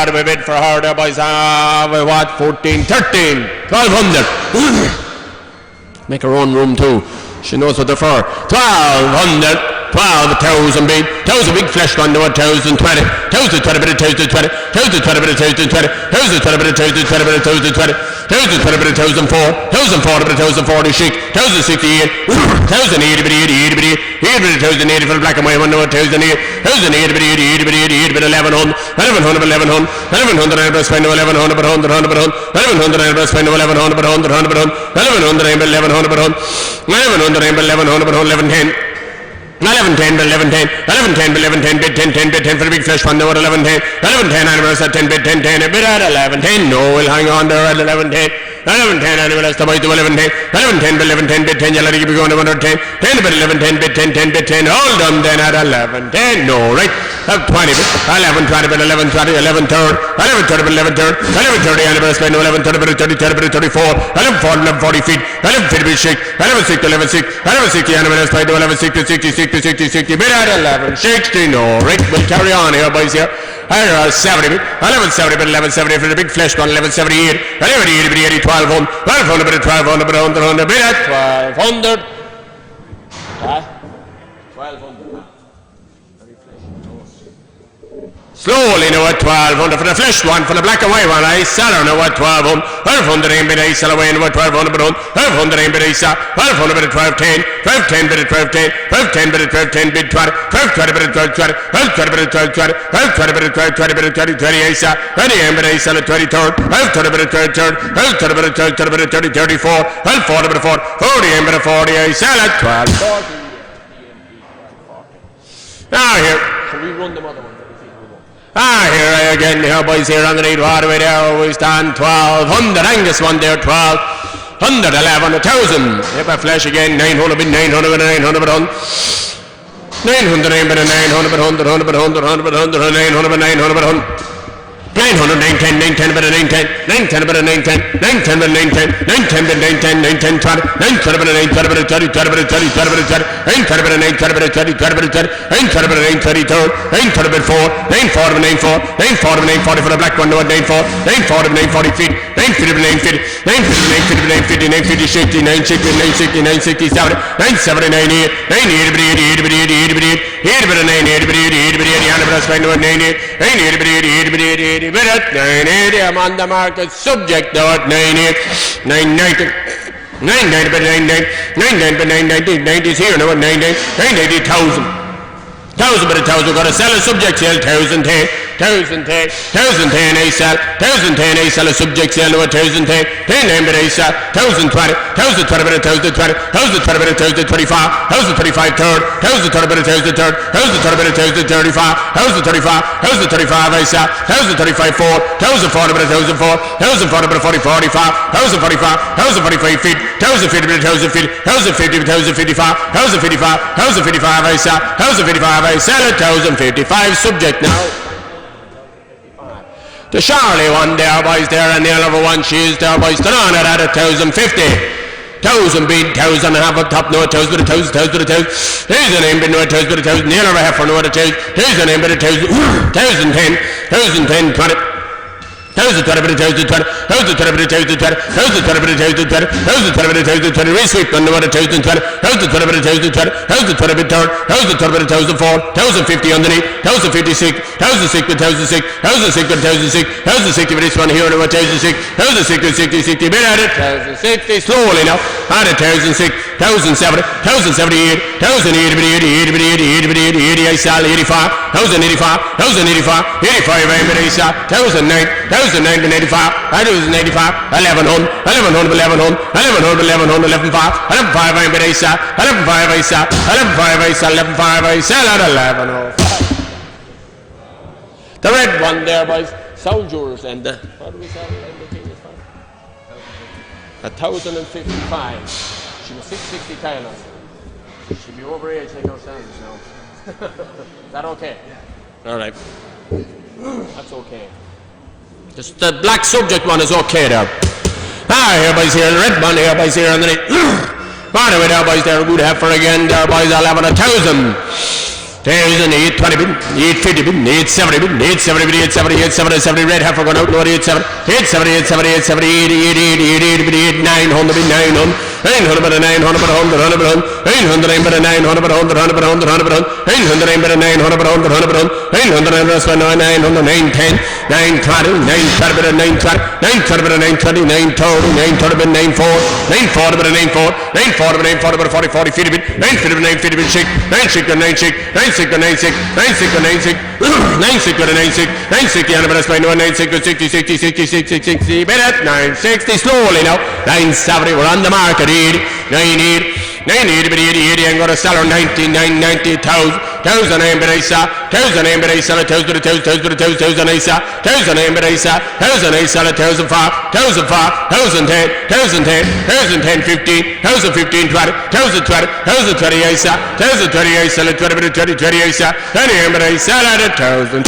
bottom a bit for her there, boys. What? 14, 13, 1200. Make her own room too. She knows what they're for. 1200. 12,000 big, 1,000 big flesh one to 1,020, 1,020 bit of 1,020, 1,020 bit of 1,020, 1,020 bit of 1,020 bit of 1,020, 1,020 bit of 1,004, 1,040 bit of 1,040 chic, 1,068, 1,080 bit of 80 bit of 80 bit of 1,080 for the black and white one to 1,080, 1,080 bit of 80 bit of 80 bit of 1,100, 1,100 bit of 1,100, 1,100 bit of spend 1,100 bit 100, 100 bit 1,100 bit of spend 1,100 bit 100, 100 bit 1,100 bit 1,100 bit 1,100 bit 1,100 bit 1110. 1110 bit 1110, 1110 bit 1110 bit 10 bit 10 for the big flesh one. 1110, 1110 animals at 10 bit 10 a bit at 1110. No, we'll hang on there at 1110. 1110 animals to 1110, 1110 bit 1110 bit 10. You'll let it keep going to 110. 10 bit 1110 bit 10 bit 10. Hold them then at 1110. No, right? Have 20 bit 1120 bit 1120, 11 third, 1130 bit 11 third, 1130 animals spend 1130 bit 30 bit 34, 1140 1140 feet, 1150 bit shake, 1160 1160 animals spend 1160 60 bit at 1160. No, right? We'll carry on here, boys. Here. 70 bit, 1170 bit 1170 for the big flesh one. 1178, 1180 bit 80 1200, 1200 bit 1200 bit 100 bit at 1200. 1200. Slowly now at 1200 for the flesh one, for the black and white one. I sell her now at 1200. 1200 ain't bit I sell away now at 1200 bit 1200 ain't bit I sell. 1200 bit at 1210, 1210 bit at 1210, 1210 bit at 1210 bit 20, 1220 bit at 1220, 1220 bit at 1220, 1220 bit at 20, 20 I sell. 20 ain't bit I sell at 23rd, 1230 bit at 23rd, 1230 bit at 1230 bit at 30, 34, 1240 bit at 40, 40 ain't bit at 40 I sell at 1240. Now here, so we run them other ones. Here I again, here boys, here underneath water way there, we stand 1200, Angus one there, 1200, 11,000, if I flash again, 900 bit 900 bit 900 bit 100, 900 bit 900 bit 100, 100 bit 100, 100 bit 100, 900 bit 900 bit 100. 900, 910, 910 bit 910, 910 bit 910, 910 bit 910, 910 bit 910, 910 20, 920 bit 920 bit 30, 20 bit 30, 20 bit 30, 920 bit 920 bit 30, 20 bit 30, 920 bit 930 third, 920 bit 4, 940 bit 940, 940 bit 940 for the black one to 940, 940 bit 940 feet, 950 bit 950, 950 bit 950 bit 950, 950 60, 960 bit 960, 960, 970, 980, 980 bit 80, 80 bit 80 bit 980 bit 80, 80 bit 80, and the best friend to 980, 980 bit 80, 80 bit 80, 80 bit 980. I'm on the market. Subject now at 980, 990. 990 bit 990, 990 bit 990, 90 is here now at 990, 980,000. 1,000 bit 1,000, got to sell a subject sale, 1,010, 1,010, 1,010 a sell, 1,010 a sell a subject sale, no 1,010, 10 bit a sell, 1,020, 1,020 bit 1,020, 1,020 bit 1,025, 1,025 third, 1,020 bit 1,000 third, 1,020 bit 1,035, 1,035, 1,035 a sell, 1,035 4, 1,040 bit 1,004, 1,040 bit 40, 45, 1,045, 1,045 feet, 1,050 bit 1,050, 1,050 bit 1,055, 1,055, 1,055 a sell, 1,055 I sell it, 1,055 subject now. The Charlie one there, boys, there, and the other one, she's there, boys, turn on it at 1,050. 1,000 bid, 1,000 and a half up top, no 1,000 bid, 1,000, 1,000 bid, 1,000. Here's the name bid, no 1,000 bid, 1,000. The other half for no 1,000. Here's the name bid, 1,000. 1,010, 1,010, 20. 1,020 bit 1,020, 1,020 bit 1,020, 1,020 bit 1,020, 1,020 bit 1,020, resweep on the 1,020, 1,020 bit 1,020, 1,020 bit third, 1,020 bit 1,004, 1,050 underneath, 1,056, 1,006 bit 1,006, 1,006 bit 1,006, 1,060 bit this one here, 1,006, 1,060, 60 bit at it, 1,060, slowly now, at it, 1,006, 1,070, 1,078, 1,080 bit 80, 80 bit 80, 80 bit 80, 80 I sell, 85, 1,085, 1,085, 85 I bit I sell, 1,009, 1,985, 1,085, 1,100, 1,100, 1,100, 1,100, 1,100, 11,500, 11,500 I bid I sell, 11,500 I sell, 11,500 I sell, 11,500 I sell at 11,05. The red one there, boys, soldiers and the, what do we sell? 1,055. She was 660 tailors. She'll be over age like ourselves now. Is that okay? Yeah. All right. That's okay. Just the black subject one is okay there. Here boys here, the red one here boys here underneath. Right away there boys there, good heifer again there boys, 11,000. 1000, 820 bid, 850 bid, 870 bid, 870 bid, 870, 870, 70, red heifer going out, Lord, 870, 870, 870, 870, 80, 80, 80, 80, 900 bid, 900, 900 bid, 900 bid, 100, 100, 800 bid, 900 bid, 100, 100 bid, 100, 100 bid, 800 bid, 900 bid, 100, 100 bid, 800 bid, 900, 910, 920, 920 bid, 920, 920 bid, 920, 930, 930 bid, 94, 940 bid, 94, 940 bid, 940 bid, 40, 40, 50 bid, 950 bid, 950 bid, shake, 9 shake, 9 shake, 9 6 to 9 6, 9 6 to 9 6, 9 6 to 9 6, 9 60 on the best by 9 6 to 60, 60, 60, 60, 60, better, 960 slowly now, 970, we're on the market, 80, 980, 980, but 80, 80, I'm going to sell her 90, 990, 1,000, 1,000, but I saw, 1,000, but I sell 1,000 to 1,000, 1,000, 1,000, I saw, 1,000, but I saw, 1,000, I sell 1,000 for, 1,000 for, 1,010, 1,010, 1,010, 15, 1,015, 20, 1,020, 1,020, I saw, 1,020, I sell 20, but 20, 20, I saw, 20, but I sell at 1,020.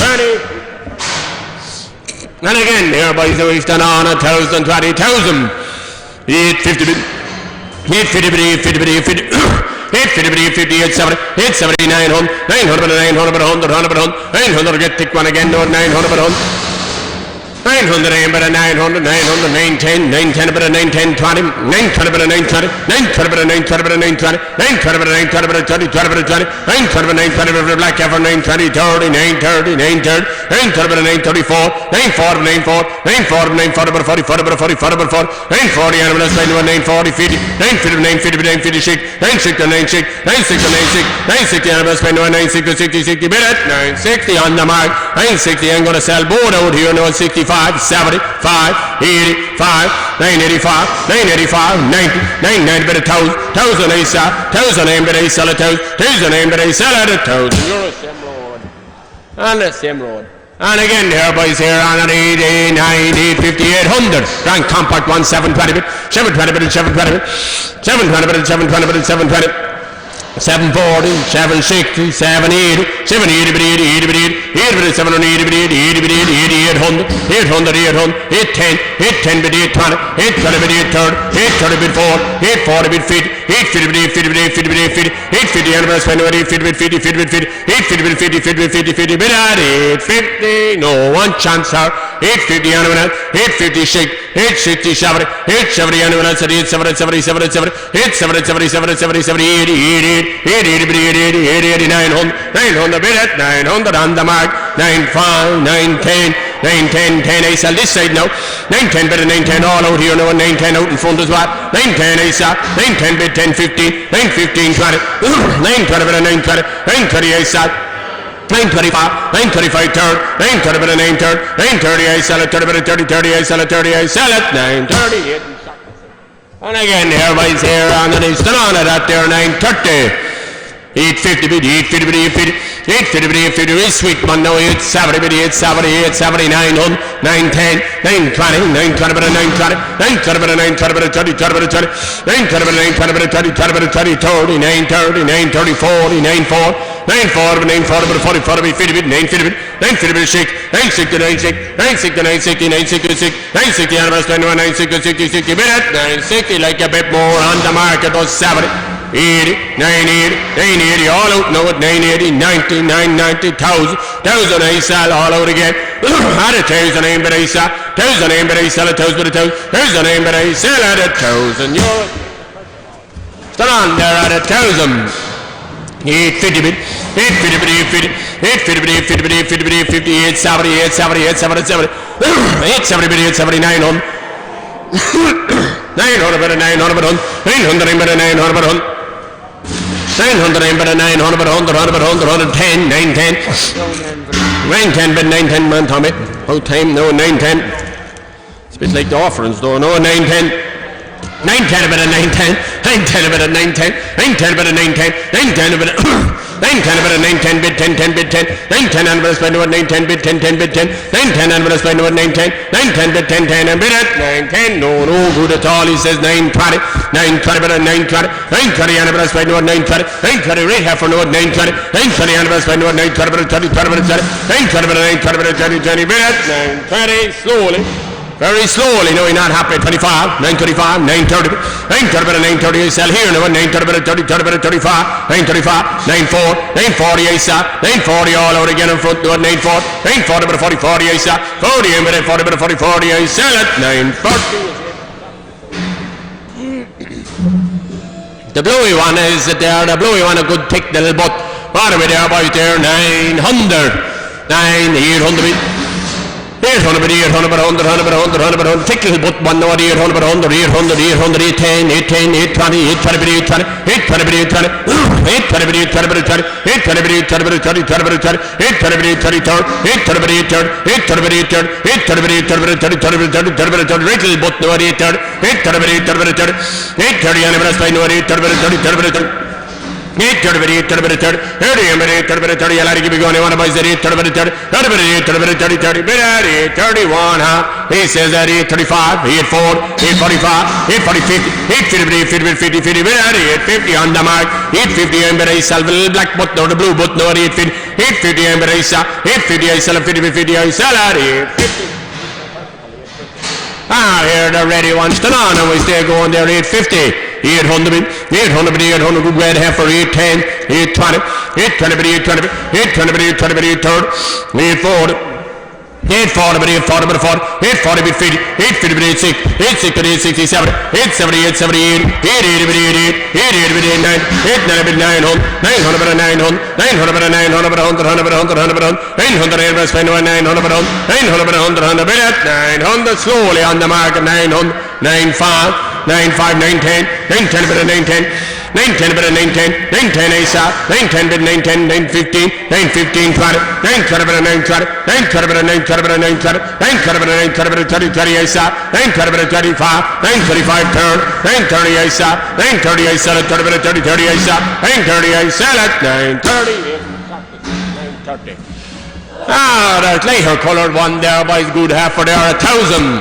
And again, here boys, we've done on 1,020, 1,000, 850 bid. 850, 850, 850, 850, 870, 870, 900, 900, 900, 100, 100, 900, get thick one again, 900, 900, 900, 900, 910, 910, 910, 20, 920, 920, 920, 920, 920, 920, 920, 20, 20, 920, 920, black heifer, 920, 30, 930, 930, 930, 934, 940, 940, 940, 940, 40, 40, 40, 940, animals, 940, 50, 950, 950, 950, shake, 960, 960, 960, 960, animals, 960, 60, 60, bid it, 960 on the mark, 960, I'm going to sell board out here, no 65, 70, 5, 85, 985, 985, 90, 990, but 1,000, 1,000, I sell, 1,000, but I sell 1,000, 1,000, but I sell at 1,000. You're a sim road. On the sim road. And again here boys here on an 80, 90, 50, 800. Grand compact 1, 720 bit, 720 bit, 720 bit, 720 bit, 720 bit, 720. 740, 760, 780, 780 bit, 80 bit, 80 bit, 780 bit, 80 bit, 80, 800, 800, 800, 810, 810 bit, 820, 820 bit, 830, 830 bit 4, 840 bit 50, 850 bit, 850 bit, 850 bit, 850, 850, anniversary spend 850 bit, 50, 50 bit, 50, 850 bit, 50, 50 bit, 50, 50 bit, 850, no one chance her, 850 annual, 850 shake, 860 70, 870 annual, 870, 70, 70, 70, 870, 70, 70, 70, 80, 80, 80, 80, 900, 900 bid at 900 on the mark, 95, 910, 910, 10, I sell this side now, 910 bid at 910 all out here now, 910 out in front as well, 910 I sell, 910 bid 10, 15, 915, 20, 920 bid at 920, 920 I sell, 925, 925 third, 930 bit at 930, 930 I sell it, 30 bit at 30, 30 I sell it, 30 I sell it, 930. And again, everybody's here on the list, and on it at there, 930. 850 bid, 850 bid, 850 bid, 850 bid, sweet man now, 870 bid, 870, 870, 900, 910, 920, 920 bid, 920, 920 bid, 920 bid, 30, 30 bid, 30, 920 bid, 920 bid, 30, 30 bid, 30, 30, 930, 930, 40, 94, 940 bid, 940 bid, 40, 40 bid, 50 bid, 950 bid, 950 bid, shake, 960, 960, 960, 960, 960, 960, anniversary 960, 60, 60 bid at 960, like a bit more on the market, was 70. 80, 980, 980, all out now at 980, 90, 990, 1,000, 1,000 I sell, all out again. At 1,000 I but I sell, 1,000 I but I sell, 1,000 but 1,000, 1,000 I but I sell at 1,000 euros. Stand on there at 1,000. 850 bid, 850 bid, 850 bid, 850 bid, 850 bid, 850, 870, 870, 870, 870 bid, 870, 900. 900 bid, 900 bid, 900 bid, 900 bid, 900 bid, 900 bid, 100 bid, 110, 910, 910 bid, 910 man Tommy, how time no 910. It's a bit like the offerings though, no 910. 910 bid, 910, 910 bid, 910, 910 bid, 910, 910 bid, 910 bid, 910 bid, 10 bid, 10, 910 and bid, spend what 910 bid, 10 bid, 10, 910 and bid, spend what 910, 910 bid, 10 and bid at 910, no good at all, he says 920, 920 bid, 920, 920 and bid, spend what 920, 920 rate half for no 920, 920 and bid, spend what 920 bid, 20 bid, 920 bid, 920 bid, 20 bid at 920, slowly. Very slowly, no, he's not happy. 25, 935, 930, 930, 930, I sell here now, 930, 30, 30, 35, 935, 94, 940, I sell, 940 all out again in front, 94, 940, 40, 40, I sell, 40, 40, 40, 40, I sell it, 940. The bluey one is there, the bluey one, a good thick little butt. What are we there, boys, there? 900, 800, 800, 100, thick little butt one, 800, 800, 810, 810, 820, 820, 820, 820, he says that 835, 840, 845, 840, 50, 850 on the mark, 850 and I sell the little black button or the blue button or 850, 850 and I sell, 850 I sell, 50, 50 I sell at 850. Here the ready ones to on and we stay going there 850. 800, 800, good red heifer, 810, 820, 820, 820, 820, 830, 840, 840, 840, 850, 860, 860, 870, 870, 880, 880, 900, 900, 900, 900, 900, 900, slowly on the mark, 900, 95, 95, 910, 910, 910, 910, 910, 910, ASA, 910, 910, 915, 915, 20, 920, 920, 920, 920, 920, 920, 30, ASA, 920, 35, 935, turn, 930, ASA, 930, ASA, 30, 30, ASA, 930, ASA, 930, 930. There's later coloured one there, boys, good half for there, 1,000.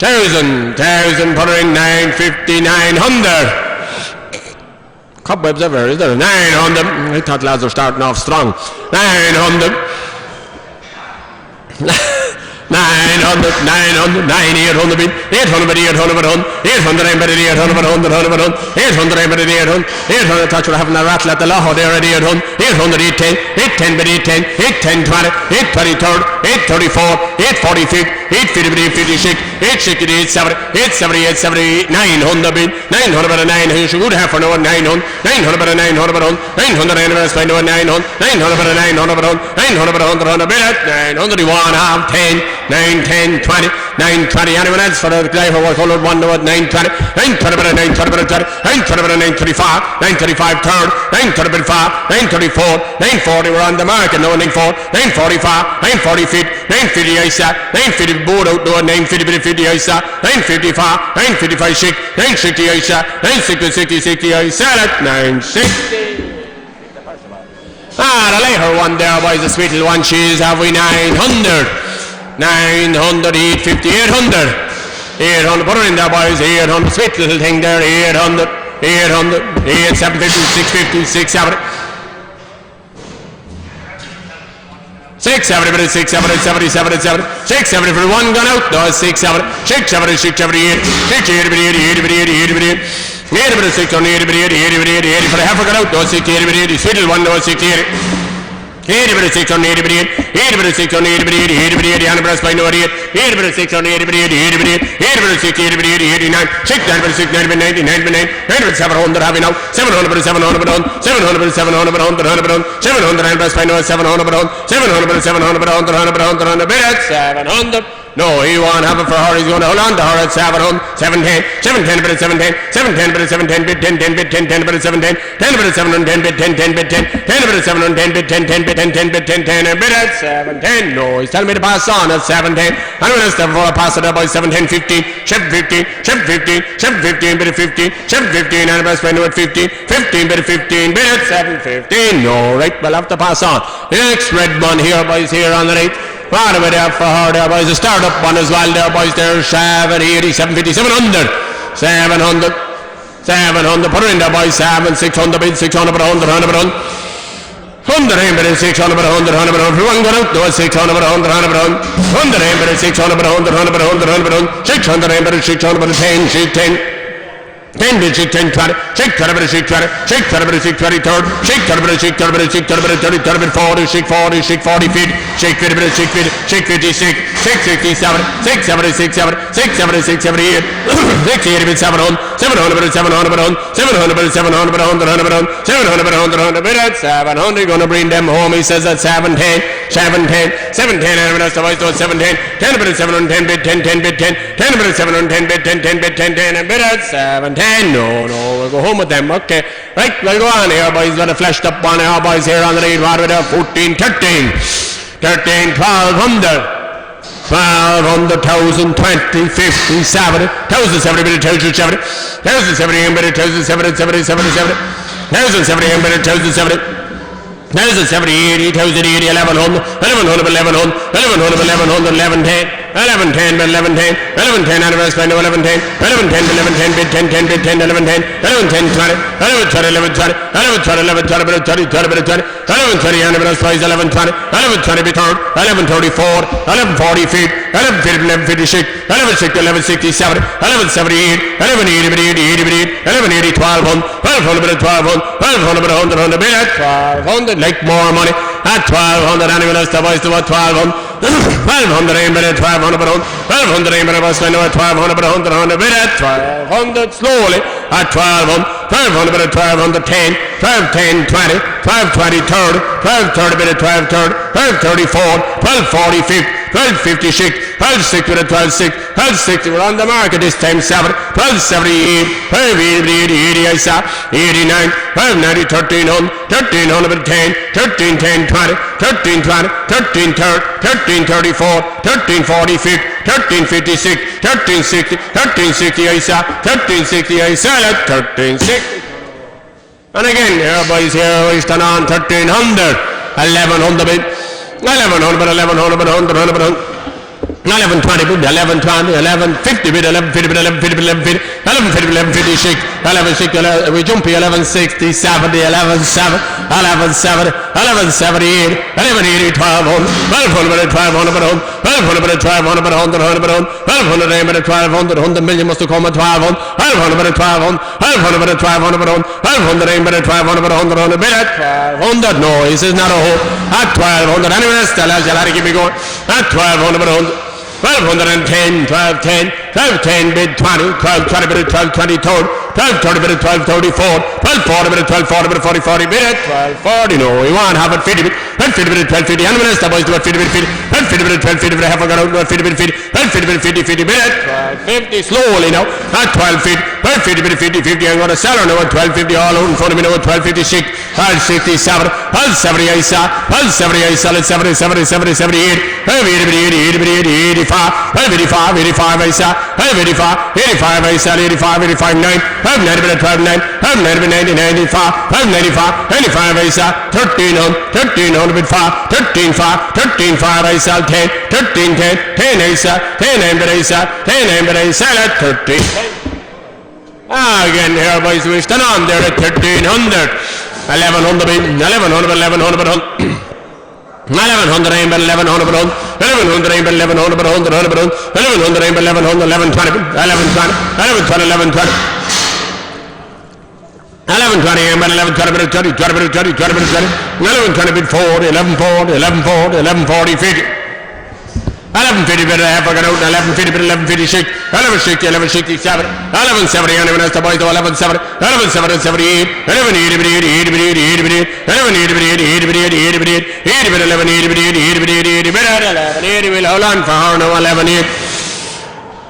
1,000, put her in 950, 900. Cobwebs ever, is there? 900. I thought lads are starting off strong. 900. 900, 900, 800, 800, 800, 800, 800, 800, 800, thought you were having a rattle at the law there at 800, 800, 810, 810, 810, 820, 830, 834, 840, 850, 860, 870, 900, 900, you should good have for no 900, 900, 900, 900, 900, 900, you want half 10, 9, 10, 20, 9, 20. Anyone else for the guy who was followed 1 to 9, 20, 9, 20, 9, 20, 9, 935, 935, third, 935, 934, 940, we're on the market, no 94, 945, 940 feet, 950 ISA, 950 board out door, 950, 50 ISA, 955, 955 shake, 960 ISA, 960, 60 ISA, 960. The later one there, boys, the sweet little one, she's have we 900. 900, 850, 800. 800, put her in there, boys, 800. Sweet little thing there, 800, 800, 750, 650, 670. 670, but it's 670, 70, 70, 670 for one gun out, no, 670, 670, 678, 680, 80, 80, 80, 80, 80, 80, 80, 80, 80, 80, for the half a gun out, no, 680, 80, sweet little one, no, 680. 80 minutes 6 on 80 minutes 80 minutes 6 on 80 minutes 80 minutes 100 minutes by no 80 80 minutes 6 on 80 minutes 80 minutes 80 minutes 6 80 minutes 89 6 9 minutes 6 9 minutes 99 minutes 9 minutes 700 having now 700 minutes 700 minutes 700 minutes 700 minutes 100 minutes 700 minutes by no 700 minutes 700 minutes 700 minutes 100 minutes 700. No, he won't have it for her. He's going to hold on to her at 700, 710, 710, bit at 710, 710, bit at 710, bit 10, 10, bit 10, 10, bit at 710, 10 bit at 710, bit 10, 10, bit 10, 10 bit at 710, bit 10, 10, bit 10, 10, bit 10, 10, and bit at 710. No, he's telling me to pass on at 710. I don't know before I pass it up by 710, 15, 715, 715, 715, bit at 15, 715, and I'm spending at 15, 15, bit at 15, bit at 715. No, right, we'll have to pass on. The next red one here, boys, here on the right. Right away there for her there, boys. A start-up one as well there, boys. There, 780, 750, 700. 700. 700. Put her in there, boys. 600 bid, 600, 100, 100, 100. 100 100 600 100 100 everyone got out. 600 100 100 100 600 100 100 600 600 10 10 10 bit 10 20 shake 20 bit 20 shake 20 bit 20 third shake 20 bit 20 bit 30 30 bit 40 shake 40 feet shake 50 bit shake 50 shake 60 7 6 7 6 7 6 7 6 7 8 6 8 bit 700 700 bit 700 700 bit 700 bit 100 bit 700 bit 100 bit at 700 gonna bring them home. He says at 710 710 710 and that's the voice to 710 10 bit 710 bit 10 10 bit 10 10 bit 710 bit 10 10 bit 10 10 and bit at 710. No, we'll go home with them. Okay, right, we'll go on here, boys. Got a flashed up one here, boys, here on the lead. What with a 14 13 13 1200 1200 1020 50 70 1070 bit 1070 1070 bit 1070 70 70 1070 bit 1070 1070 80 1080 1100 1100 1100 1100 1100 1110 1110 bit 1110 1110 out of us 1110 1110 1110 bit 10 10 bit 10 1110 1110 20 1120 1120 1120 1120 bit 30 30 bit 20 1120 out of us 1120 1120 bit 1134 1140 feet 1150 1150 shake 1160 1167 1178 1180 bit 80 bit 80 1180 1200 bit 1200 bit 100 bit 1200 like more money at 1200 anyone else the voice to what 1200 1200 aim bit 1200 bit 1200 aim bit was spend at 1200 bit 100 bit at 1200 slowly at 1200 1200 bit at 1210 1210 20 1220 30 1230 bit at 1230 1234 1240 feet 1250 shake 1260 bit at 1260 1260 we're on the market this time 7 1278 1280 80 I saw 89 1290 1300 bit 10 1310 20 1320 1330 1334 1340 feet 1356 1360 1360 I saw 1360 I saw at 1360 and again here boys here we stand on 1300 1100 bit 1100 bit 1100 bit 100 bit 1120 bit 1120 1150 bit 1150 bit 1150 bit 1150 1150 shake 1160 we jump here 1160 70 1170 1170 1178 1180 1200 1200 bit 1200 bit 1200 bit 1200 bit 100 bit 1200 100 million must have come at 1200 1200 bit 1200 1200 bit 1200 bit 1200 bit 1200 bit 100 bit at 1200 no he says not a whole at 1200 anyone else tell us you'll have to keep me going at 1200 bit 100 1210 1210 1210 bid 20 1220 bid 1220 third 1230 bid 1234 1240 bid 1240 bid 40 bid at 1240 no we want have it 50 bid 50 bid 1250 and when the boys do it 50 bid 50 bid 1250 bid have got out 50 bid 50 bid 50 bid at 1250 slowly now at 1250 1250 bid 50 50 I'm going to sell her now at 1250 all out in front of me now at 1250 shake 1267 1270 I saw 1270 I sell it 70 70 70 78 80 80 80 85 85 85 I saw 85 85 I saw 85 85 9 90 bit 12 9 90 bit 90 95 95 85 I saw 1300 bit 5 13 5 13 5 I saw 10 13 10 10 I saw 10 9 bit I saw 10 9 bit I saw at 13 again here boys we stand on there at 1300 1100 bit 1100 1100 bit 1100 aim 1100 bit 1100 aim 1100 bit 100 bit 1100 aim 1100 1120 1120 1120 1120 aim 1120 bit 20 20 bit 20 20 bit 20 1120 bit 40 1140 1140 1140 50 1150 bit half I got out 1150 bit 1150 shake 1160 1167 1170 anyone else the boys do 1170 1170 78 1180 bit 80 bit 80 bit 1180 bit 80 bit 80 bit 80 bit 1180 bit 80 bit 80 bit 1180 will hold on for her now 1180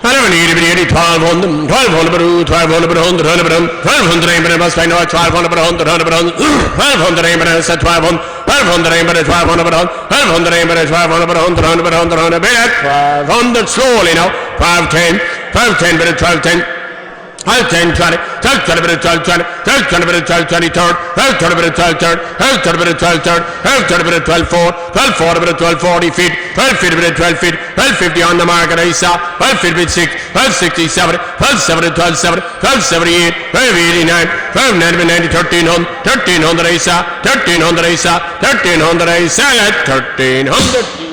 1180 bit 80 1200 1200 bit 1200 bit 100 100 bit 1200 aim bit must I know 1200 bit 100 100 bit 1200 aim bit 1200 1200 aim bit 1200 bit 1200 aim bit 1200 bit 100 100 bit 100 100 bit 1200 slowly now 1210 1210 bit 1210 10, 20, 12, 20, 12, 20, 12, 20, 12, 20, third, 12, 20, 12, third, 12, 20, 12, third, 12, 20, 12, 4, 12, 40, 12, 40 feet, 12 feet, 12 feet, 12, 50 on the market, I saw, 12 feet, 6, 12, 60, 70, 12, 70, 12, 70, 12, 78, 12, 89, 12, 90, 90, 1300, 1300, I saw, 1300, I saw, 1300, I saw, 1300.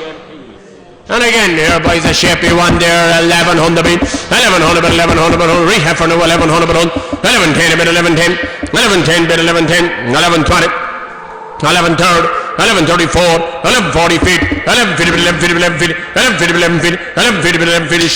And again, here boys, a shapey one there, 1100 bit, 1100 bit, 1100 bit, rehab for now, 1100 bit, 1110 bit, 1110, 1110 bit, 1110, 1120, 11 third, 1134, 1140 feet, 11 feet, 11 feet, 11 feet, 11 feet, 11 feet, 11 feet, 11 feet,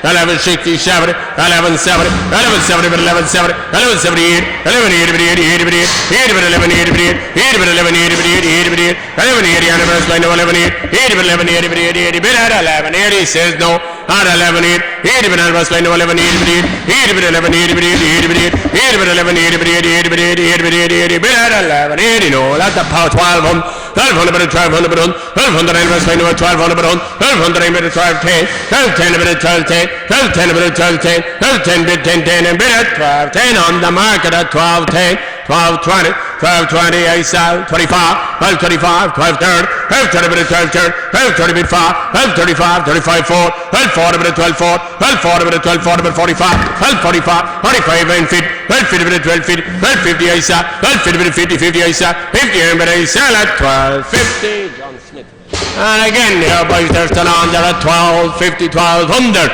1160, 70, 1170, 1170 bit, 1170, 1178, 1180 bit, 80 bit, 80 bit, 1180 bit, 80 bit, 1180 bit, 80 bit, 1180 on the first line, 1180, 80 bit, 1180 bit, 80 bit, at 1180 says no, at 1180, 80 bit on the first line, 1180 bit, 80 bit, 1180 bit, 80 bit, 80 bit, 1180 bit, 80 bit, 80 bit, 80 bit, at 1180, no, that's the power 12. 1200 bit, 1200 bit, 1200 and was going to 1200 bit, 1200 bit, 1210, 1210 bit, 1210, 1210 bit, 1210, 1210 bit, 1010 and bit at 1210 on the market at 1210, 1220, 1220, I saw 25, 1225, 12 third, 1230 bit, 12 third, 1230 bit 5, 1235, 35 4, 1240 bit, 12 4, 1240 bit, 1240 bit, 45, 1245, 45 and feet, 1250 bit, 12 feet, 1250 I saw, 1250 bit, 50, 50 I saw, 50 and bit I saw at 1250, John Smith. And again, here boys, they're still on there at 1250, 1200,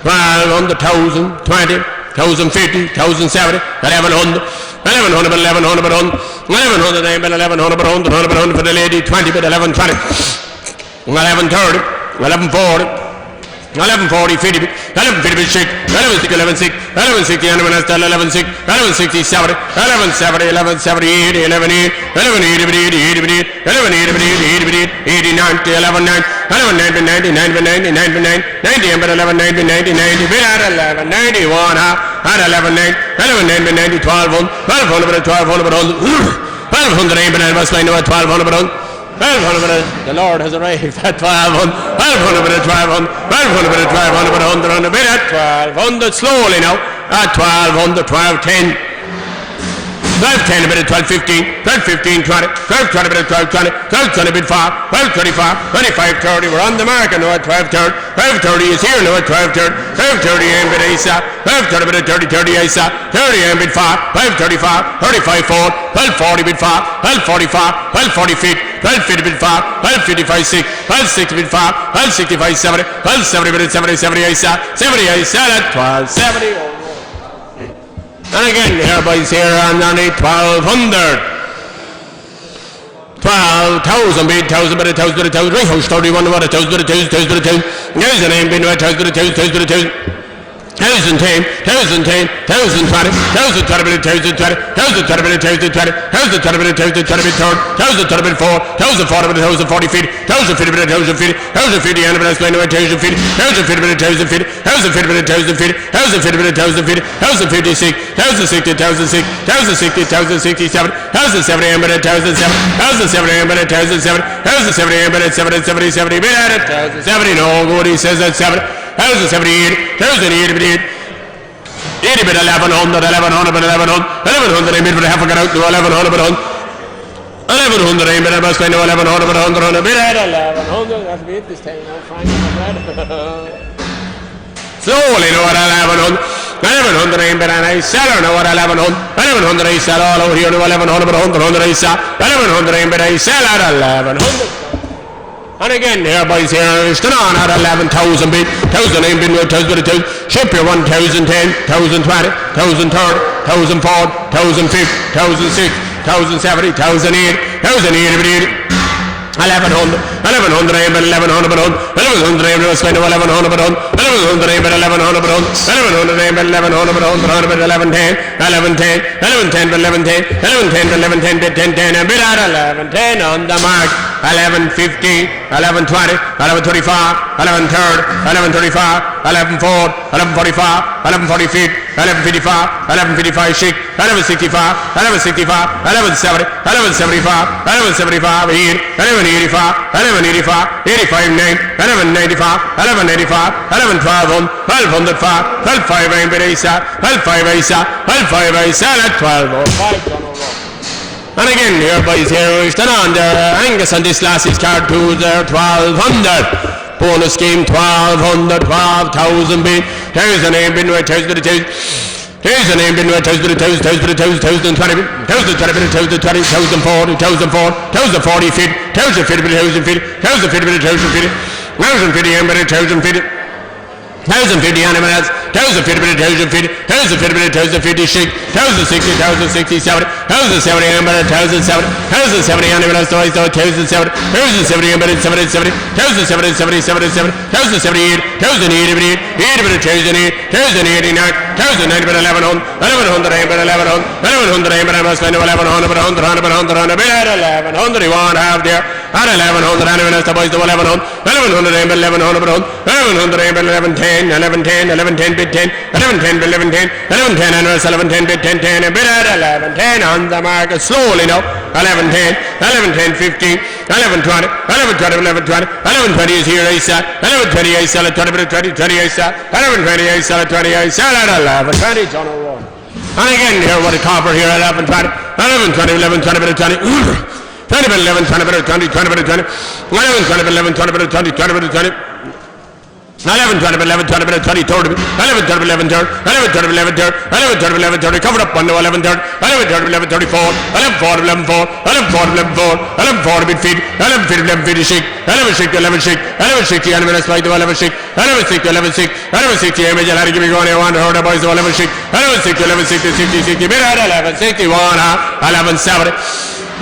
1200, 1000, 20, 1050, 1070, 1100, 1100 bit, 1100 bit, 1100 bit, 1100 bit, 100 bit, 100 for the lady, 20 bit, 1120, 1130, 1140, 1140, 50 bit, 1150 bit, 6, 1160, 1160, 1160, 1160, 70, 1170, 1170, 80, 1180, 1180 bit, 80 bit, 1180 bit, 80 bit, 80, 90, 1190, 1190, 90, 90, 90, 90, 90, 1190, 90, 90 bit, at 1191, at 1190, 1190, 90, 1200 bit, 1200 bit, 1200 bit, I was going to 1200 bit, 1200 the Lord has arrived at 1200, 1200 bit, 1200, 1200 bit, 1200 bit, 100 bit, at 1200 slowly now, at 1200, 1210. 1210 bit, 1215, 1215, 20, 1220 bit, 1220, 1220 bit 5, 1225, 2530, we're on the market now at 1230, 1230 is here now at 1230, 1230 and bit ASA, 1230 bit, 3030 ASA, 30 and bit 5, 1235, 35 4, 1240 bit 5, 1245, 1240 feet, 1250 bit 5, 1255 6, 1260 bit 5, 1265 70, 1270 bit, 70 70 ASA, 70 ASA at 1270. And again, here boys, here on the 1200. 12,000 bid, 1000 bid, 1000 bid, 1000 ring house, 31 water, 1000 bid, 1000 bid, 1000. There's a name bid, 1000 bid, 1000 bid, 1000. 1010, 1010, 1020, 1020 bit, 1020, 1020 bit, 1020, 1020 bit, 1020 bit, 1020 bit, 4, 1040 bit, 1040 feet, 1050 bit, 1000 feet, 1050 and bit, 1000 feet, 1050 bit, 1000 feet, 1050 bit, 1000 feet, 1050 bit, 1000 feet, 1056, 1060, 1060, 1060, 1067, 1070 and bit, 1007, 1070 and bit, 1007, 1070 and bit, 70, 70, 70 bit, 1070, no good, he says at 7. 1078, 1080 bit, 80 bit, 1100, 1100 bit, 1100, 1100 bit, but I have to get out to 1100 bit, 1100 bit, I must find 1100 bit, 100 bit, 1100, that's me this time, I'm fine, slowly, no, at 1100, 1100 bit, and I sell her, no, at 1100, 1100 I sell all over here, no, 1100 bit, 100 I sell, 1100 bit, I sell at 1100. And again, here boys, here is still on at 11,000 bit, 1000 bit, 1000 bit, 1000, ship your 1010, 1020, 1030, 1040, 1050, 1006, 1070, 1008, 1080 bit, 1100, 1100 bit, 1100 bit, 1100 bit, spend 1100 bit, 1100 bit, 1100 bit, 1100 bit, 1100 bit, 100 bit, 1110, 1110, 1110 bit, 1110, 1110 bit, 1110 bit, 1010 and bit at 1110 on the mark. 1150, 1120, 1135, 1130, 1135, 1140, 1145, 1140 feet, 1155, 1155 shake, 1165, 1165, 1170, 1175, 1175 here, 1185, 1185, 85 9, 1195, 1195, 1112 on, 1205, 1205 aim bid Isa, 1205 Isa, 1205 Isa at 1205. And again here boys here is the under Angus and this last is card 2 there 1200 bonus game 1200 12,000 bid 1,000 aim bid 1,000 bid 1,000 name been 1,000 bid 1,000 1,000 1,000 1,020 bid 1,000 bid 1,000 20 1,040 1,040 1,040 feet 1,000 feet bid 1,000 feet 1,000 feet bid 1,000 feet 1,000 feet aim bid 1,000 feet 1,050 animals, 1,050 bid 1,000 feet, 1,050 bid 1,050 shake, 1,060, 1,060, 70, 1,070 animals, 1,070, 1,070 animals, 1,070, 1,070 animals, 70, 1,070, 70, 77, 1,078, 1,080 bid 8, 8 bid 1,008, 1,089, 1,090 bid 1,100, 1,100 bid 1100, 1,100 animals, 1,100 bid 100 bid 1,100 you want to have there, at 1,100 animals, the boys do 1,100, 1,100 bid 1,100 bid 1,100 bid 1110. 1110 bid 10 1110 bid 1110 1110 and 1110 bid 10 and bid at 1110 on the market slowly now 1110 1110 15 1120 1120 1120 1120 is here Isa 1120 Isa 20 bid 20 20 Isa 1120 Isa 20 Isa at 1120 John O'Rourke and again here what a copper here 1120 1120 1120 bid 20 20 bid 1120 bid 20 20 bid 20 1120 bid 1120 bid 20 20 bid 20 11 20 11 20 20 30 11 30 11 30 11 30 11 30 11 30 11 30 covered up on the 11 30 11 30 11 34 11 40 11 4 11 40 11 4 11 40 bit feet 11 feet 11 feet shake 11 shake 11 shake 11 shake the animal by the 11 shake 11 shake 11 shake 11 shake the image and give me going I want to hold the boys 11 shake 11 shake 11 shake 60 60 bit at 11 61 11 70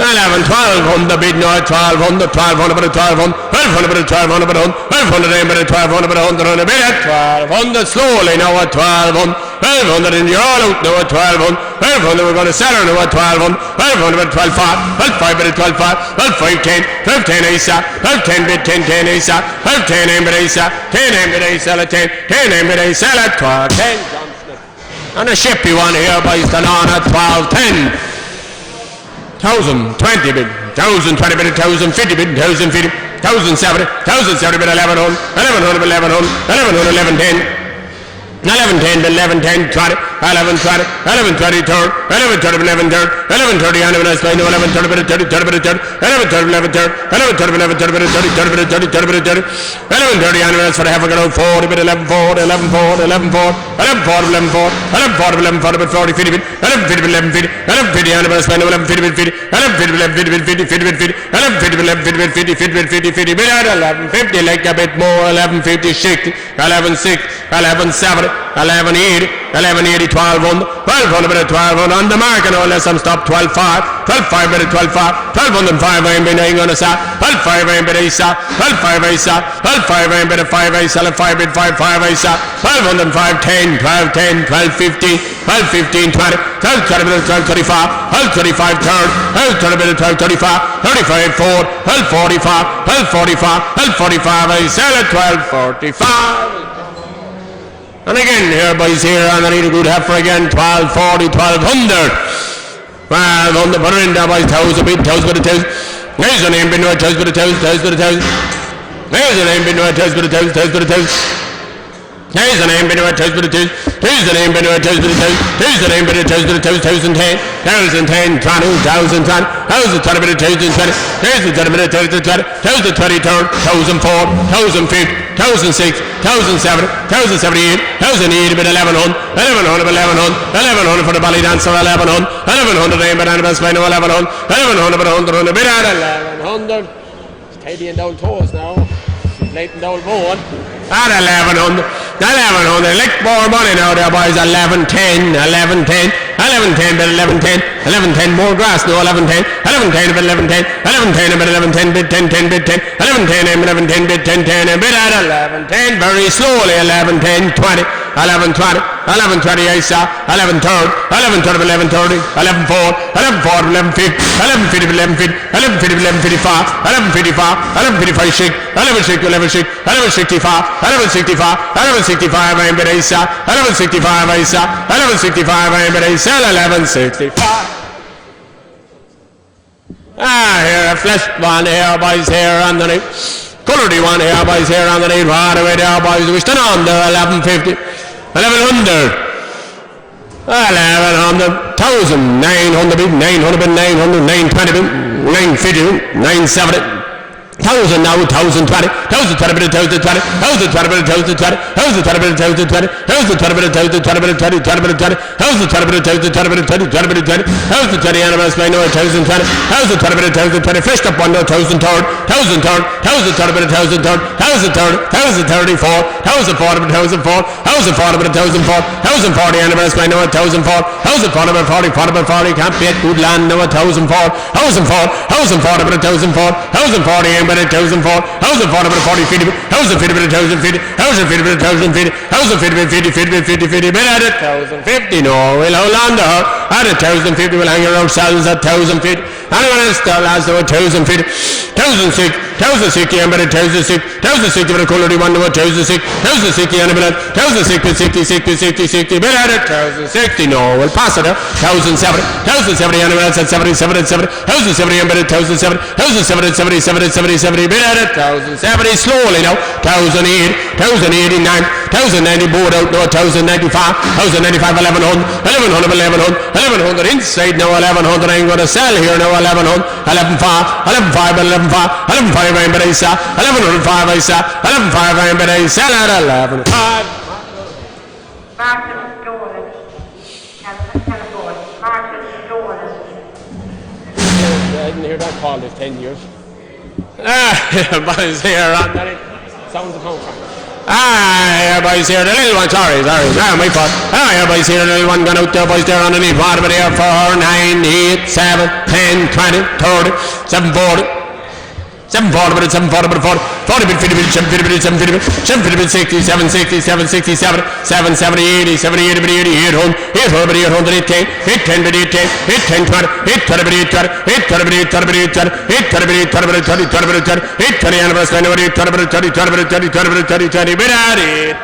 11, 12 on the bid now, 12 on the 12 on the 12 on, 1200 bid 12 on the bid on, 1200 aim bid 12 on the bid on the bid at 12 on the slowly now at 12 on, 1200 in the all out now at 12 on, 1200 we're going to sell her now at 12 on, 1200 bid 12 5, 12 5 bid 12 5, 12 5 10, 12 10 Isa, 12 10 bid 10 10 Isa, 12 10 aim bid Isa, 10 aim bid Isa at 10, 10 aim bid Isa at 12, 10 Johnston. And a shippy one here by Stanon at 12 10. 1,000, 20 bid, 1,000, 20 bid, 1,050 bid, 1,050, 1,070, 1,070 bid, 1100, 1,100 bid, 1100, 1100, 1110. 1110 bid, 1110, 20, 1120, 1120, 30, 1130 bid, 1130, 1130, and 1130 bid, 30, 30 bid, 30, 1130 bid, 1130, 1130 bid, 1130 bid, 30, 30 bid, 30, 1130, and for the half a go, 40 bid, 1140, 1140, 1140, 1140, 1140, 1140 bid, 40, 50 bid, 1150 bid, 1150, 1150, and 1150 bid, 50, 1150 bid, 50 bid, 50 bid, 50 bid, 1150 bid, 50 bid, 50 bid, 50 bid, 1150, like a bit more, 1150, 60, 1160, 1170, 1180, 1180, 1200, 1200 bid, 1200 on the mark, and all less some stop, 12 5, 12 5 bid, 12 5, 1205 aim bid, I'm gonna say, 12 5 aim bid, Isa, 12 5 Isa, 12 5 aim bid, 5 Isa, 5 bid, 5 5 Isa, 1205, 10, 12 10, 12 15, 12 15, 20, 12 20 bid, 12 35, 12 35 third, 12 20 bid, 12 35, 35 4, 12 45, 12 45, 12 45 Isa, 12 45. And again here boys here and I need a good heifer again 1240 1200 1200 put her in there boys 1,000 bid 1,000 bid 1,000 there's a name bid 1,000 bid 1,000 1,000 bid 1,000 there's a name bid 1,000 bid 1,000 1,000 bid 1,000 there's a name bid 1,000 bid 1,000 there's a name bid 1,000 bid 1,000 there's a name bid 1,000 bid 1,000 1,010 1,010 20 1,000 1,020 bid 1,020 there's a 20 bid 1,020 1,020 turn 1,004 1,005 1,006 1,007 1,078 1,080 bid 1,100 1,100 bid 1,100 1,100 for the belly dancer 1,100 1,100 aim bid and best 1,100 1,100 bid 100 bid at 1,100 steady and down toes now late and down forward at 1,100 1,100 lick more money now there boys 1110 1110 1110 bid 1110 1110 more grass now 1110 1110 bid 1110 1110 bid 1110 bid 1010 bid 10 1110 1110 bid 1010 bid at 1110 very slowly 1110 20 1120 11:20 Isa, 11:30, 11:30, 11:30, 11:4, 11:4, 11:50, 11:50, 11:50, 11:50, 11:55, 11:55, 11:55 shake, 11:60, 11:60, 11:65, 11:65, 11:65 I'm at Isa, 11:65 Isa, 11:65 I'm at Isa, 11:65. Here a flesh one here, boys, here underneath. Colouredy one here, boys, here underneath. Right away there, boys. We stand under 11:50, 1100, 1100, 1,000, 900, 900, 900, 920, 950, 970. 1,000 now, 1,020, 1,020, 1,020, 1,020, 1,020, 1,020, 1,020, 1,020, 1,020, 1,020, 1,020, 1,020, 1,020, 1,020 animals by no 1,020, 1,020, 1,020, fleshed up one, 1,000 third, 1,000 third, 1,000 third, 1,000 third, 1,000 third, 1,034, 1,040, 1,004, 1,040, 1,004, 1,040 animals by no 1,004, 1,040, 40, 40, 40, can't be at good land, no 1,004, 1,004, 1,040, 1,004, 1,040 but 1,004, 1,040 but 40 feet, 1,050 but 1,000 feet, 1,050 but 1,000 feet, 1,050 but 50, 50, 50, 50, but at 1,050, no, we'll hold on to her. At 1,050, we'll hang ourselves at 1,000 feet. Anyone else still has to 1,000 feet, 1,006, 1,060, and but 1,006, 1,060 but a colouredy one to 1,006, 1,060, and but 1,060, 60, 60, 60, 60, but at 1,060, no, we'll pass it up. 1,070, 1,070, anyone else at 70, 70, 70, 1,070, and but 1,070, 1,070, 70, 70, 70, 70, but at 1,070, slowly now. 1,008, 1,089, 1,090, board out now, 1,095, 1,095, 1,100, 1,100, 1,100, 1,100 inside now, 1,100, I'm going to sell here now, 1,100, 11,5, 11,5, 11,5, 11,5, I'm better sell, 1,105, I sell, 11,5, I'm better sell at 11,5. Martin Dolan, California, Martin Dolan. I didn't hear that call this 10 years. Everybody's here on that. Sounds of home. Everybody's here. The little one, sorry. My fault. Everybody's here. The little one gone out there, boys, there underneath. Bottom of there, 4, 9, 8, 7, 10, 20, 30, 740. 740, but 740, but 40, 40, but 50, but 750, but 750, 750, but 60, 760, 767, 770, 80, 70, 80, but 80, 800, 800, but 800, 810, 810, but 810, 810, 20, 820, but 820, 820, but 820, 820, but 820, 820, 820, 820, anniversary, 820, but 20, 20, but 20, 20, but 20, 20, but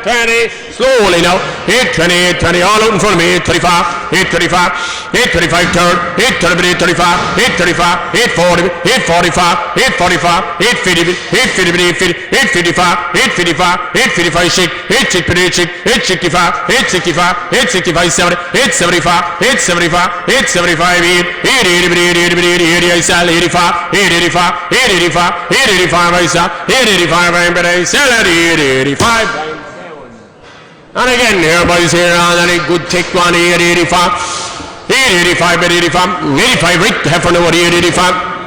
820, slowly now, 820, 820, all out in front of me, 835, 835, 835, turn, 830, but 835, 835, 840, 845, 845, 850, 850, 850, 855, 855, 855, shake, 8 but 8 shake, 865, 865, 865, 70, 875, 875, 875, 8, 880, but 880, 80, I sell, 85, 885, 885, 885, I sell, 885, but I sell at 885. And again, here, boys, here on any good tick one, 885, 885, but 85, 85, right, heifer now, 885.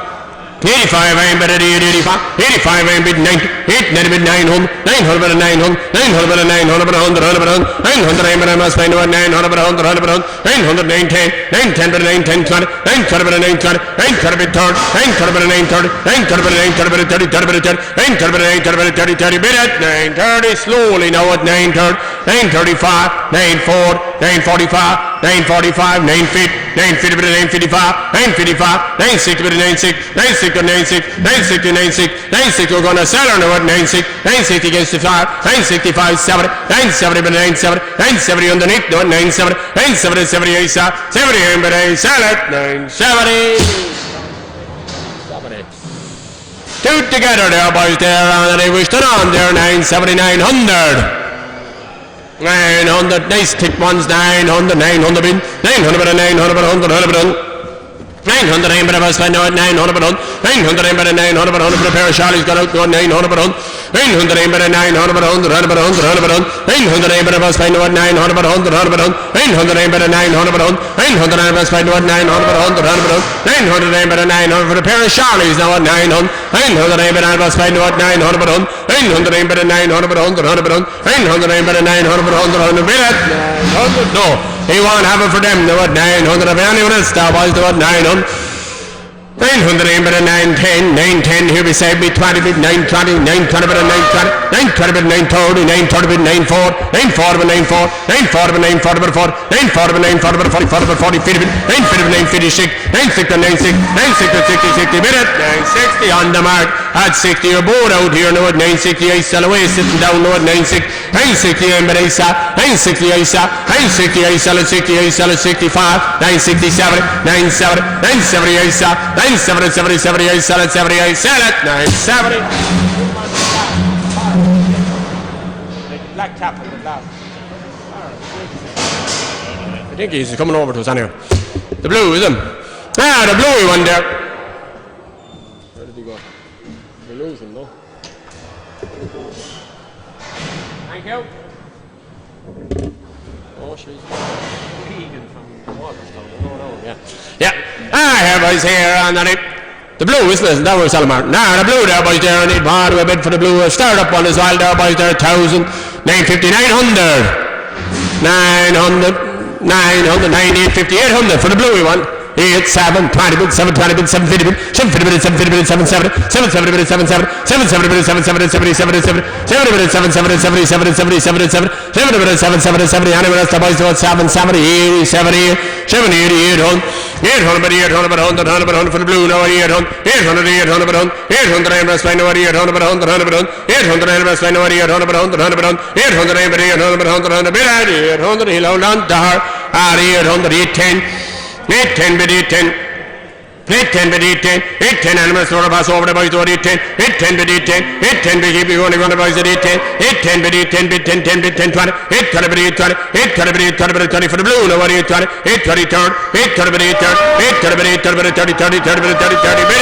85, I'm better 85, 85, I'm bid 90, 8, 900, 900, 900, 900, 900, 900, 100, 900, I'm better, must find 900, 100, 100, 900, 910, 910, but 910, 20, 920, but 920, 920, but 30, 920, but 930, 920, but 930, but 30, 30, but 30, 920, but 930, but 30, 30, bid at 930, slowly now at 930, 935, 94, 945, 945, 950, 950, but 955, 955, 960, but 96, 96, 96, 96, 96, 96, we're going to sell her now at 96, 960 against the 5, 965, 70, 970, but 970, 970 underneath, no, 970, 970, 78, 70, but I sell it, 970. Two together there, boys, there, and they wished it on there, 970, 900. 900, nice tick ones, 900, 900, 900, 900, 100, 900, I'm better, I know at 900, 900, I'm better, 900, 100, a pair of Charlie's got out, 900, 900, I'm better, 900, 100, 100, 900, I'm better, I know at 900, 100, 900, I'm better, 900, 900, I'm better, I know at 900, 100, 900, I'm better, 900, for a pair of Charlie's now at 900, 900, I'm better, I know at 900, 900, I'm better, 900, 100, 900, I'm better, 900, 100, 900, no. He won't have it for them, they were 900. If anyone else there was, they were 900. 900 aim bit of 910, 910 here beside me, 20 bit 920, 920 bit of 920, 920 bit 930, 930 bit 94, 940 bit 94, 940 bit 940 bit 4, 940 bit 940 bit 40, 40 bit 40, 50 bit 950 bit 956, 96 to 96, 96 to 60, 60 bit at 960 on the mark. At 60 you're bored out here now at 960 I sell away sitting down now at 96, 960 aim bit 960 I sell, 960 I sell at 60 I sell at 65, 967, 970, 970 I sell, 970, 70, 70 I sell at 70 I sell at 970. Black cap on the glass. I think he's coming over to us anyway. The blue, is him? Ah, the bluey one there. Where did he go? We lose him, though. Thank you. Oh, she's vegan from Waterstown. No, yeah. Yeah. Here, boys, here on the the blue, isn't it? That was Salomar. Now, the blue there, boys, there. I need more to a bid for the blue. Start up one as well there, boys, there. 1,000, 950, 900. 900, 900, 950, 800 for the bluey one. 8, 7, 20 bit, 7, 20 bit, 7, 50 bit, 7, 50 bit, 7, 50 bit, 7, 7, 7, 7 bit, 7, 7, 7, 7 bit, 7, 7, 70, 70, 70, 7 bit, 7, 7, 70, 70, 70, 7, 7, 7 bit, 7, 7, 70, anyway, that's the boys do it, 7, 70, 80, 70, 70, 80, 800, 800 bit, 800 bit, 100, 100 bit, 100 for the blue, now 800, 800, 800 bit, 800, 800 bit, 800 bit, 100, 100 bit, 800, 800 bit, 800 bit, 100, 100 bit, 800, 800 bit, 100 bit, 800, he'll hold on to her, 800, 810, 810 bit, 810, 810 bit 810, 810 animals to pass over the boys to 810, 810 bit 810, 810 bit keep you going the boys at 810, 810 bit 810 bit 10 10 bit 10 20, 820 bit 820, 820 bit 820 bit 20 for the blue, no 820, 820 third, 820 bit 830, 820 bit 830 bit 30 30 bit 30 30 bit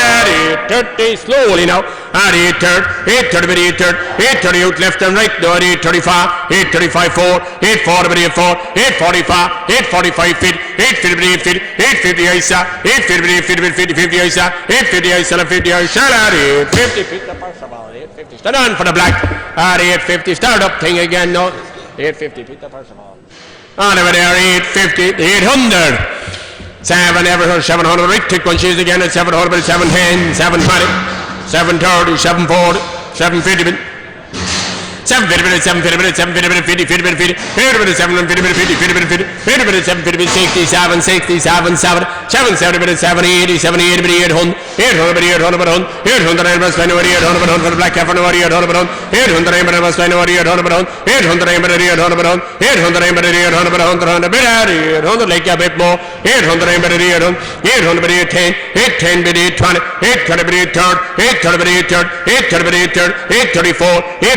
830 slowly now, at 830, 830 bit 830, 830 out left and right, no 835, 835 4, 840 bit 84, 845, 845 feet, 850 bit 850, 850 Isa, 850 bit 850 bit 50, 50 Isa, 850 Isa, 50 Isa, 850, fit the first of all, 850, stand on for the black, at 850, start up thing again, no, 850, fit the first of all, on over there, 850, 800, 7, ever 700, right, tick one, she's again at 700, 710, 720, 730, 740, 750 bit, 750 bit, 750 bit, 750 bit, 50, 50 bit, 50, 50 bit, 750 bit, 50, 50 bit, 50, 50 bit, 750 bit, 67, 67, 7, 770 bit, 780, 780 bit, 800, 800 bit, 800 bit, 800 and bit, 800 bit, for the black cap, 800 bit, 800 bit, 800 and bit, 800 bit, 800 and bit, 800 bit, 800 and bit, 800 bit, 100 bit, 800 like a bit more, 800 and bit, 800, 800 bit, 810, 810 bit, 820, 820 bit, 830, 830 bit, 830, 830 bit, 830,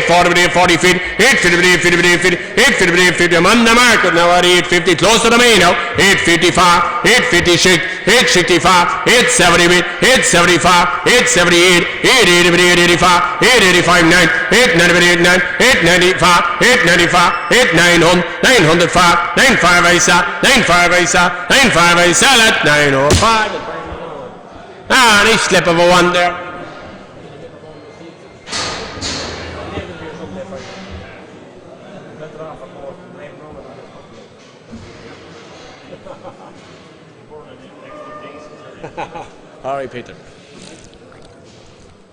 840 bit, 40 feet, 850 bit, 850 bit, 850 bit, 850, I'm on the market now at 850, close to the main now, 855, 856, 865, 870 bit, 875, 878, 880 bit, 885, 885, 9, 890 bit, 89, 895, 895, 8900, 905, 95 Isa, 95 Isa, 95 Isa, at 905. Ah, nice slip of a one there. All right, Peter.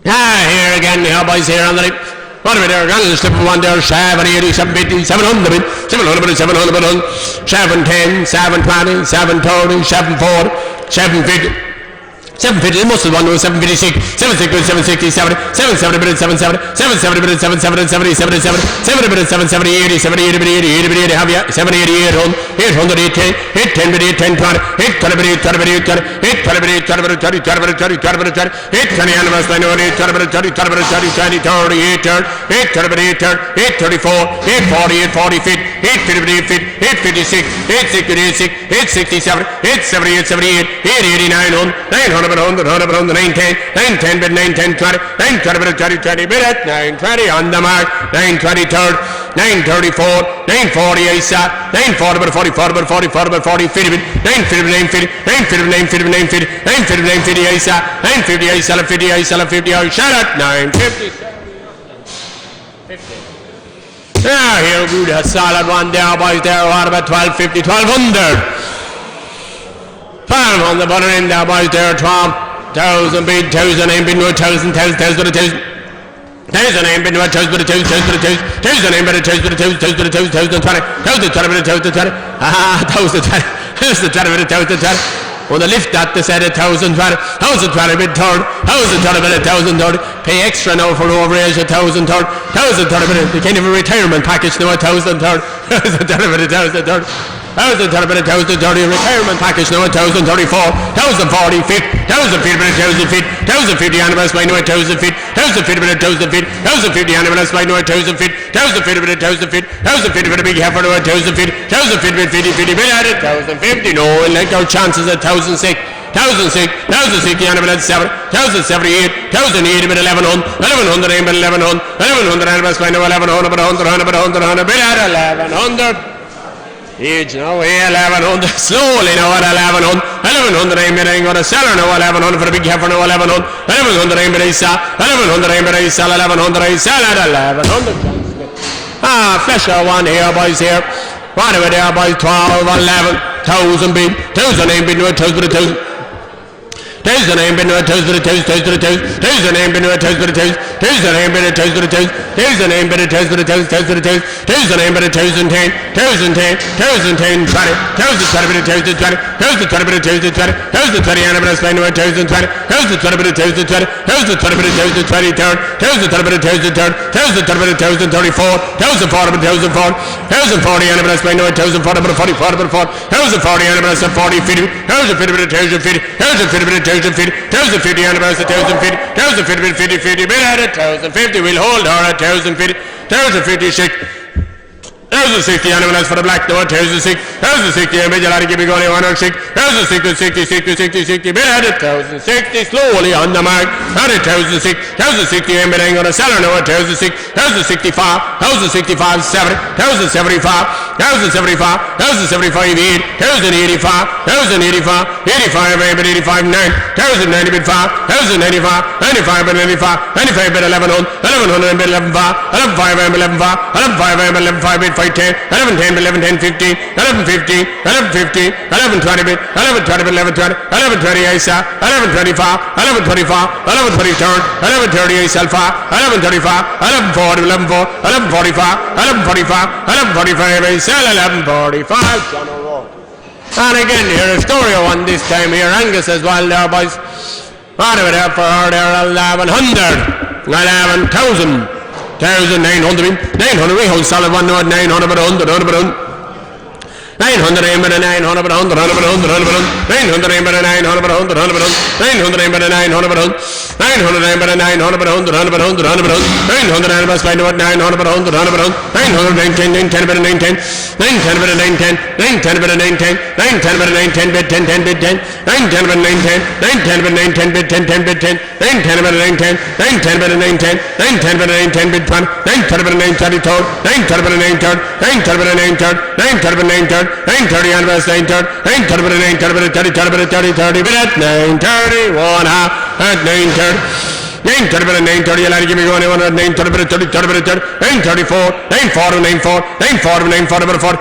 Here again, the boys here on the right. What are we there? Got a slip of one there. 780, 750, 700 bit, 700 bit, 700 bit, 710, 720, 730, 740, 750. 750, most of the one was 756, 760, 760, 770 bit, 770, 770 bit, 770, 70, 77, 70 bit, 770, 80, 70, 80 bit, 80, 80 bit, 80, have you, 70, 80, 800, 800, 810, 810 bit, 810, 20, 820 bit, 820 bit, 820, 820 bit, 820 bit, 30, 20 bit, 820 anniversary, 820 bit, 30, 20 bit, 30, 20, 30, 830, 830 bit, 830, 834, 840, 840 feet, 850 bit, 850, 856, 860, 860, 870, 870, 878, 880, 900, 100, 100, 910, 910 bit, 910, 20, 920 bit, 30, 20 bit, 920 on the mark, 920 third, 934, 940 Isa, 940 bit, 40, 40 bit, 40, 40 bit, 40, 50 bit, 950 bit, 950, 950 bit, 950, 950, 950 Isa, 950 Isa, 50 Isa, 50 Isa, shut at 950. 50. Ah, here we go, a solid one there, boys, there, what about 1250, 1200. 12 on the bottom end there, boys, there, 12. thousand bid, thousand aim bid, no thousand, thousand but a thousand. Thousand aim bid, no thousand but a thousand, thousand but a thousand. Thousand aim bid, a thousand but a thousand, thousand but a thousand, thousand 20, thousand 20 but a thousand 20. Thousand 20, thousand 20 but a thousand 20. On the lift that they said 1,000 bid third, 1,000 bid a 1,000 pay extra now for overage 1,000 third, 1,000 bid they can't even retirement package now 1,000 third, 1,000 bid a 1,000 third, 1,000 bid a 1,000 retirement package now 1,034, 1,040 feet, 1,000 feet bid a 1,000 feet, 1,050 animals by now 1,000 feet, 1,000 feet bid a 1,000 feet, 1,050 animals by now 1,000 feet, 1,000 feet bid a 1,000 feet, 1,000 feet bid a big heifer now 1,000 feet, 1,000 feet bid 50 bid at it, 1,050 no, and like our chances at 1,006, 1,006, 1,060 animal at 7, 1,078, 1,080 bid 1,100, 1,100 aim bid 1,100, 1,100 animals by now 1,100 but 100 bid at 1,100. Huge now, 1,100, slowly now at 1,100, 1,100 aim bid ain't got a seller now 1,100 for the big heifer now 1,100, 1,100 aim bid a sell, 1,100 aim bid a sell, 1,100 a sell at 1,100. Fleischer one here boys here, what over there boys 12, 11, 1,000 bid, 1,000 aim bid no 1,000 but a 1,000. 1,000 aim bid no 1,000 but a 1,000, 1,000 aim bid no 1,000 but a 1,000, 1,000 aim bid a 1,000 but a 1,000, 1,000 aim bid a 1,000 but a 1,000, 1,000 aim bid a 1,010, 1,010, 1,010, 20, 1,020 bid a 1,020, 1,020 bid a 1,020, 1,020 animal is playing no 1,020, 1,020 bid a 1,020, 1,020 bid a 1,020 third, 1,020 bid a 1,000 third, 1,020 bid a 1,034, 1,040 bid a 1,040, 1,040 animal is playing no 1,040 but a 40 bid a 40, 1,040 animal is a 40 50, 1,050 bid a 1,050, 1,050 bid a 1,050, 1,050 animals at 1,050, 1,050 bid 50 bid at 1,050, we'll hold her at 1,050, 1,050 shake. 1,060 animals for the black no 1,060, 1,060 and bid you'll give me going 1,060, 1,060, bid at 1,060, slowly on the mark, at 1,060, 1,060 and bid ain't gonna sell her no 1,060, 1,065, 1,065, 70, 1,075, 1,075, 1,075, 8, 1,085, 1,085, 85 and bid 85, 9, 1,090 bid 5, 1,095, 95 bid 95, 95 bid 1,100, 1,100 and bid 11,5, 11,5 and bid 11,5, 11,5 and bid 11,5 bid 510, 1110 bid 1110 15, 1115, 1115, 1120 bid 1120 bid 1120, 1120 Isa, 1125, 1125, 1120 turn, 1130 Isa alpha, 1135, 1140, 1140, 1145, 1145, 1145 Isa, 1145 John O'Rourke. And again here a story one this time here, Angus as well there boys. What over there for her there 1,100, 11,000. 1,900, 900, we hold solid one note, 900 but 100, 100 but 100. 900 aim but a 900 but 100, 100 but 100, 100 but 100. 900 aim but a 900 but 100, 100 but 100. 900 aim but a 900 but 100. 900 aim but a 900 but 100, 100 but 100, 100 but 100. 900 aim but a 900 but 100, 100 but 100. 900, 910, 910 but a 910. 910 but a 910, 910 but a 910. 910 but a 910 bid 10, 10 bid 10. 910 but a 910, 910 but a 910 bid 10, 10 bid 10. 910 but a 910, 910 but a 910. 910 but a 910 bid 20. 910 but a 930 third. 910 but a 930. 910 but a 930. 910 but a 930. 930 and was 930. 930 but a 930 but a 30, 30 but a 30, 30 but at 930. 1 half at 930. 930 but a 930, you'll have to give me going on at 930 but a 30, 30 but a 30, 934, 940, 940, 940, 940 but a 40,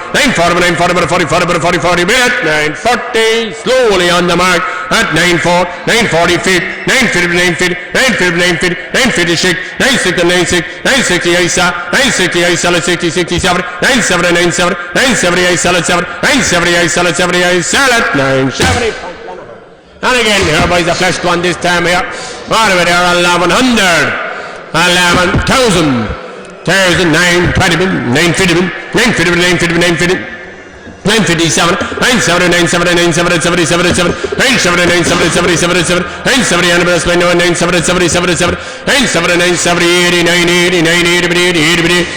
940 but a 40 but a 40, 40 but at 940, slowly on the mark at 94, 940 feet, 950, 950, 950, 950, 960, 960, 960, 960, 960, 67, 97, 97, 97, 97, 97, 97, 970. And again here boys, the flash one this time here. What over there 1,100, 11,000, 1,920, 950, 950, 950, 957, 970, 970, 970, 77, 970, 970, 77, 970, and best 970, 77, 970, 970, 80, 980, 980, 80,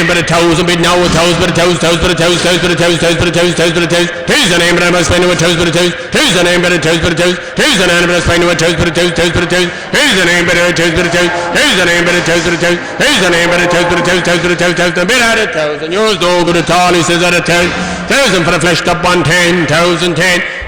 but a 1,000 bid now, 1,000 but a 1,000, 1,000 but a 1,000, 1,000 but a 1,000, 1,000 but a 1,000, 1,000 aim but I must find a 1,000 but a 1,000, 1,000 aim but a 1,000 but a 1,000, 1,000 aim but I must find a 1,000 but a 1,000, 1,000 but a 1,000, 1,000 aim but a 1,000 but a 1,000, 1,000 aim but a 1,000 but a 1,000, 1,000 aim but a 1,000 but a 1,000, 1,000 but a 1,000, bid at 1,000, yours no good at all, he says at 1,000, 1,000 for the fleshed up one, 10, 1,000, 10,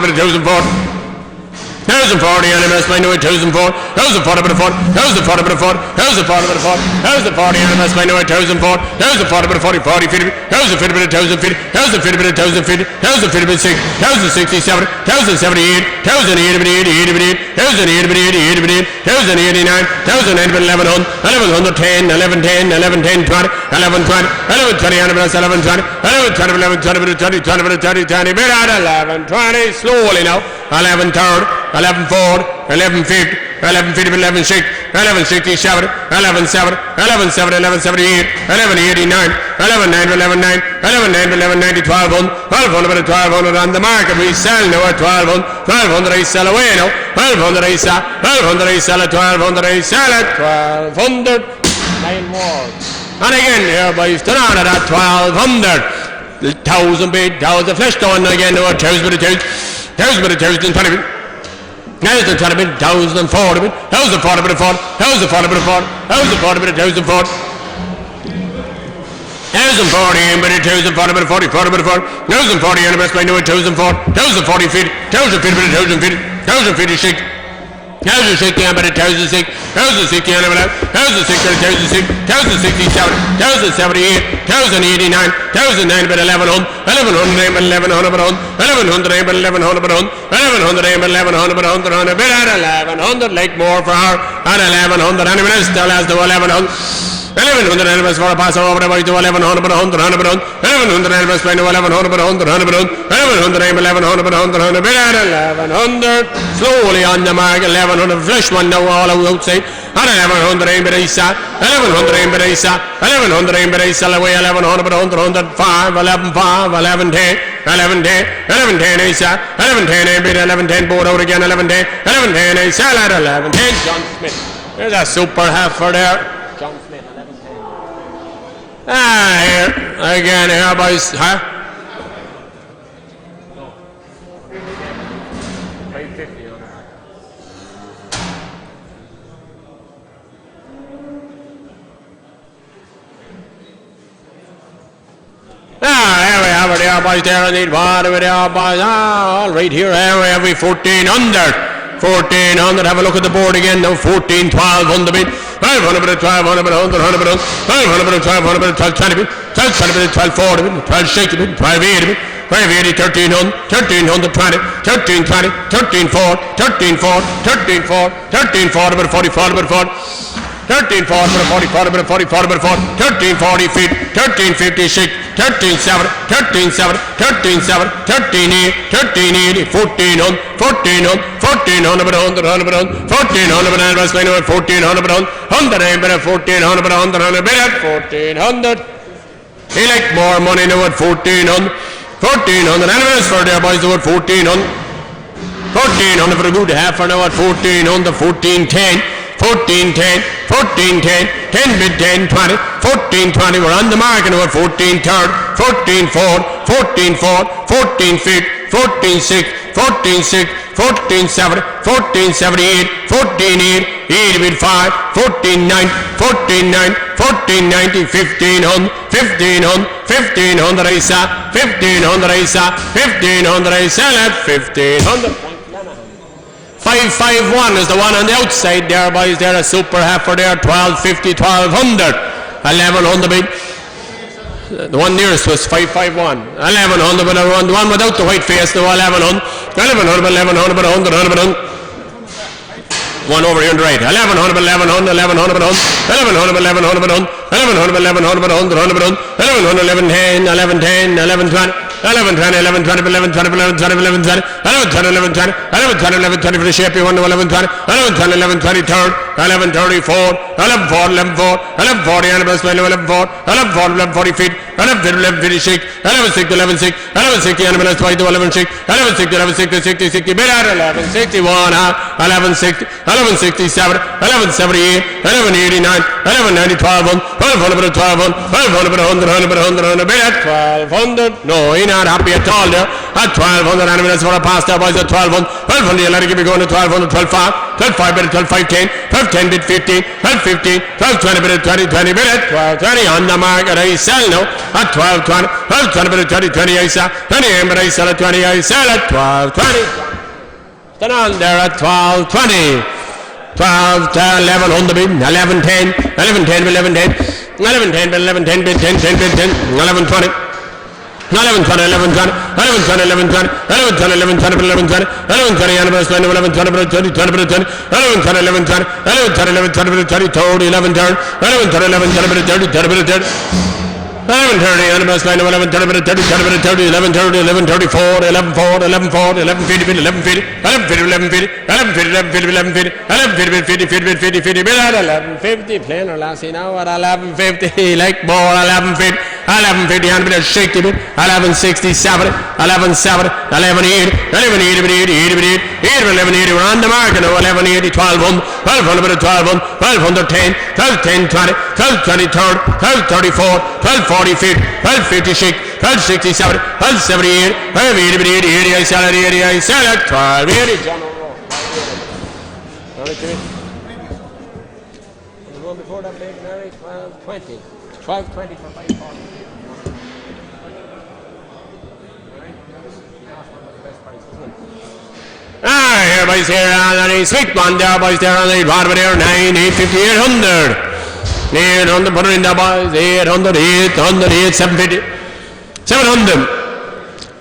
bit of 1040 animals by no 1004, 1040 bit of 4, 1040 bit of 4, 1040 bit of 4, 1040 animals by no 1004, 1040 bit of 40, 40 feet, 1050 bit of 1000 feet, 1050 bit of 1000 feet, 1050 bit of 6, 1067, 1078, 1080 bit 80 bit 8, 1080 bit 80 bit 8, 1089, 1090 bit 1100, 1110, 1110, 1110, 20, 1120, 1120 animals 1120, 1120 bit 20, 20 bit 20, 20 bit at 1120, slowly now, 11 third, 11 forward, 11 fifth, 11 feet, 11 6, 11 67, 11 7, 11 7, 11 78, 11 89, 11 9, 11 9, 11 9, 11 90, 1200, 1200, 1200 on the market. We sell now at 1200, 1200 I sell away now, 1200 I sell, 1200 I sell at 1200 I sell at 1200. 9 more. And again here boys, turn on at 1200. 1000 bid, 1000 flesh going again now at 1000 bit of 1000 bit of 1020 bit. 1020 bit, 1040 bit, 1040 bit of 4, 1040 bit of 4, 1040 bit of 1004, 1040 bit of 1040 bit of 40, 40 bit of 4, 1040 and the best by no 1004, 1040 feet, 1000 feet bit of 1000 feet, 1000 feet is 6, 1006 but 1006, 1006 1006, 1067, 1078, 1089, 1009 but 1100, 1100 but 1100 but 1100 but 1100 but 1100 but 1100 but 1100 but 1100 like more for her and 1100 and still has the 1100. 1100 animals for a pass over by 1100 but 100 but 1100 animals by 1100 but 100 but 1100 1100 but 100 but 1100 slowly on the mark 1100 flesh one now all outside and 1100 but Isa 1100 but Isa 1100 but Isa away 1100 but 100 5 11 5 11 10 11 10 11 10 Isa 11 10 but 11 10 board out again 11 10 11 10 Isa 11 10 John Smith there's a super half for there John Smith here again here boys, huh? 550 on that. Here we have it here boys, there I need water with there boys, all right here we have 1400. 1400, have a look at the board again now, 14, 1200 bit, 1200 bit, 1200 bit, 100 bit, 1200 bit, 1200 bit, 1220 bit, 1220 bit, 1240 bit, 1260 bit, 1280 bit, 1280, 1300, 1320, 1320, 1340, 1340, 1340, 1340 bit, 40 bit, 40. 1340 bit, 40 bit, 40 bit, 1340 feet, 1356, 137, 137, 137, 1380, 1380, 1400, 1400, 1400 bit, 100 bit, 1400 bit, 1400 bit, 100 bit, 1400 bit, 100 bit, 1400. He like more money now at 1400, 1400. Anyways for their boys about 1400, 1400 for a good half an hour at 1400, 1410. 14, 10, 14, 10, 10 bid 10, 20, 14, 20, we're on the mark now at 14, third, 14, 4, 14, 4, 14, 5, 14, 6, 14, 6, 14, 7, 14, 78, 14, 8, 80 bid 5, 14, 9, 14, 9, 14, 90, 1500, 1500, 1500 Isa, 1500 Isa, 1500 Isa, at 1500. 551 is the one on the outside there boys, there a super half for there, 1250, 1200, 1100 bid. The one nearest was 551, 1100 but the one without the white face, the 1100, 1100 but 1100 but 100, 100 but 100. One over here on the right, 1100 but 1100, 1100 but 100, 1100 but 1100 but 100, 1100 but 1100 but 100, 100 but 100, 1100, 1110, 1110, 1120. 1120, 1120, 1120, 1120, 1120, 1120, 1120, 1120, 1120 for the shape, 1 to 1120, 1120, 1120, third, 1134, 1140, 1140, 1140, animals, 1140, 1140, 1140 feet, 1150, 1150, 1160, 1160, 1160, animals, 2 to 1160, 1160, 1160, 60, 60, bid at 1161, 1160, 1167, 1178, 1189, 1190, 1200, 1200, 1200, 1200, 100, 100, 100, bid at 1200, no, not happy at all there. At 1200 animals for a pass there boys at 1200. 1200 you let it keep going to 1200, 12 5, 12 5 bit at 12 5 10, 12 10 bit 15, 12 15, 12 20 bit at 20 20 bit at 12 20 on the market I sell now at 12 20, 12 20 bit at 20 20 I sell, 20 but I sell at 20 I sell at 12 20. Stand on there at 12 20. 12 to 11 on the bid, 11 10, 11 10 11 10, 11 10 bit 11 10 bit 10 10 bit 10, 11 20. 11 20, 11 20, 11 20, 11 20, 11 20, 11 20, 11 20, 11 20, animals, 11 20, 20, 20, 20, 11 20, 11 20, 11 20, 11 20, 30, 30, 11 30, 11 20, 11 20, 30, 30, 30, 11:30, animals, 11 30, 30, 30, 30, 11 30, 11 34, 11 4, 11 4, 11 50, 11 50, 11 50, 11 50, 11 50, 11 50, 11 50, 11 50, 50, 50, 50, 50, 11 50, playing or lassie now at 11 50, like more 11 50, 11 50, and a bit of shake to it, 11 67, 11 7, 11 8, 11 80, 80, 80, 80, 11 80, we're on the market now, 11 80, 12 1, 1200, 12 1, 12 10, 12 10, 20, 12 20, 12 34, 12 40 feet, 1256, 1267, 1278, 1280, 80, I sell it, 80, I sell it, 1280, John O'Rourke. All right, Jimmy. The one before that, Big Mary, 1220. 1220 for 540. here, boys, here, and a sweet one there, boys, there, and a hard there, 9, 850, 800. 800, put it in there, boys, 800, 800, 750, 700.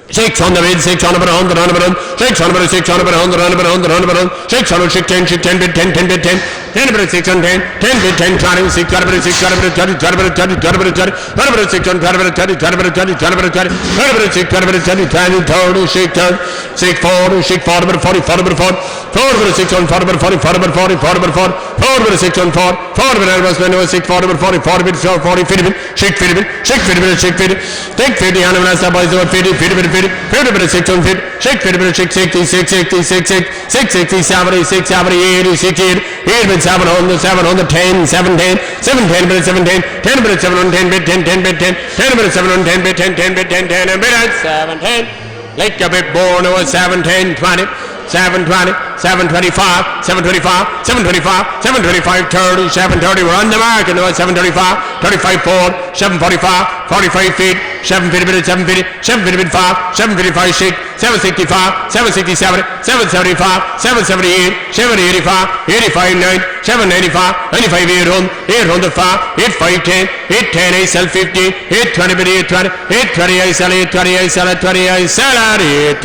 600, 600, 100, 100, 600, 600, 100, 100, 100, 100, 600, 610, 10 bit, 10, 10 bit, 10, 10 bit, 610, 10 bit, 10, 20, 600 bit, 600 bit, 30, 30 bit, 30, 30 bit, 30, 30 bit, 600 bit, 30, 30 bit, 30, 30 bit, 30, 30 bit, 600 bit, 30, 20, 30, 630, 640, 640 bit, 40, 40 bit, 40, 40 bit, 640 bit, 40, 40 bit, 40, 40 bit, 40, 40 bit, 640, 40 bit, elbows, 640 bit, 40, 40 bit, 40, 50 bit, 650 bit, 650 bit, 650, take 50, and I'm going to stop by 50, 50 bit, 50, 50 bit, 650, 650 bit, 660, 660, 660, 660, 70, 670, 80, 68, 8 bit, 700, 710, 710, 710 bit, 710, 10 bit, 710 bit, 10, 10 bit, 10, 10 bit, 710 bit, 10, 10 bit, 10, 10, and bit at 710. Like a bit born over 710, 20, 720, 725, 725, 725, 725, 30, 730. We're on the mark and 735, 35, 4, 745, 45 feet, 750 bit, 750, 750 bit 5, 755 6, 765, 767, 775, 778, 785, 85 9, 795, 95 800, 800 5, 85 10, 810 I sell 50, 820 bit 820, 820 I sell 820 I sell 820 I sell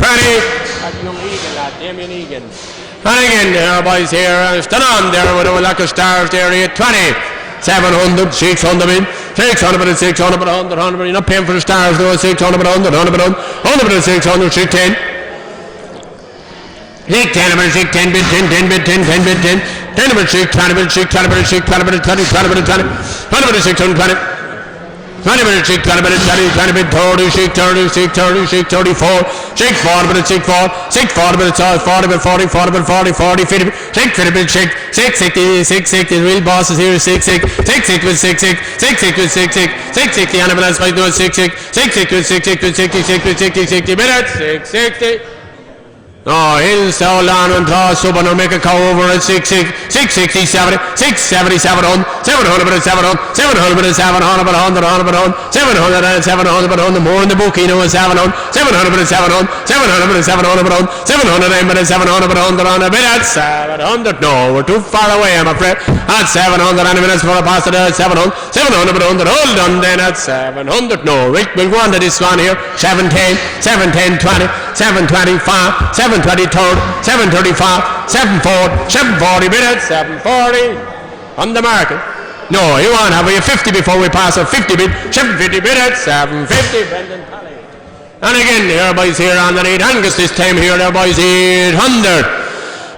820. Young Eagle, Damien Egan. And again there, boys, here, stand on there with a lack of stars there, 820, 700, 600 bit, 600 bit, 600 bit, 100, 100 bit, you're not paying for the stars, though, 600 bit, 100, 100 bit, 100 bit, 600, 610, 610 bit, 610 bit, 10, 10 bit, 10, 10 bit, 10, 10 bit, 620 bit, 620 bit, 620 bit, 20, 20 bit, 20, 20 bit, 620, 20 bit, 620 bit, 20 bit, 30, 630, 630, 634, 640 bit, 640, 640 bit, 40 bit, 40, 40 bit, 40, 40, 50 bit, 650 bit, 660, 660, the real boss is here, 66, 66 with 66, 66 with 66, 660, and I'm going to do 66, 66 with 66 with 66 with 60, 60 minutes, 660. Oh, he'll stall down and toss up and I'll make a cow over at 660, 660, 70, 670, 700, 700, 700, 700, 700, 700, 100, 100, 700, 700, 100, more in the book, you know, 700, 700, 700, 700, 700, 700, 700, 700, 100, a bit at 700. No, we're too far away, I'm afraid. At 700, and a minute for a pass at 700, 700, 100, hold on then at 700. No, Rick, we'll go on to this one here. 710, 710, 20, 725, 720 third, 735, 740, 740 minutes, 740 on the market. No, you won't have a 50 before we pass a 50 bit, 750 minutes, 750. Brendan Pally. And again, here boys here on the 8 Angus this time here, there boys 800.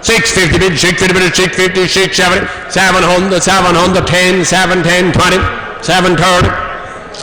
650 bid, 650 bid, 650, 670, 700, 710, 710, 20, 730,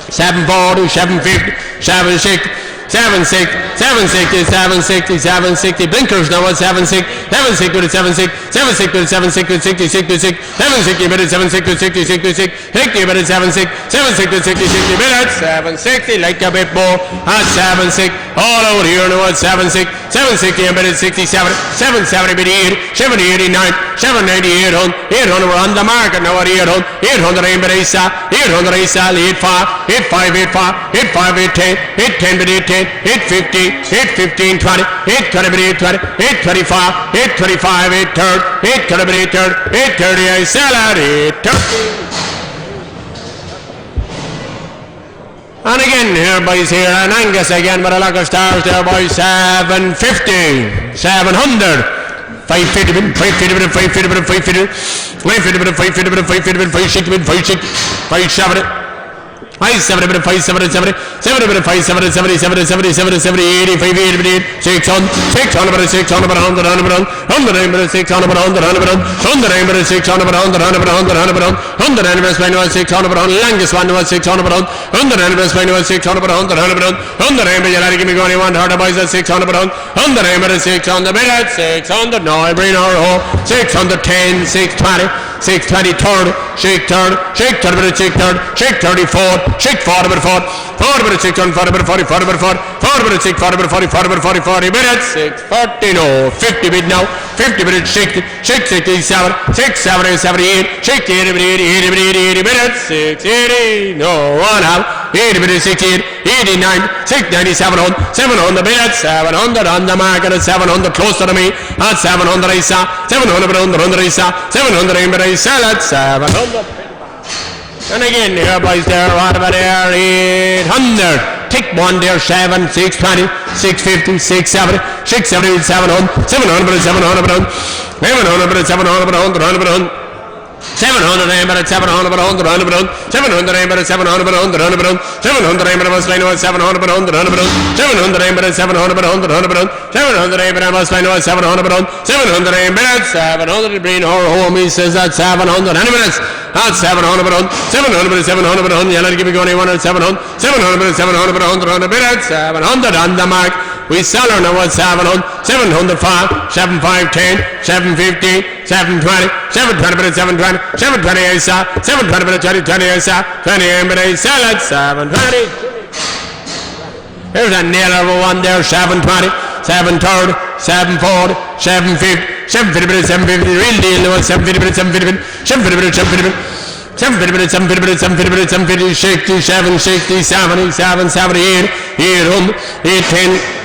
740, 750, 76, 76, 760, 760, 760, blinkers now at 76, 76 with 76, 76 with 76 with 66 with 6, 760 minutes, 76 with 66 with 6, 60 minutes, 76, 76 with 60, 60 minutes, 760, like a bit more at 76, all over here now at 76, 760 minutes, 67, 770 bit 8, 70, 89, 790, 800, 800, we're on the market now at 800, 800 bit 800, 85, 85, 85, 85, 810, 810 bit 810, 850, 815, 20, 820 bit 820, 825, 825, 830, 830 bit 830, 830, I sell at 830. And again, here boys here, and Angus again with a lot of stars there boys, 750, 700. 550 bid, 550 bid, 550 bid, 550 bid, 550 bid, 550 bid, 560 bid, 560, 570, 570 bid, 570, 70 bid, 570, 70, 70, 70, 70, 80, 580 bid, 600, 600 bid, 600 bid, 100, 100 bid, 100 bid, 600 bid, 100, 100 bid, 100 bid, 600 bid, 100, 100 bid, 100, 100 bid, 100 bid, spend was 600 bid, longest one was 600 bid, 100 bid, spend was 600 bid, 100, 100 bid, 100 bid, you're not giving me going, 100 boys at 600 bid, 100 bid, 600 bid at 600, no, I bring our home, 610, 620, 620 third, shake third, shake third bit, shake third, shake 34, shake 40 bit, 40 bit, 640 bit, 40, 40 bit, 40, 40 bit, 640 bit, 40, 40 bit, 40, 40 minutes, 640, no, 50 bit now, 50 minutes, 60, 67, 670, 78, 60, 80 minutes, 680, no, 1 out, 80 minutes, 68, 89, 690, 700 minutes, 700 on the market at 700, close to me, at 700 I saw, 700 I saw, 700 I sell at 700. And again, here boys there, what about there, 800. Tick one there, 7, 620, 650, 670, 670, 700, 700, 700, 700, 700, 700 700 700 700 700 700 700 700 was line was 700 700 700 700 was line was 700 700 brain or home he says that 700 minutes at 700 700 yellow give me going 100 700 700 minutes 700 on the mark. We sell her now at 700, 705, 7510, 750, 720, 720, 720, 720 I saw, 720, 20 I saw, 20 I sell at 720. Here's a nail over one there, 720, 730, 740, 750, 750, 750, real deal now at 750, 750, 750, 750. 750, 750, 750, 67, 60, 70, 78, 800, 810,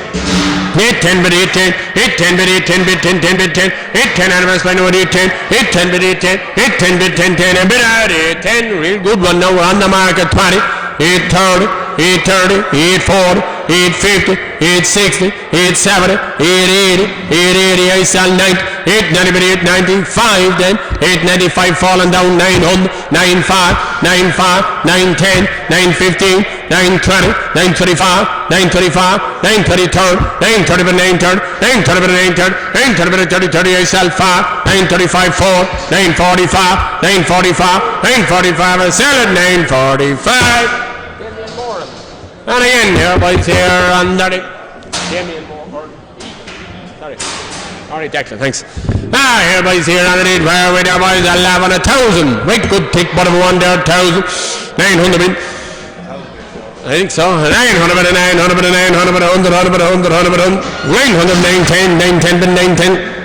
810 bit 810 810 bit 810 bit 10 bit 10 810 advance by no 810 810 bit 810 810 bit 10 10 and bit 810 real good one now we're on the market 20 830 830 840 850 860 870 880 880 I sell 90 890 bit 890 5 then 895 falling down 900 95 95 910 915 920 925 925 930 turn 930 bit 930 930 bit 930 930 bit 30 30 I sell 5 935 4 945 945 945 I sell at 945. And again, here boys here under the Damien Moore. Sorry. Alright, Jackson, thanks. Here boys here underneath where we there boys 11 1,000. Right good tick bottom one there 1,000. 900 bit. I think so. 900 bit 900 bit 900 bit 100 100 100 100 900 910 910 bit 910.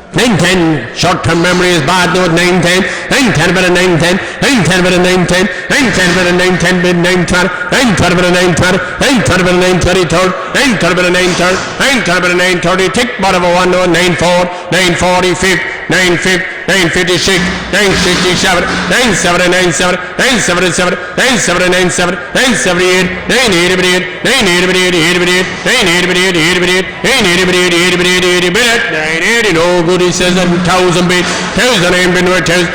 910, short-term memory is bad, no, 910, 910 bit of 910, 910 bit of 910, 910 bit of 910 bit 920, 920 bit of 920, 920 bit of 920 third, 920 bit of 930, 920 bit of 930, tick bottom of 1, no, 94, 940, 5, 950, 956, 967, 970, 970, 977, 970, 977, 978, 980 bit 8, 980 bit 8, 980 bit 8, 980 bit 8, 980 bit 8, 8 bit 980, no good. He says that 1,000 bit, 1,000 name been with 1,000.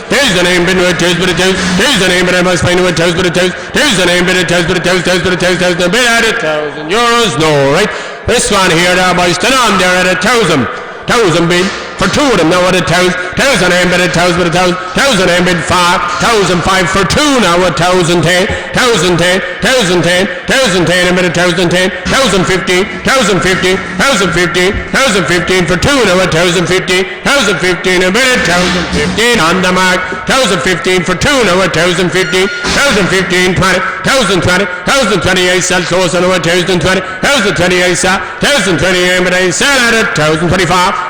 There's the name been with 1,000 but 1,000. There's the name but I must find with 1,000 but 1,000. There's the name been with 1,000 but 1,000 but 1,000 bit at 1,000 euros. No, right? This one here, there boys, still on there at 1,000. 1,000 bid for two of them now at 1,000. 1,000 name bid 1,000 but 1,000. 1,000 name bid 5. 1,005 for two now at 1,010. 1,010. 1,010. 1,010 and bid 1,010. 1,050. 1,050. 1,050. 1,015 for two now at 1,050. 1,015 and bid 1,015 on the mark. 1,015 for two now at 1,050. 1,015 20. 1,020. 1,020 I sell close on at 1,020. 1,020 I sell. 1,020 and bid I sell at 1,025.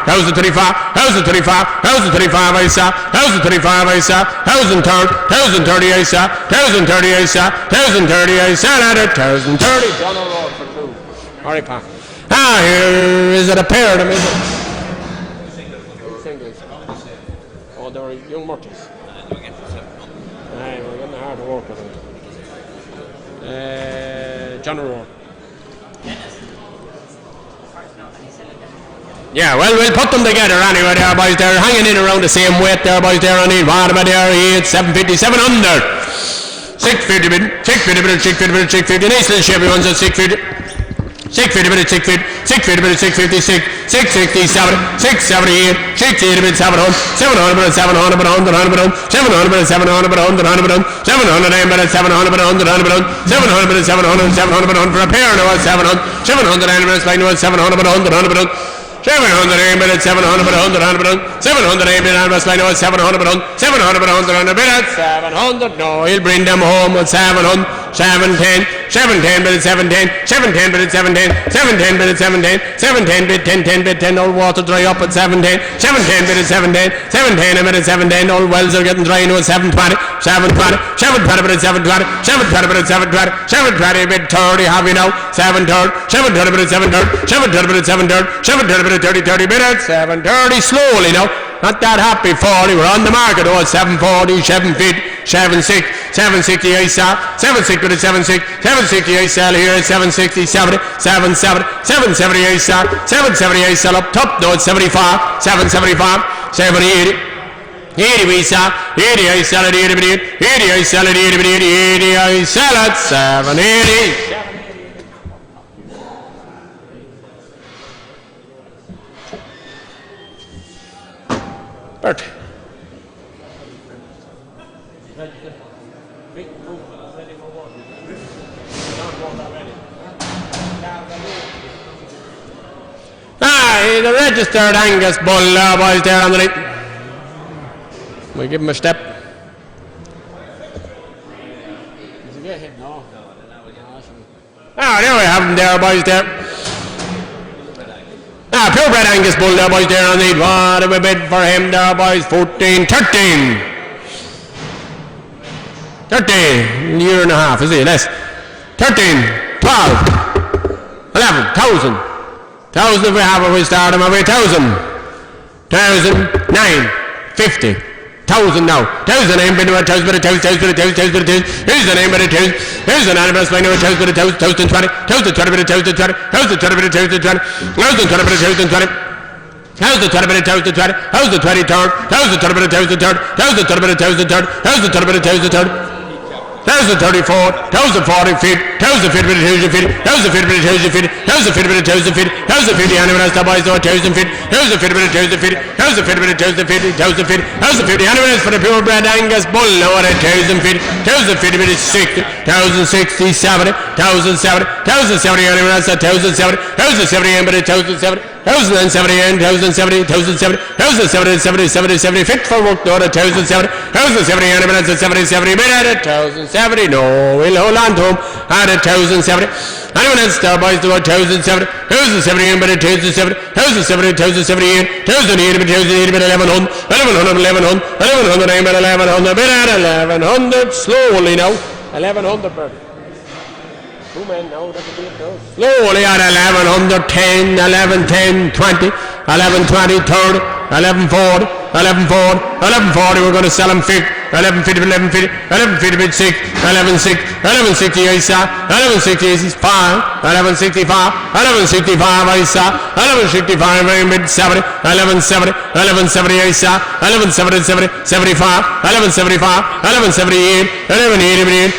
1,025. 1,025. 1,025 I sell. 1,025 I sell. 1,030 I sell. 1,030 I sell. 1,030 I sell at 1,030. John O'Rourke for two. All right, pa. Here is it a pair of them, is it? Singles. Oh, they were young merchants. Aye, we're getting hard to work with them. John O'Rourke. Yeah, well, we'll put them together anyway there, boys. They're hanging in around the same weight there, boys. There on it. What about there? 8, 750, 700. 650 bid, 650 bid, 650 bid, 650. Nice little shabby ones at 650. 650 bid, 650, 650 bid, 656, 667, 678, 680 bid, 700, 700 bid, 700 bid, 100, 100 bid, 700 bid, 700 bid, 100, 100 bid, 700 bid, 700 bid, 100, 100 bid, 700 bid, 700, 700 bid, 100 for a pair now at 700, 700 bid, 700 bid, 100, 100 bid, 700 aim at 700 but 100 700 aim at Albus Line at 700 but 700 but 100 bid at 700. No, he'll bring them home at 700. 710, 710 bid 710, 710 bid 710, 710 bid 710, 710 bid 10 bid 10, old water dry up at 710, 710 bid 710, 710 a minute 710, old wells are getting dry now at 720, 720, 720 bid 720, 720 bid 720, 720 bid 30, have you now, 730, 730 bid 730, 730 bid 730, 730 bid 30 bid at 730, slowly now. Not that happy 40, we're on the market though at 740, 750, 76, 760 ASAP, 76 with a 76, 760 ASAP here at 760, 70, 77, 770 ASAP, 770 ASAP up top though at 75, 775, 780. 80 we sell, 80 I sell at 80 80, 80 I sell at 80 80, 80 I sell at 780. Bert. The registered Angus bull boys there underneath. We give him a step. Does he get hit? No. There we have him there, boys there. Purebred Angus bull there, boys there underneath. What have we bid for him there, boys? 14, 13. 13, year and a half, is it? Less. 13, 12, 11, 1,000. 1,000 if we have it, we start him away. 1,000. 1,000, 9, 50. 1,000 now. 1,000 ain't been to a 1,000 but a 1,000 but a 1,000 but a 1,000. Here's the name but a 1,000. Here's the name but a 1,000 but a 1,000. 1,020. 1,020 but a 1,020. 1,020 but a 1,020. 1,020 but a 1,020. 1,020 but a 1,020. 1,020 third. 1,020 but a 1,000 third. 1,020 but a 1,000 third. 1,020 but a 1,000 third. 1,034, 1,040 feet, 1,000 feet with a 1,000 feet, 1,000 feet with a 1,000 feet, 1,000 feet with a 1,000 feet, 1,000 feet, the animal has the boys, 1,000 feet, 1,000 feet with a 1,000 feet, 1,000 feet with a 1,000 feet, 1,000 feet, 1,000 feet, the animal is for the purebred Angus bull, now at a 1,000 feet, 1,000 feet with a 60, 1,060, 70, 1,070, 1,070, animal has 1,070, 1,070, but a 1,070, 1,070, 1,070, 1,070, 1,070, 70, 70, fit for work, not a 1,070, 1,070, animal has a 70, 70, but at a 1,070, no, we'll hold on to him at a 1,070. Anyone else there, boys, do a 1,070, 1,070, but a 1,070, 1,070, 1,078, 1,080, but 1,080, but 1,100, 1,100, 1,100, 1,100, but 1,100, but at 1,100, slowly now, 1,100 per. Two men now, that's a bit close. Slowly at 1,100, 10, 11, 10, 20, 11, 20, 30, 11, 40, 11, 40, 11, 40, we're going to sell them 50, 11, 50, 11, 50, 11, 50, bid 6, 11, 6, 11, 68, 11, 68, 5, 11, 65, 11, 65, I saw, 11, 65, bid 70, 11, 70, 11, 78, 11, 70, 70, 75, 11, 75, 11, 78, 11, 80,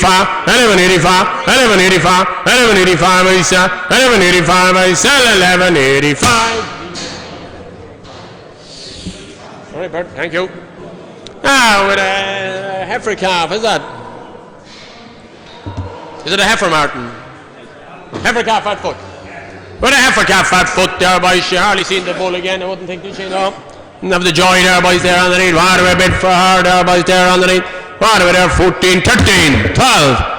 85, 11, 85, 11, 85, 11, 85, I saw, 11, 85, I sell 11, 85. All right, Bert, thank you. Now, with a heifer calf, is that? Is it a heifer, Martin? Heifer calf, fat foot. With a heifer calf, fat foot there, boys. You hardly seen the bull again, I wouldn't think, did you know? And have the joy there, boys, there underneath. What do we bid for her there, boys, there underneath? What do we there? 14, 13, 12.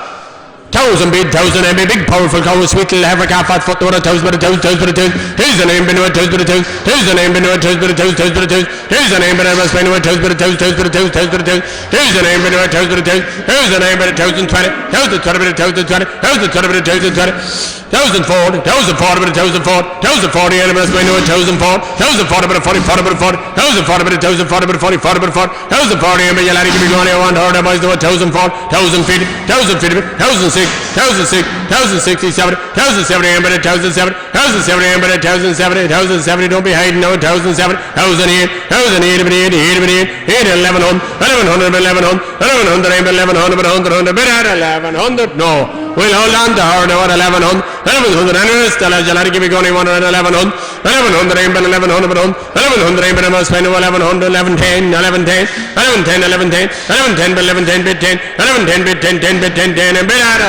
1,000 bid, 1,000 and big powerful cow, sweet little heifer calf, fat foot, 1,000 but a 1,000, 1,000 but a 1,000. Here's the name, been 1,000 but a 1,000. Here's the name, been 1,000 but a 1,000, 1,000 but a 1,000. Here's the name, but I must spend 1,000 but a 1,000, 1,000 but a 1,000, 1,000 but a 1,000. Here's the name, been 1,000 but a 1,000. Here's the name, but a 1,020, 1,020 but a 1,020, 1,020 but a 1,020. 1,040, 1,040 but a 1,040, 1,040 and I must spend 1,040, 1,040 but a 40, 40 but a 40, 1,040 but a 1,040 but a 40, 40 but a 40, 1,040 and you'll have to give me going here, one hard, I must do 1,040, 1,050, 1,050, 1,006, 1,006, 1,060, 70, 1,070 and but a 1,070, 1,070 and but a 1,070, 1,070, don't be hiding now, 1,007, 1,008, 1,008 but 80, 80 but 80, 1,100, 1,100 but 1,100, 1,100 and but 1,100 but 100, but at 1,100, no, we'll hold on to her now at 1,100, 1,100 and still as you'll have to give me going 100 and 1,100, 1,100 and but 1,100 but 1,100 and but I must spend 1,100, 1110, 1110, 1110, 1110, 1110 but 1110 bit 10, 1110 bit 10, 10 bit 10, 10 and bit at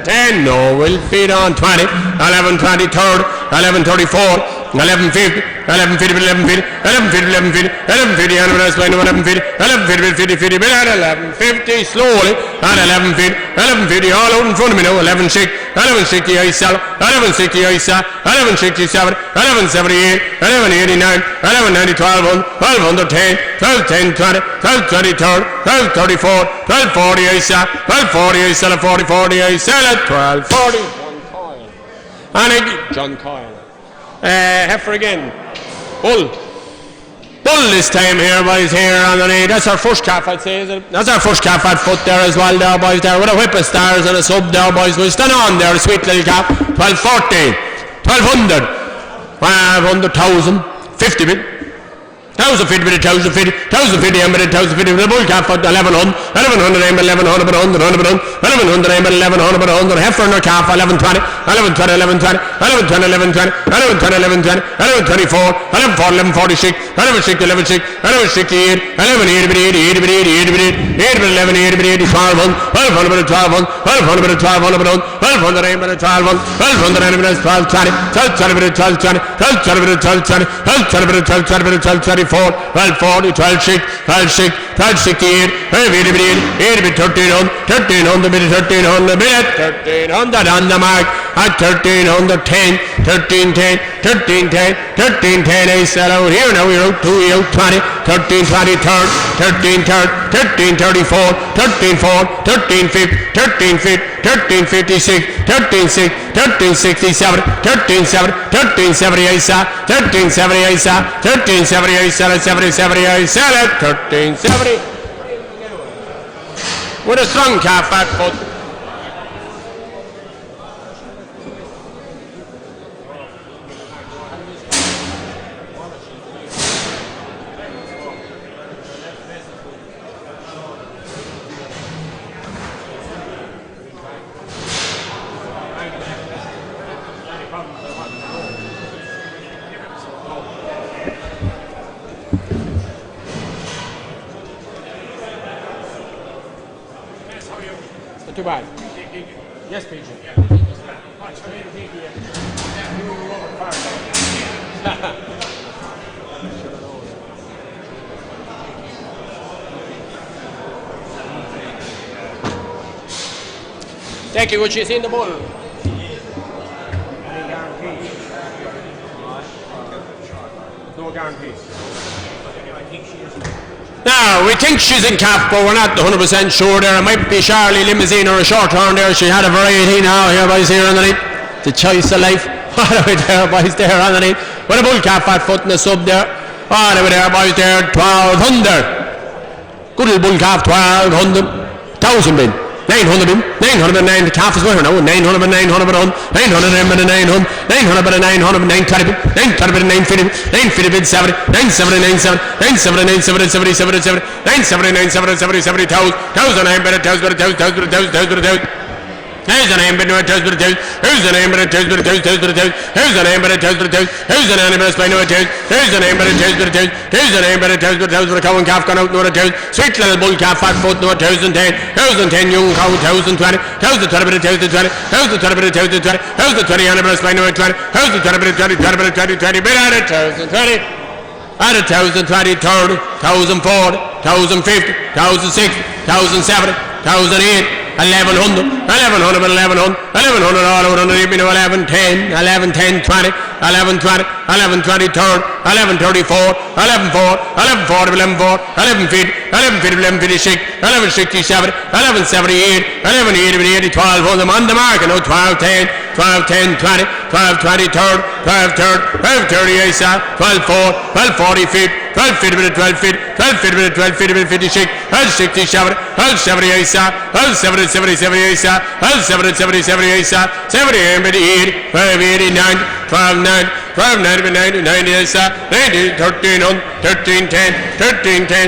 1110, no, we'll feed on 20, 1120 third, 1134, 1150, 1150, 1150, 1150, 1150, 1150, slowly, at 1150, 1150, all out in front of me now, 1160, 1160, I sell, 1160, I sell, 1167, 1178, 1189, 1190, 1210, 1210, 20, 1220, 1234, 1240, I sell, 1240, I sell, 40, I sell it, 1240, John Coyle. And John Coyle. Heifer again. Bull this time here, boys, here on the knee. That's our first calf, I'd say, is it? That's our first calf at foot there as well, there, boys, there, with a whip of stars and a sub there, boys. We'll stand on there, a sweet little calf. 1240, 1200, 1,000, 50 bit. 1,050 bit, 1,050, 1,050 aim bit, 1,050 bit, a bull calf at 1100, 1,100 aim bit, 1,100 bit, 100 bit, 1,100 aim bit, 1,100 bit, 100, heifer and a calf, 1120, 1120, 1120, 1120, 1120, 1120, 1120, 1124, 1140, 1146, 1160, 1160, 1168, 1180 bit, 80 bit, 80 bit, 80 bit, 1180 bit, 80, 1200, 1200 bit, 1200, 1200 bit, 1200 bit, 1200 aim bit, 1200, 1200 aim bit, 1220, 1220 bit, 1220, 1220 bit, 1220, 1220 bit, 1220 bit, 1220, 1240, 1260, 1260, 1268, 80 bit, 1300, 1300 bit, 1300 bit, 1300 on the mark, at 1310, 1310, 1310, 1310, I sell out here, now we're out 2, out 20, 1320, 1330, 1334, 1340, 1350, 1350, 1356, 1367, 1370, 1370, I sell, 1370, I sell, 1370, I sell it, 70, I sell it, 1370. With a strong calf back foot. Too bad. Yes, PJ. Thank you, what you see in the ball. No guarantee. Now, we think she's in calf, but we're not 100% sure there. It might be Charlie Limousine or a short horn there. She had a variety now here, boys, here underneath. The choice of life. All the way there, boys, there underneath. With a bull calf at foot and a sub there. All the way there, boys, there, 1,200. Good little bull calf, 1,200. 1,000 bin. 900 bin. 909. The calf is with her now. 900 bin, 900 bin, 900 bin, 900. 900 bin, 900 bin, 920 bin. 920 bin, 950 bin. 950 bin, 70. 970, 97. 970, 970, 70, 70, 970, 970, 70, 70, 1,000. 1,000 bin, 1,000 bin, 1,000 bin, 1,000 bin, 1,000 bin, 1,000 bin, 1,000 bin. Who's the name but no tells but tells? Who's the name but it tells but tells? Who's the name but it tells but tells? Who's the name but it no tells? Who's the name but it tells but tells? Who's the name but it tells but tells? For a cow and calf gone out no tells. Sweet little bull calf fat foot no 1,010. 1,010 young cow 1,020. 1,020 but it tells the 20. 1,020 but it tells the 20. 1,020 animal spine no 20. 1,020 but it 20. 20 but it 20. 20 but it 1,020. At 1,020, 30, 1,040, 1,050, 1,060, 1,070, 1,008, 1,100, 1,100, 1,100, 1,100 all over underneath me now, 1,110, 1,110, 20, 1,120, 1,120, 1,134, 1,140, 1,140, 1,140, 1,150, 1,150, 1,156, 1,170, 1,178, 1,180, 1,200, I'm on the mark, now 1,210, 12, 10, 20, 12, 20, 3rd, 12, 3rd, 12, 30, I saw, 12, 4, 12, 40, 50, 12, 50, 12, 50, 12, 50, 12, 50, 56, 12, 67, 12, 70, I saw, 12, 70, 70, 70, I saw, 12, 70, 70, 70, I saw, 70, 80, 12, 80, 90, 12, 9, 12, 90, 90, 90, I saw, 90, 13, 13, 10, 13, 10,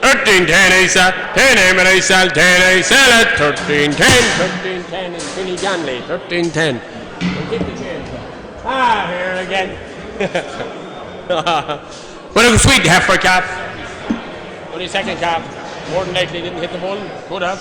13, 10, I saw, 10, I saw, 10, I saw, 13, 10, 13, 10 in Finny Ganley, 13, 10. Ah, here again. What a sweet heifer calf. Only second calf. More than likely didn't hit the bull. Could have.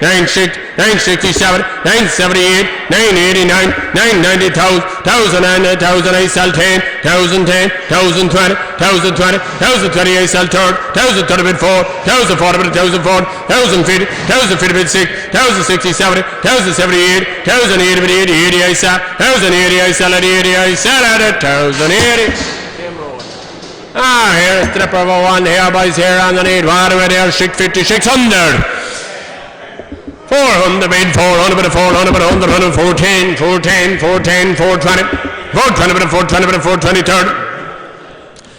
960, 967, 978, 989, 990, 1,000 and 1,000 I sell 10, 1,010, 1,020, 1,020, 1,020 I sell third, 1,030 bid 4, 1,040 bid 1,004, 1,050, 1,050 bid 6, 1,060, 1,078, 1,080 bid 80, 80 I sell, 1,080 I sell at 80 I sell at 1,080. Here, stripper of a one here, boys, here on the need. What over there? 650, 600. 400 bid, 400 bid, 400 bid, 100, 410, 410, 410, 420. 420 bid, 420 bid, 420, third.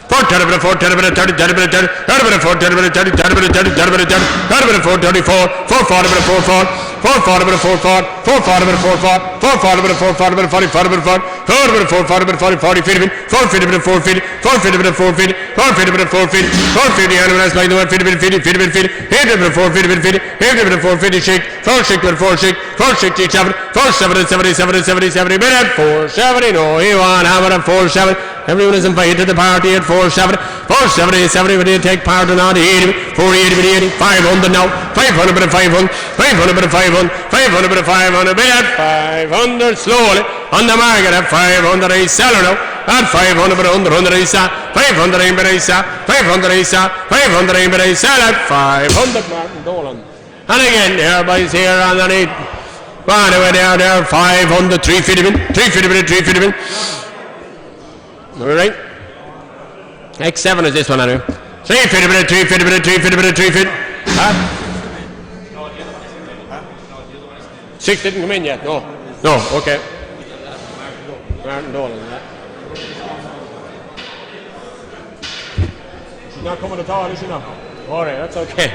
430 bid, 430 bid, 30, 30 bid, 30, 30 bid, 430 bid, 30, 30 bid, 30, 30 bid, 30, 30 bid, 434, 440 bid, 44. 440 bit 44, 440 bit 44, 440 bit 440 bit 40 bit 4, 4 bit 440 bit 40 40 50 bit 450 bit 450, 450 bit 450, 450 bit 450, 450 animals like the 50 bit 50, 50 bit 50, 50 bit 450 bit 50, 50 bit 450 shake, 4 shake bit 4 shake, 467, 470, 70, 70 bit at 470. No, he won. How about a 47? Everyone is invited to the party at 47. 470, 70, but they take part in all the 80, 480, but 80, 500 now, 500, but 500, 500, but 500, 500, but 500, but at 500, slowly, on the market at 500, a seller now, at 500, but 100, a sell, 500, but a sell, 500, a sell, 500, but a sell at 500, Martin Dolan. And again, there, boys, here underneath, right away there, 500, 350, 350, 350, all right. X7 is this one, anyway. 350 bit, 350 bit, 350 bit, 350. Huh? 6 didn't come in yet. No. No. Okay. Martin Dolan. She's not coming at all, is she now? All right, that's okay.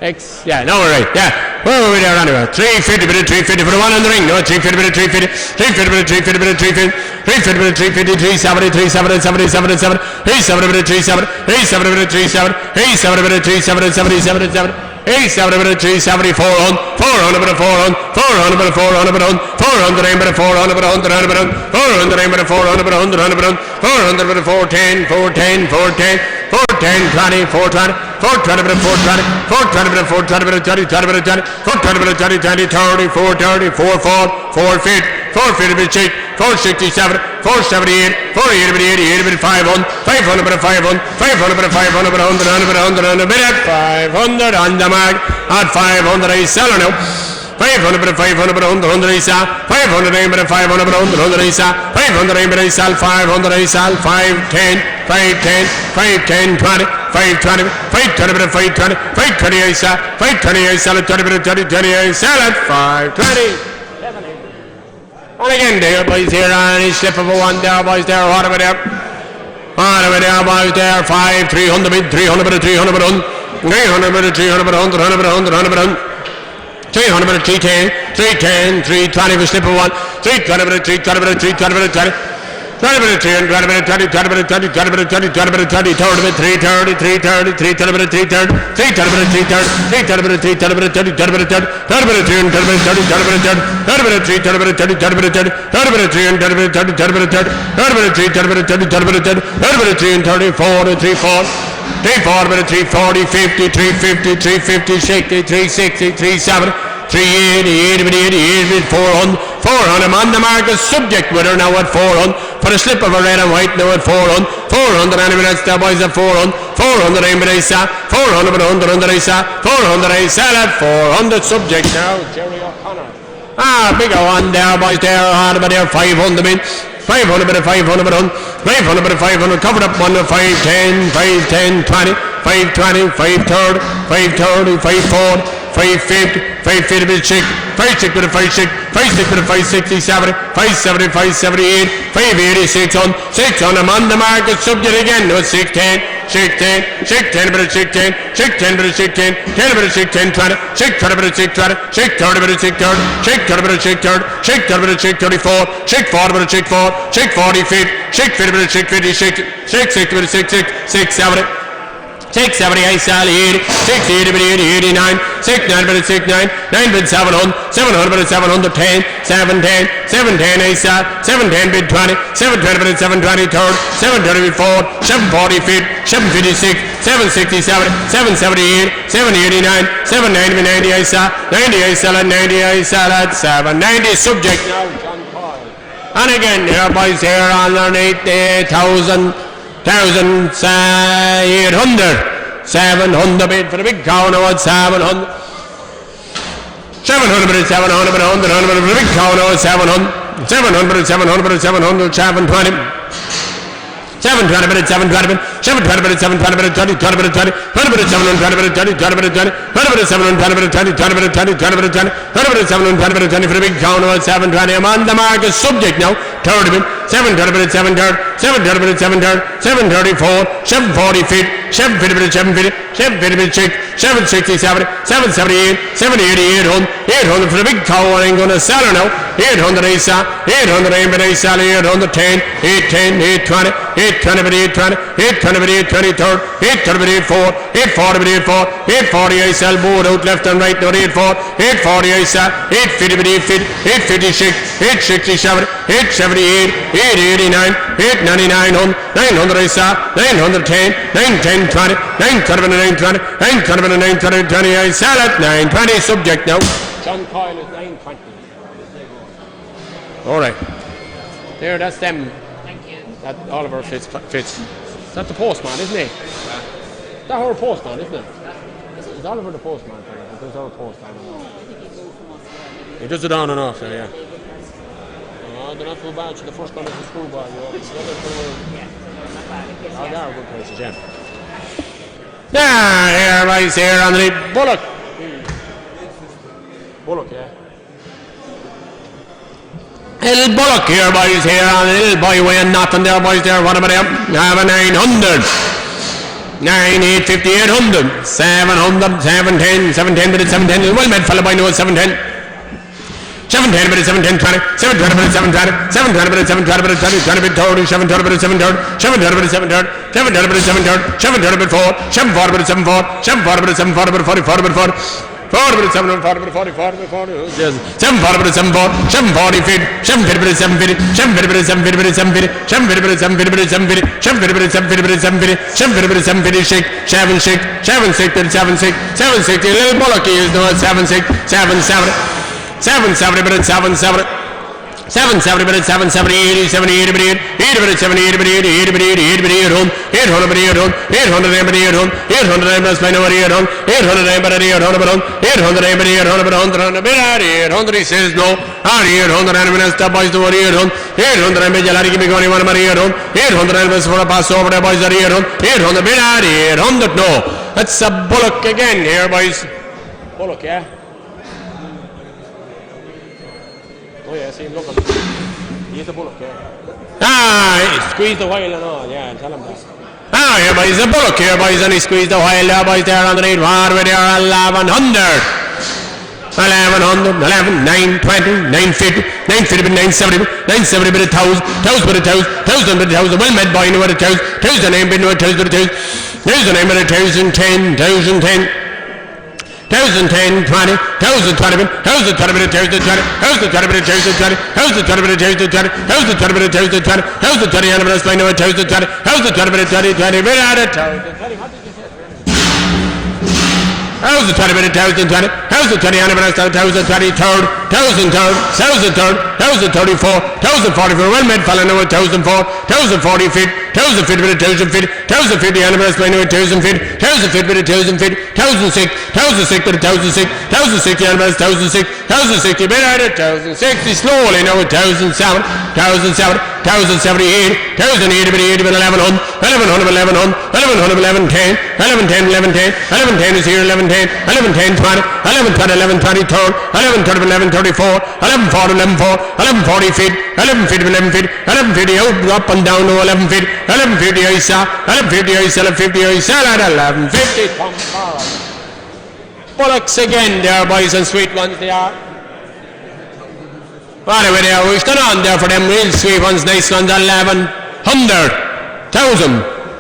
X. Yeah. No, all right. Yeah. Where were we there anyway? 350 bit, 350 for the one on the ring. No, 350 bit, 350, 350 bit, 350 bit, 350. 350 bit, 350, 370, 370, 70, 77, 370 bit, 37, 370 bit, 37, 370 bit, 37, 70, 77, 370 bit, 370, 400, 400 bit, 400, 400 bit, 400 bit, 400 bit, 400 bit, 100 bit, 400 bit, 400 bit, 100 bit, 400 bit, 410, 410, 410, 410, 20, 420, 420 bit, 420, 420 bit, 420 bit, 30, 20 bit, 20, 420 bit, 30, 20, 30, 430, 44, 450. 450 bit shake, 467, 478, 480 bit 80, 80 bit 500, 500 bit 500, 500 bit 500 bit 100, 100 bit at 500 on the mark, at 500 I sell now. 500 bit 500 bit 100, 100 I sell, 500 bit 500 bit 100, 100 I sell, 500 bit I sell, 500 I sell, 510, 510, 510, 20, 520, 520 bit 520, 520 I sell, 520 I sell at 20 bit 30, 20 I sell at 520. And again there, boys, here on his slip of a one there, boys, there, what over there? What over there, boys, there, 5, 300 bid, 300 bid, 300 bid, 300 bid, 300 bid, 100, 100 bid, 100, 100 bid, 300 bid, 310, 310, 320 for slip of one, 320 bid, 320 bid, 320 bid, 20. 20 bit 300, 20 bit 20, 20 bit 20, 20 bit 20, 20 bit 20, 30 bit 330, 330, 330 bit 330, 330 bit 330, 330 bit 330, 30 bit 30, 30 bit 300, 30 bit 30, 30 bit 30, 30 bit 330 bit 30, 30 bit 30, 30 bit 300, 30 bit 30, 30 bit 30, 30 bit 330 bit 30, 30 bit 30, 30 bit 330, 40, 34, 34 bit 340, 50, 350, 350, 60, 360, 37, 380, 80 bit 80, 80 bit 400, 400 on the market, subject winner now at 400, for a slip of a red and white now at 400, 400 anybody else there, boys, at 400, 400 anybody else, 400 but 100 under I sell, 400 I sell at 400, subject now, Jerry O'Connor. Bigger one there, boys, there, hard about there, 500 bid, 500 bid, 500 bid, 500 bid, 500, covered up one, 510, 510, 20, 520, 530, 530, 540, 550, 550 bit shake, 560 bit, 560, 560 bit, 560, 70, 570, 578, 580, 600, 600, on the market, subject again, no, 610, shake 10, shake 10 bit, shake 10, shake 10 bit, shake 10, 10 bit, shake 10, 20, shake 20 bit, shake 20, shake 30 bit, shake 30, shake 30 bit, shake 30, shake 30 bit, shake 34, shake 40 bit, shake 4, shake 40, 50, shake 50 bit, shake 50, shake 60 bit, shake 6, 70, 670 I sell 80, 680 but 80, 89, 69 but 69, 9 bid 700, 700 but 710, 710, 710 I sell, 710 bid 20, 720 but 720 third, 730 bid 4, 740 feet, 756, 767, 778, 789, 790 bid 90 I sell, 90 I sell at 90 I sell at 790 subject now John Coyle. And again here boys here underneath the 1,800, 700 bid for the big cow now at 700. 700 bid 700 bid 100 bid for the big cow now at 700. 700 bid 700 bid 700 720. 720 bid 720 bid 720 bid 720 bid 20 20 bid 20 20 bid 720 bid 20 20 bid 20 20 bid 720 bid 20 20 bid 20 20 bid 20 20 bid 720 bid 20 for the big cow now at 720. I'm on the market subject now. Third bid 730 bid 730 730 bid 730 734 740 feet 750 bid 750 750 bid 6 767 778 780 800 for the big cow. I ain't gonna sell her now. 800 Asa 800 aim bid Asa 810 810 820 820 bid 820 820 bid 820 third 820 bid 84 840 bid 84 840 I sell board out left and right now 84 840 I sell 850 bid 850 856 867 878 889 899 900 I sell 910 910 20 920 920 920 920 20 I sell at 920 subject now. John Coyle is 920. All right. There, that's them. Thank you. That Oliver Fitz. That's the postman, isn't he? That's our postman, isn't it? Is Oliver the postman? There's our postman. He does it on and off, yeah. Oh, they're not too bad. The first one is the school boy. Oh, they are good places, yeah. Here, right here, Anthony Bullock. Bullock, yeah. Little Bullock here, boys, here, and a little boy weighing nothing there, boys, there. What about him? Have a 900. 9,850, 800. 700, 710, 710, but it's 710. Well met, fella, boy, no, it's 710. 710, but it's 710, 20. 720, but it's 720. 720, but it's 720, but it's 20. 20, but it's 30. 720, but it's 730. 720, but it's 730. 720, but it's 730. 730, but it's 4. 740, but it's 740. 740, but it's 740, but it's 40, 40, but it's 40. 40 but it's 740 but 40 40 40 yes 740 but it's 740 740 feet 750 but it's 750 750 but it's 750 but it's 750 750 but it's 750 but it's 750 750 but it's 750 but it's 750 750 shake 7 6 but it's 7 6 7 6 a little bollocky is no 7 6 7 7 770 but it's 7 7 770 but it's 770 80 70 80 but 80 but it's 70 80 but 80 80 but 80 80 but 800 but 800 800 but 800 800 but 800 800 but 800 but 800 but 800 but 800 but 800 he says no 800 and when I stop boys to 800 800 and Bejalari give me going one 800 800 and for a pass over the boys are 800 800 but 800 no. That's a Bullock again here boys. Bullock, yeah. Oh yeah, see him looking. He's a Bullock, yeah. He squeezed the while and all, yeah, tell him that. Here boys, a Bullock here boys, and he squeezed the while there boys there underneath. What with there 1100. 1100, 11, 920, 950, 950 but 970, 970 but 1,000, 1,000 but 1,000, 1,000 but 1,000, well met boy no at 1,000, 1,000 name but no at 1,000 but 1,000, 1,000 name but 1,010, 1,010. 1,010, 20, 1,020 bit, 1,020 bit, 1,020, 1,020 bit, 1,020, 1,020 bit, 1,020, 1,020 bit, 1,020, 1,020 and I'm explaining 1,020, 1,020 bit, 20, bit out of 1,020. 1,020 bit, 1,020, 1,020 and I'm 1,020 third, 1,000 third, 1,000 third, 1,034, 1,044, well met fella now 1,004, 1,040 feet, 1,000 feet bit, 1,000 feet, 1,000 feet and I'm explaining 1,000 feet, 1,000 feet bit, 1,000 feet, 1,006, 1,006 bit, 1,006, 1,060 and I'm 1,006, 1,060 bit out of 1,060 slowly now 1,007, 1,007, 1,078, 1,080 bit, 80 bit, 1,100, 1,100 bit, 1,100, 1,100 bit, 1110, 1110, 1110, 1110 is here, 1110, 1110, 20, 1120, 1120 third, 1130 bit, 1134, 1140, 1140 feet, 11 feet, 11 feet, 1150 out, up and down to 11 feet, 1150 I saw, 1150 I saw, 1150 I saw at 1150. Bullocks again there boys and sweet ones they are. Anyway there, we've done on there for them real sweet ones, nice ones, 1,100, 1,000,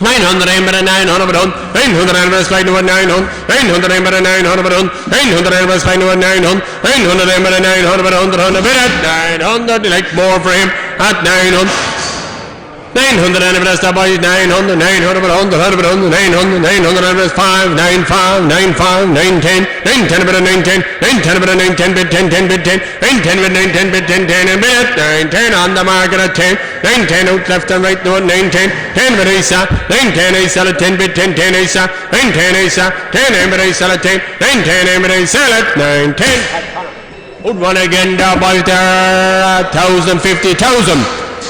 900 900 900 slide over 900 900 900 900 slide over 900 900 900 like more for him at 900 900 and the stop by 900 900 900 900 900 5 9 5 9 5 9 10 9 10 bit 9 10 9 10 bit 9 10 bit 10 10 bit 10 9 10 bit 9 10 bit 10 10 and bit 9 10 on the market at 10 9 10 out left and right no 9 10 10 bit Isa 9 10 Isa at 10 bit 10 10 Isa 9 10 Isa 10 bit Isa at 10 9 10 bit Isa at 9 10 good one again down by there 1050 1000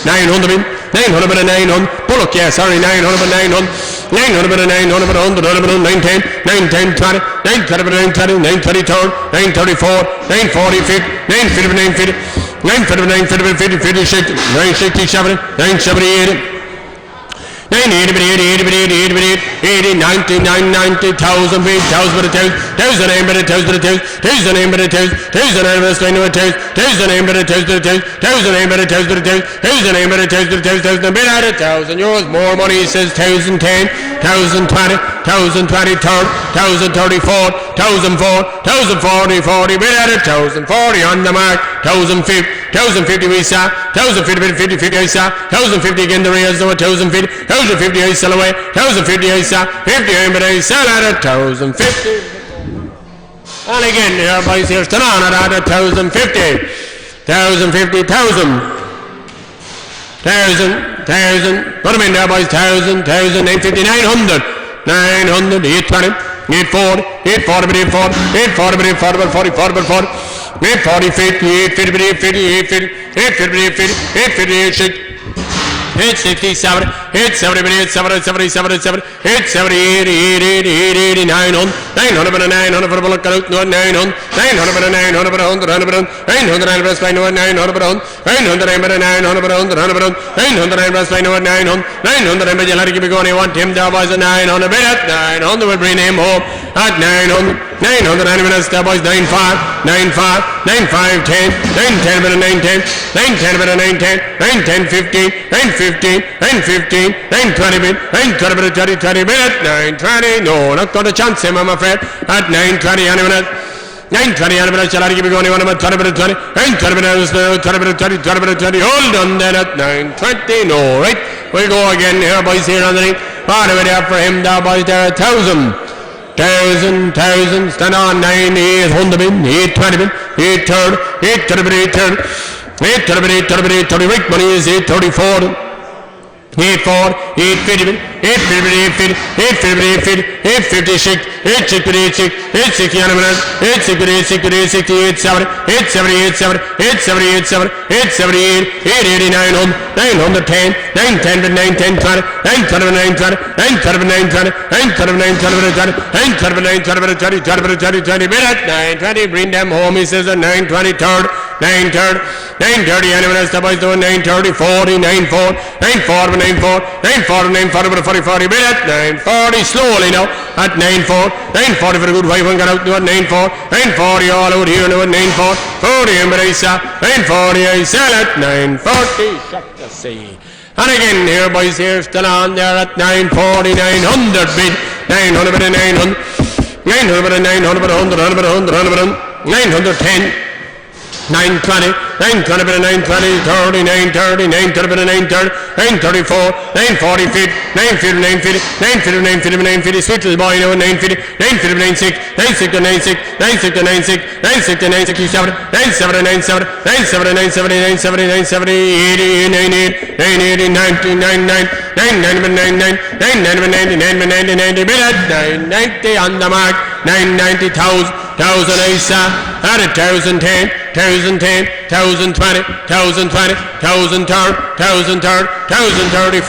900 900 but a 900 Bullock, yeah, sorry, 900 but 900 900 but a 900 but 100 but 910 910 20 920 but 920 930 third 934 940 50 950 950 950 950 950 960 960 980 80 80 80 80 90 990 1000 feet 1000 but a 1000 aim but a 1000 but a 1000 aim but a 1000 aim but a 1000 aim but a 1000 aim but a 1000 1000 aim but a 1000 1000 bit at a 1000 euros more money says 1010 1020 1020 third 1034 1004 1040 40 bit at a 1040 on the mark 1050 1050 we saw 1050 50 50 I saw 1050 again the rails over 1050 1050 I sell away 1050 I saw 50 aim but I sell at a 1050 and again here boys here's Tanana at a 1050 1050 1000 put them in there boys 1000 950 900 900 820 840 840 but 840 840 but 840 but 40 40 840 50 850 but 850 850 850 850 860 867 870 870 870 870 880 900 900 but a 900 for a bullock out 900 900 but a 900 but a 100 900 900 but a 900 but a 900 but a 900 but a 100 900 but a 900 900 but you let it keep going. You want him there boys at 900 but at 900 will bring him home at 900 900 minutes there boys 95 95 95 10 910 but a 910 910 but a 910 910 15 915 915 920 bit 920 but a 30 20 bit at 920 no not got a chance him I'm afraid at 920 any minute 920 any minute shall I keep going. You want him at 20 but a 20 920 but a 20 but a 30 20 but a 30 hold on then at 920 no right we'll go again here boys here underneath part of it there for him there boys there 1000 1000 stand on 9 800 bin 820 bin 830 830 830 830 right money is 834 840 850 bin 850 850 850 850 860 860 on a minute 860 860 860 870 870 870 870 880 900 910 but 910 20 920 but 920 920 but 920 920 but 920 920 but 920 20 bit at 920 bring them home he says at 920 third 930 930 anyone else boys doing 930 40 940 940 940 940 but 40 40 bit at 940 slowly now at 940 940 for a good 5 one got out to 940 940 all out here now at 940 40 and but I saw 940 I sell at 940 shut the sea. And again here boys here still on there at 940 900 bid 900 bid 900 900 bid 900 bid 100 100 100 910 920 920 bit 920 30 930 930 bit 930 934 940 feet 950 950 950 950 sweet little boy now 950 950 96 96 96 96 96 96 97 97 97 97 97 97 97 80 98 90 99 99 99 90 90 bit at 990 on the mark 990 1000 Isa at 1010 1010 1020 1020 1030 1030 1034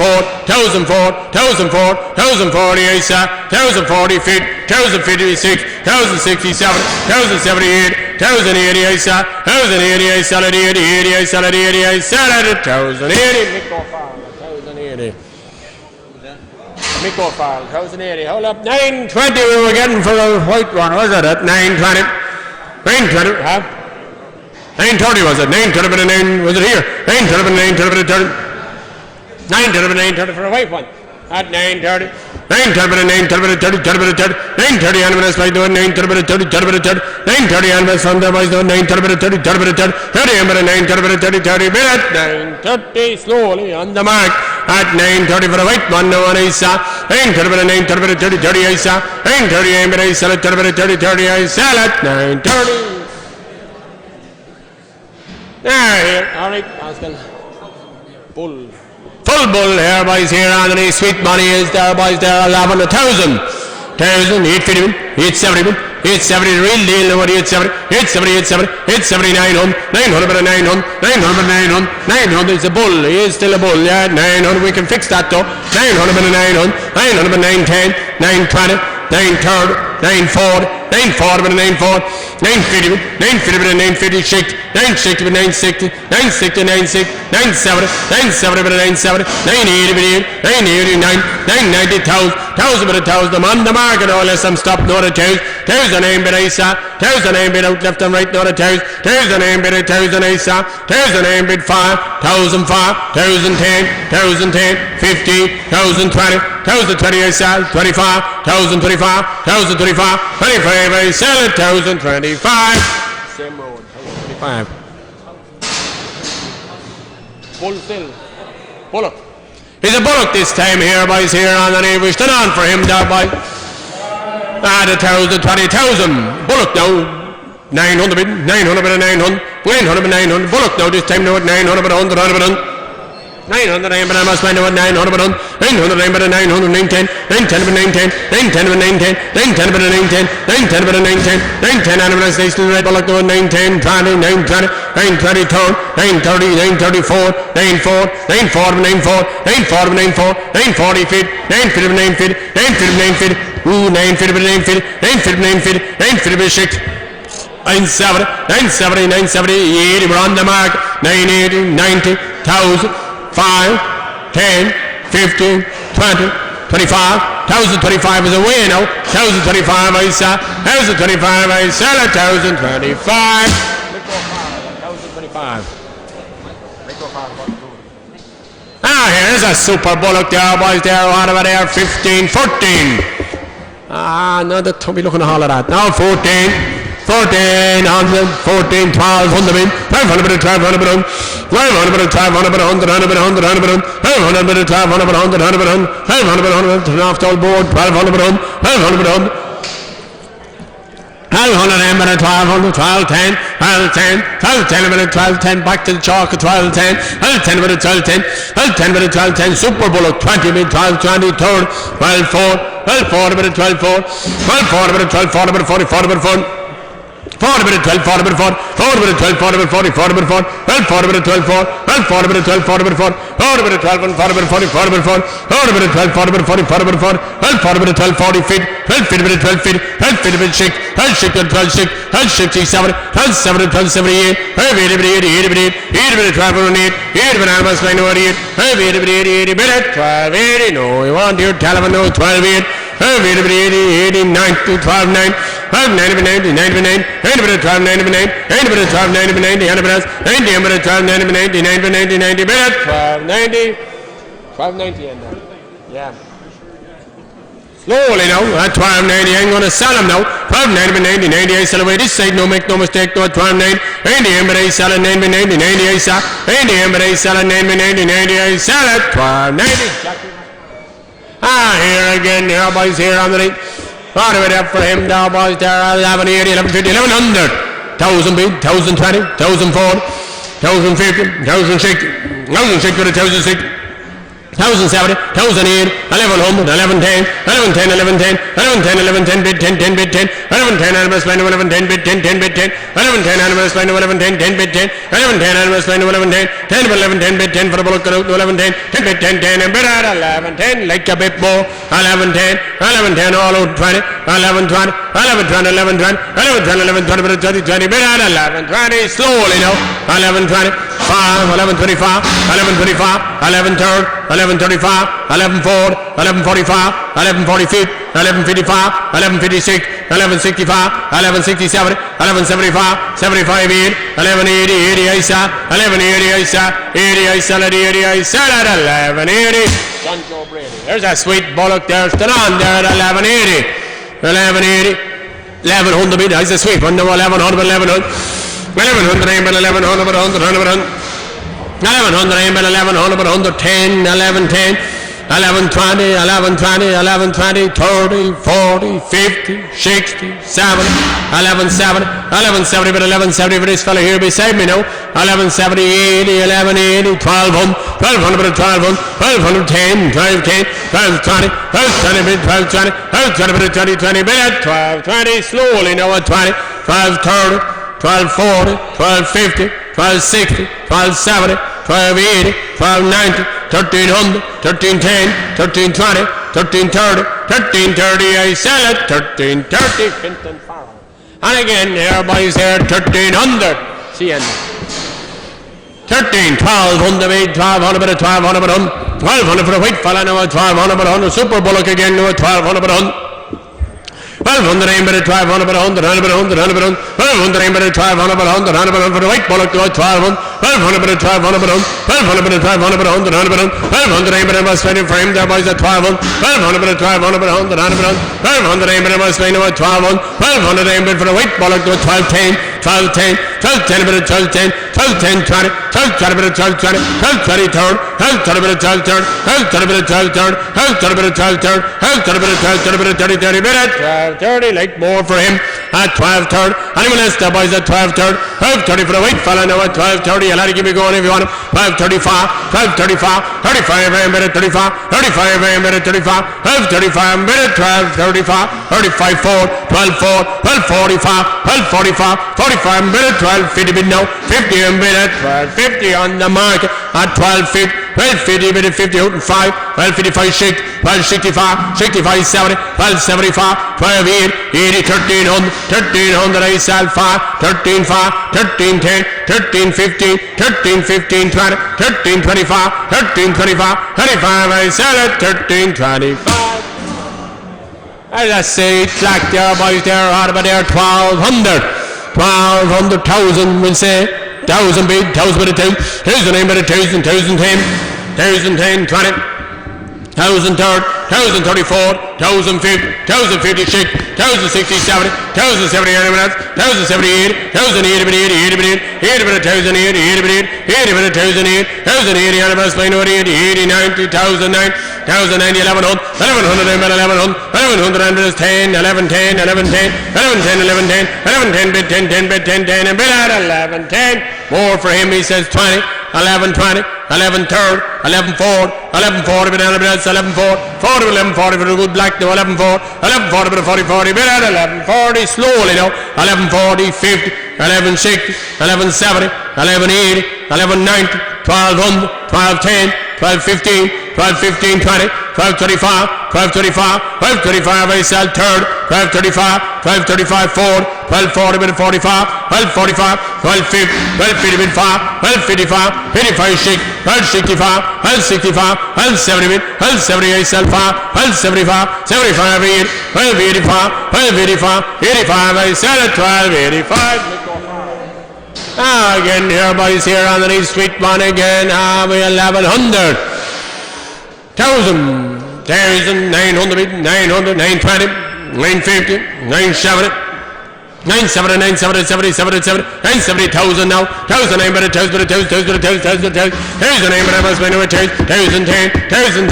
1004 1004 1040 Isa 1040 feet 1056 1067 1078 1080 Isa 1080 Isa 80 Isa 80 Isa 1080 1080 Miko file, 1080, hold up, 920 we were getting for the white one, was it at 920? 920, huh? 930 was it, 930 but 9, was it here? 930 but 930 but 30. 930 but 930 for a white one. at 9:30. 9:30, 9:30, 30, 30, 30, 9:30, animals by the 9:30, 30, 30, 30, 9:30, animals on the by the 9:30, 30, 30, 30, 30, 9:30, 30, 30, minute, 9:30, slowly on the mark, at 9:30 for a white one, no one is, 9:30, 9:30, 30, 30, Isa, 9:30, Amber, Isa, 30, 30, 30, Isa, at 9:30. Here, all right, Pascal. Bull. Full bull here, boys, here, Anthony. Sweet money is there, boys, there, 11,000. 850, 870, 870, real deal, what 870, 870, 870, 870, 900, 900, 900, 900, 900, 900, it's a bull, he is still a bull, yeah, 900, we can fix that though, 900, 900, 900, 910, 920, 930, 940, 940, 940, 950, 950, 950, shake, 960, 960, 960, 960, 970, 970, 970, 980, 980, 990, 1,000, 1,000, I'm on the market, all less I'm stopped, not a 1,000, aim bit Isa, 1,000, aim bit out left and right, not a 1,000, 1,000, aim bit 1,000 Isa, 1,000, aim bit 5, 1,005, 1,010, 1,010, 50, 1,020, 1,020 Isa, 25, 1,025, 1,025, 25, I sell it, 1,025. Same road, 1,025. Bull still. Bullock. He's a bullock this time here, boys, here on the knee. We're still on for him there, boy. The 1,000, 20,000. Bullock now. 900, 900, 900, 900, 900. Bullock now this time now at 900, 100, 100. 900, I must find out 900, 900, 900, 900, 910, 910, 910, 910, 910, 910, 910, 910, 910, animal station, red bullock, 910, 20, 920, 920, 930, 934, 94, 94, 94, 94, 94, 940, 950, 950, 950, 950, ooh, 950, 950, 950, 950, 6. 970, 970, 970, 80, we're on the mark, 980, 90, 1,000, 5, 10, 15, 20, 25, 1,025 is away now, 1,025 I sell, 1,025 I sell, 1,025. 1,025. Here's a super bullock there, boys, there, on over there, 15, 14. No, don't be looking at all of that. Now 14. 14, 100, 14, 12, 100, 1200, 1200, 1200, 1200, 100, 100, 100, 100, 1200, 1200, 100, 100, 1200, 100, turn off the old board, 1200, 1200, 100. 1200, 1200, 1210, 1210, 1210, 1210, back to the chalk at 1210, 1210, 1210, 1210, 1210, super bullock, 20, 1220, third, 12 4, 12 4, 12 4, 12 4, 12 4, 40, 40, 40. 40 minute 12, 40 minute 4, 40 minute 12, 40 minute 40, 40 minute 4, 40 minute 12, 4, 40 minute 12, 40 minute 4, 40 minute 12, 40 minute 40, 40 minute 4, 40 minute 12, 40 minute 40, 40 minute 4, 40 minute 12, 40 feet, 12 feet minute 12 feet, 12 feet minute 6, 12 6, 12 6, 12 6, 7, 12 7, 12 78, 80 minute 80, 80 minute 80 minute 12 minute 8, 80 minute almost 9 over 8, 80 minute 80, 80 minute 12, 80, no, you want your telephone, no, 12 8, 80 minute 80, 80, 90, 12 9, 90 90 90 90 minute 12 90 90 90 minute 12 90 90 100 minutes 90 minute 12 90 90 90 90 90 minute 12 90 12 90 and yeah slowly now at 12 90 I'm going to sell them now 12 90 90 90 I sell away this side no make no mistake no 12 90 90 but I sell it 90 90 90 I sell 90 but I sell it 90 90 90 I sell it 12 90 here again here boys here on the right. All the way up for him, down boys there, 11, 80, 11, 50, 1100, 1,000 bid, 1,020, 1,040, 1,050, 1,060, 1,060 with a 1,060, 1,070, 1,008, 1,100, 1110, 1110, 1110, 1110, 1110, bid 10, 10, bid 10, 1110, animal spend 1110, bid 10, 10, bid 10, 1110, animal spend 1110, 10, bid 10, 1110, animal spend 1110, 10, 1110, bid 10 for the bullock out, 1110, 10, bid 10, 10, and bid at 1110, like a bit more, 1110, 1110, all out 20, 1120, 1120, 1120, 1120, 1120, 20, bid at 1120, slowly now, 1120, 5, 1125, 1125, 1130, 1135, 1140, 1145, 1145, 1155, 1156, 1165, 1167, 1175, 75, 8, 1180, 80 I sell, 1180 I sell, 80 I sell at 80 I sell at 1180. There's that sweet bullock there, still on there at 1180. 1180. 1100 meter. That's a sweet one. Number 1100, 1100. 1100, 1100, 100, 100. 1100, 1100, 110, 1110. 1120, 1120, 1120, 30, 40, 50, 60, 70, 1170, 1170, but 1170 for this fella here beside me now. 1170, 80, 1180, 1200, 1200, but 1200, 1210, 1210, 1220, 1220, but 1220, 1220, but 2020, but 1220, slowly now at 20, 1230, 1240, 1250, 1260, 1270, 1280, 1290, 1300, 1310, 1320, 1330, 1330, I sell it, 1330, Finton Farm. And again, everybody's here, 1300, see you. 13, 1200, 1200, but 1200, but 1200 for the white fella, now 1200, but 100, super bullock again, now 1200, but 100. 1200 aim better 1200 but 100 but 100 but 1200 aim better 1200 but 100 but for the white bullock to 1200 1200 but 1200 but 1200 but 1200 but 100 but 1200 aim better must spend frame there boys at 1200 1200 but 1200 but 100 but 1200 aim better must spend at 1200 1200 aim better for the white bullock to 1210 1210 1210 but 1210 1210 20 1220 but 1220 1220 third 1220 but 12 third 1220 but 12 third 1220 but 12 third 1220 but 12 but 30 30 but 1230 like more for him at 12 third. Anyone else the boys at 12 third 1230 for the white fella now at 1230. You'll have to keep me going if you want him. 1235 1235 35 aim better 35 35 aim better 35 1235 better 1235 35 4 12 4 1245 1245 45 better 1250 bid now 50 aim better 1250 on the market at 1250 1250 bid 50 out and 5 1255 shift 1265 65 70 1275 1280 1300 1300 I sell 5 13 5 13 10 13 15 13 15 20 13 25 13 25 25 I sell it 13 25. As I say, it's like there boys there out about there 1200 1200 1000 we'll say 1000 bid 1000 bid 1000 aim bid 1000 1010 1010 20 1000 third, 1034, 1050, 1050 shake, 1060 70, 1070 animals, 1070 80, 1080 but 80 but 80 but 1080, 80 but 80 but 1080, 1080 animals, 980, 80 90, 1009, 1090, 1100, 1100 but 1100, 1100 animals, 10, 1110, 1110, 1110, 1110, 1110 bit 10, 10 bit 10, 10 and bit at 1110. More for him, he says 20, 1120, 11 third, 11 forward, 1140 but 11 forward, 40 1140 for a good black to 11 forward, 1140 but 40 40 but 1140 slowly now, 1140, 50, 1160, 1170, 1180, 1190, 1200, 1210, 1215, 1215, 20, 1235, 1235, 1235 I sell third, 1235, 1235 forward, 1240 but 45, 1245, 1250, 1250 but 5, 1255, 55 shake, 1265, 1265, 1270 bit, 1270 I sell 5, 1275, 75 1285, 1285, 85 I sell at 1285. Again, here boys here on the sweet one again. We 1100, 1000, 900, 900, 920, 950, 970. 970, 970, 70, 970, 1000 now, 1000 aim better, 1000 better, 1000 aim better, must be no 1010, 1010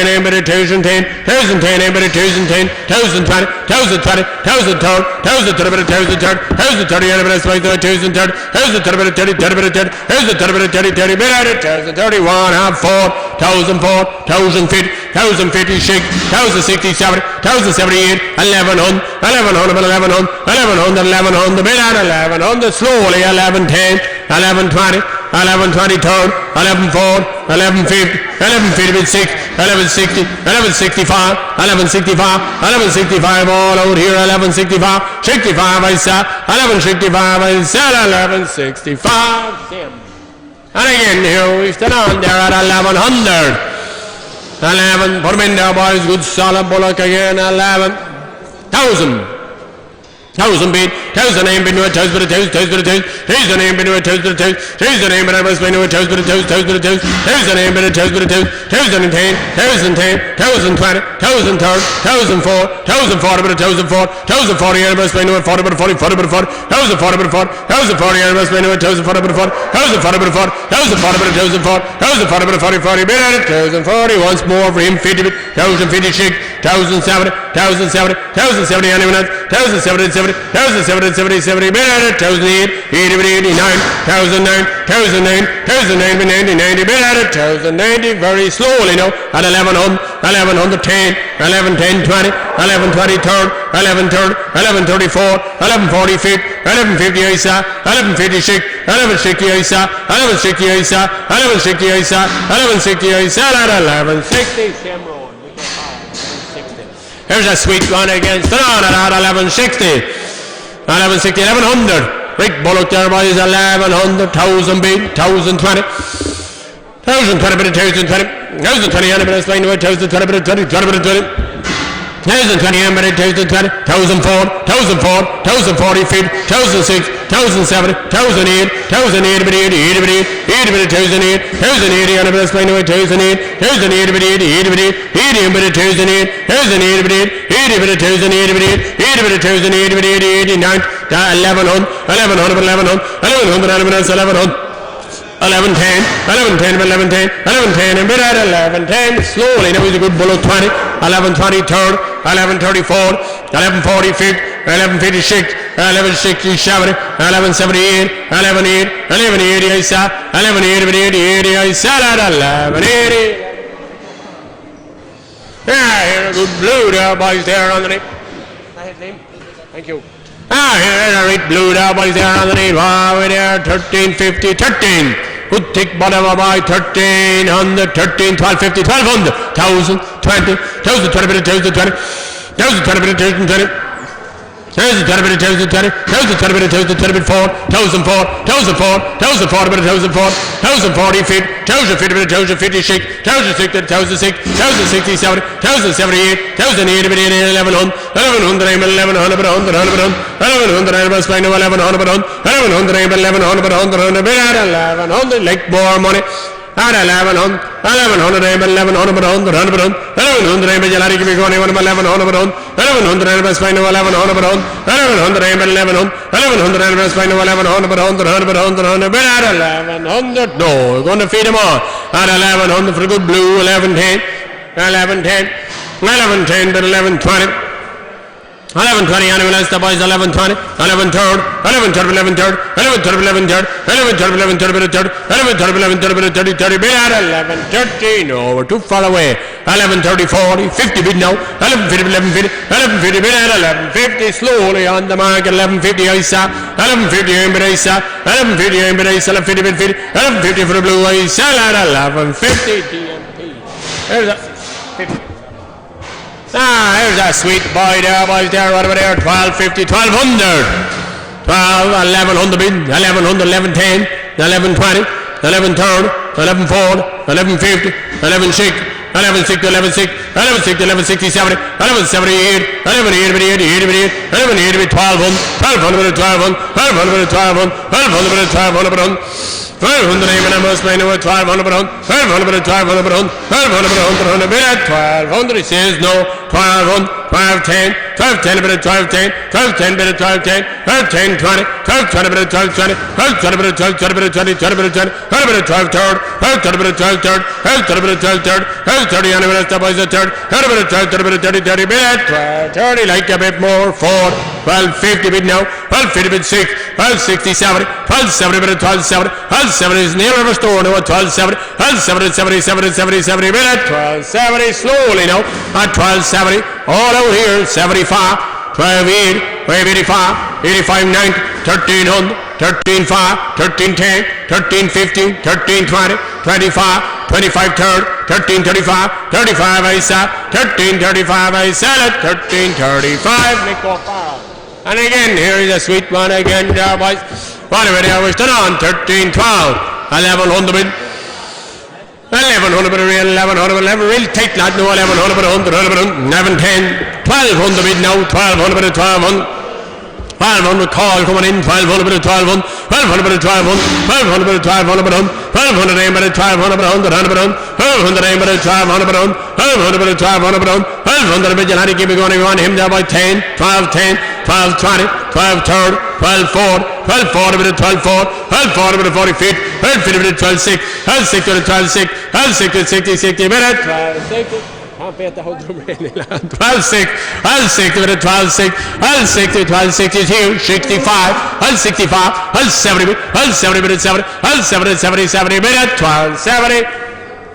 aim better, 1010 aim better, 1010, 1020, 1020, 1000 third, 1030 better, 1000 third, 1030 aim better, 1000 third, 1030 better, 30 better, 1030 better, 30 better, 1031, half 4, 1004, 1050, 1050 shake, 1067, 1078, 1100, 1100, 1100, 1100, 1100, slowly, 1110, 1120, 1120 third, 1140, 1150, 1150 with 6, 1160, 1165, 1165, 1165 all out here, 1165, 65 I sell, 1165 I sell, 1165. And again here we stand on there at 1100. 11, put them in there boys, good solid bullock again, 11,000. 1000 beat, 1000 aim been with toes but a toes, toes but a toes, 1000 aim been with toes but a toes, 1000 aim but I must be with toes but a toes, toes but a toes, 1000 aim but a toes but a toes, 1010, 1010, 1020, 1030, 1004, 1040 but a toes and 4, 1040 aim must be with 40 but a 40, 40 but a 40, 1040 but a 40, 1040 aim must be with toes and 40 but a 40, 1040 but a 40, 1040 but a toes and 4, 1040 but a 40, 40 bit at it, 1040 once more for him, 50 bit, 1050 shake, 1070, 1070, 1070 anyone else, 1070, 1070, bit at it, 1008, 80, 89, 1009, 1009, 1009, 90, 90, bit at it, 1090, very slowly now, at 1100, 1110, 1110, 20, 1120, third, 1130, 1134, 1140, fifth, 1150 Isa, 1150 shik, 1160 Isa, 1160 Isa, 1160 Isa, 1160 Isa, 1160, Cameron. Here's a sweet one against the run at 1160. 1160, 1100. Rick Bullock there, boys, 1100. 1000 beat, 1020. 1020 bit of 1020. 1020 on a bit of Spain, 1020 bit of 20, 20 bit of 20. 1020 on a bit of 1020. 1004, 1004, 1040 feet, 1006, 1007, 1008, 1008 bit of 80, 80 bit of 80 bit of 1008, 1080 on a bit of Spain, 1008, 1008 bit of 80, 80 bit of 80 bit of 1008, 1008 bit of 80 bit of 1008 bit of 80 bit of 1008 bit of 80, 89, 1100, 1100 bit 1100, 1100 on a bit of 1100. 1110, 1110, 1110, 1110, and bit at 1110, slowly, now he's a good bullet 20, 1120, third, 1134, 1140, fifth, 1156, 1167, 1178, 1180, 1180, I saw, 1180, 80, I saw that, 1180. Yeah, here a good blue there, boys, there underneath. That's his name. Thank you. Here's a right blue there, boys, there underneath. Wow, we're there, 1350, 13. Good thick bottom of my 1300, 13, 1250, 1200, 1000, 20, 1020 bit of 1020, 1020 bit of 1020, 1020 bit of 1020, 1020 bit of 1020 bit 4, 1004, 1004, 1040 bit of 1004, 1040 feet, 1050 bit of 1050 shake, 1060, 1006, 1067, 1078, 1080 bit of 1100, 1100 aim 1100 bit 100, 100 bit 1100 aim bit spine 1100 bit 1100 aim 1100 bit 100 bit at 1100 like more money. At 1100, 1100 aim 1100 bit 100, 100 bit 1100 aim bit Jalari give me going 1100 bit 1100 aim bit spine 1100 bit 1100 aim 1100, 1100 aim bit spine 1100 bit 100 bit 100 bit at 1100. No, we're going to feed them all. At 1100 for a good blue 1110, 1110, 1110 bit 1120. 1120, anyone else, the boys, 1120, 1130, 1130, 1130, 1130, 1130, 1130, 1130, 1130, 1130, 1130, 30, at 1130, no, we're too far away, 1130, 40, 50 bid now, 1150, 1150, 1150, bid at 1150, slowly on the mark, 1150, Isa, 1150, aim bid Isa, 1150, aim bid Isa, 1150, bid 50, 1150 for the blue Isa, at 1150, DMP, there's that, 50. Here's a sweet boy there, boys there, right over there, 1250, 1200, 1100 bid, 1100, 1110, 1120, 1130, 1140, 1150, 1160, 1160, 1160, 1160, 1160, 1170, 1178, 1180, 1180, 1180, 1200, 1200, 1200, 1200, 1200, 1200 aim and I must play now at 1200 but on 1200 but at 1200 but on 1200 but on 1200 but at 1200 it says no 1200 1210 1210 but at 1210 1210 but at 1210 1210 20 1220 but at 1220 1220 but at 1220 but at 20 20 but at 20 20 but at 12 third 1230 but at 12 third 1230 but at 12 third 1230 on the minute boys at third 30 but at 1230 but at 30 30 but at 1230 like a bit more 4 1250 bit now 1250 bit 6 1260 70 1270 but at 1270 1270 is near of a store now at 1270 1270 70 70 70 but at 1270 slowly now at 1270 all out here 75 1280 1285 85 90 1300 13.5, 13.10, 13.15, 13.20, 25, 25 third, 13.35, 35 I sell, 13.35 I sell it, 13.35 Nico Farrell. And again, here is a sweet one again there boys. Whatever they always done on, 13.12, 1100 bid. 1100 bid real, 1100 bid, 11 real tight lad, no 1100 bid, 100 bid, 1110, 1200 bid now, 1200 bid, 1200. 1200 call coming in, 1200 bit of 1200, 1200 bit of 1200, 1200 bit of 1200 bit of 1200 aim bit of 1200 bit of 100 bit of 1200 aim bit of 1200 bit of 1200 bit of 1200 bit of 1200 bit of Harry keep it going, everyone, him there by 10, 12, 10, 12, 20, 12, 3rd, 12, 4, 12, 40 bit of 12, 4, 12, 40 bit of 40 feet, 12, 50 bit of 12, 6, 12, 6 bit of 12, 6, 12, 6 bit of 60, 60 bit of 12, 6. Can't beat the whole drum really. 12 6, 12 6 with a 12 6, 12 6, 12 6 is here, 65, 12 65, 12 70, 12 70 with a 70, 12 70, 70, 70 with a 12 70.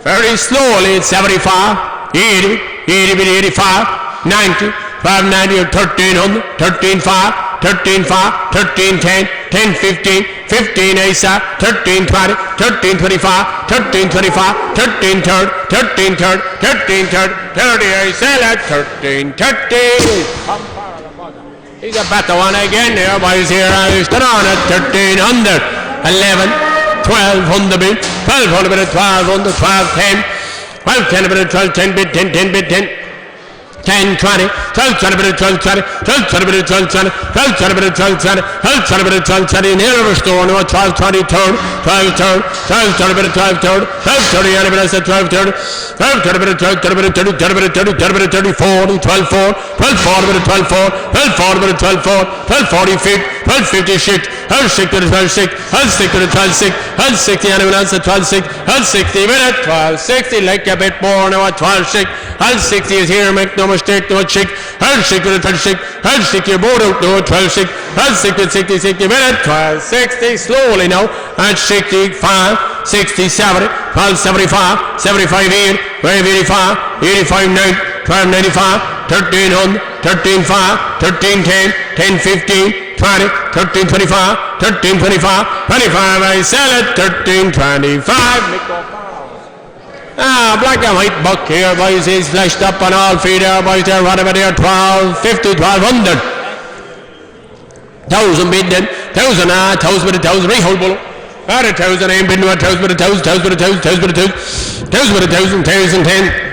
Very slowly, 75, 80, 80 with 85, 90, 590 or 1300, 13 5. 13 5, 13 10, 10 15, 15 ASA, 13 20, 13 25, 13 25, 13 3rd, 13 3rd, 13 3rd, 30 ASA, 13 30. He's a better one again here, boys here. He's on at 1300, 11, 1200 bit, 1200 bit, 1200, 12 10, 12 10 bit, 12 10 bit, 10 10 bit, 10. 10, 20, 12, 20, 12, 20, 12, 20, 12, 20, 12, 20, 12, 20, 12, 20, 12, 20, in here restore now, 12, 20, 3rd, 12, 3rd, 12, 20, 12, 3rd, 12, 30, and I said 12, 30, 12, 20, 12, 30, 30, 30, 30, 30, 30, 40, 12, 4, 12, 4, 12, 4, 12, 4, 12, 4, 12, 40, 50, 12, 50, 6, 12, 6 to the 12, 6, 12, 6 to the 12, 6, 12, 60, and I said 12, 6, 12, 60, minute, 12, 60, like a bit more now, 12, 6, 12, 60 is here, make no mistake, no chick, 12, 6 to the 12, 6, 12, 60, board out, no, 12, 6, 12, 60, 60, 60, minute, 12, 60, slowly now, at 65, 60, 70, 12, 75, 75, 8, 12, 85, 85, 9, 12, 95, 1300, 13, 5, 13, 10, 10, 15, 20, 13, 25, 13, 25, 25, I sell it, 13, 25, black and white buck here, boys, he's flashed up on all feet here, boys, there, whatever there, 12, 50, 1200. 1,000 bid then, 1,000, 1,000 with a 1,000, rehold below. 1,000, ain't bid no 1,000 with a 1,000, 1,000 with a 1,000, 1,000 with a 1,000, 1,000 with a 1,000, 1,000, 10.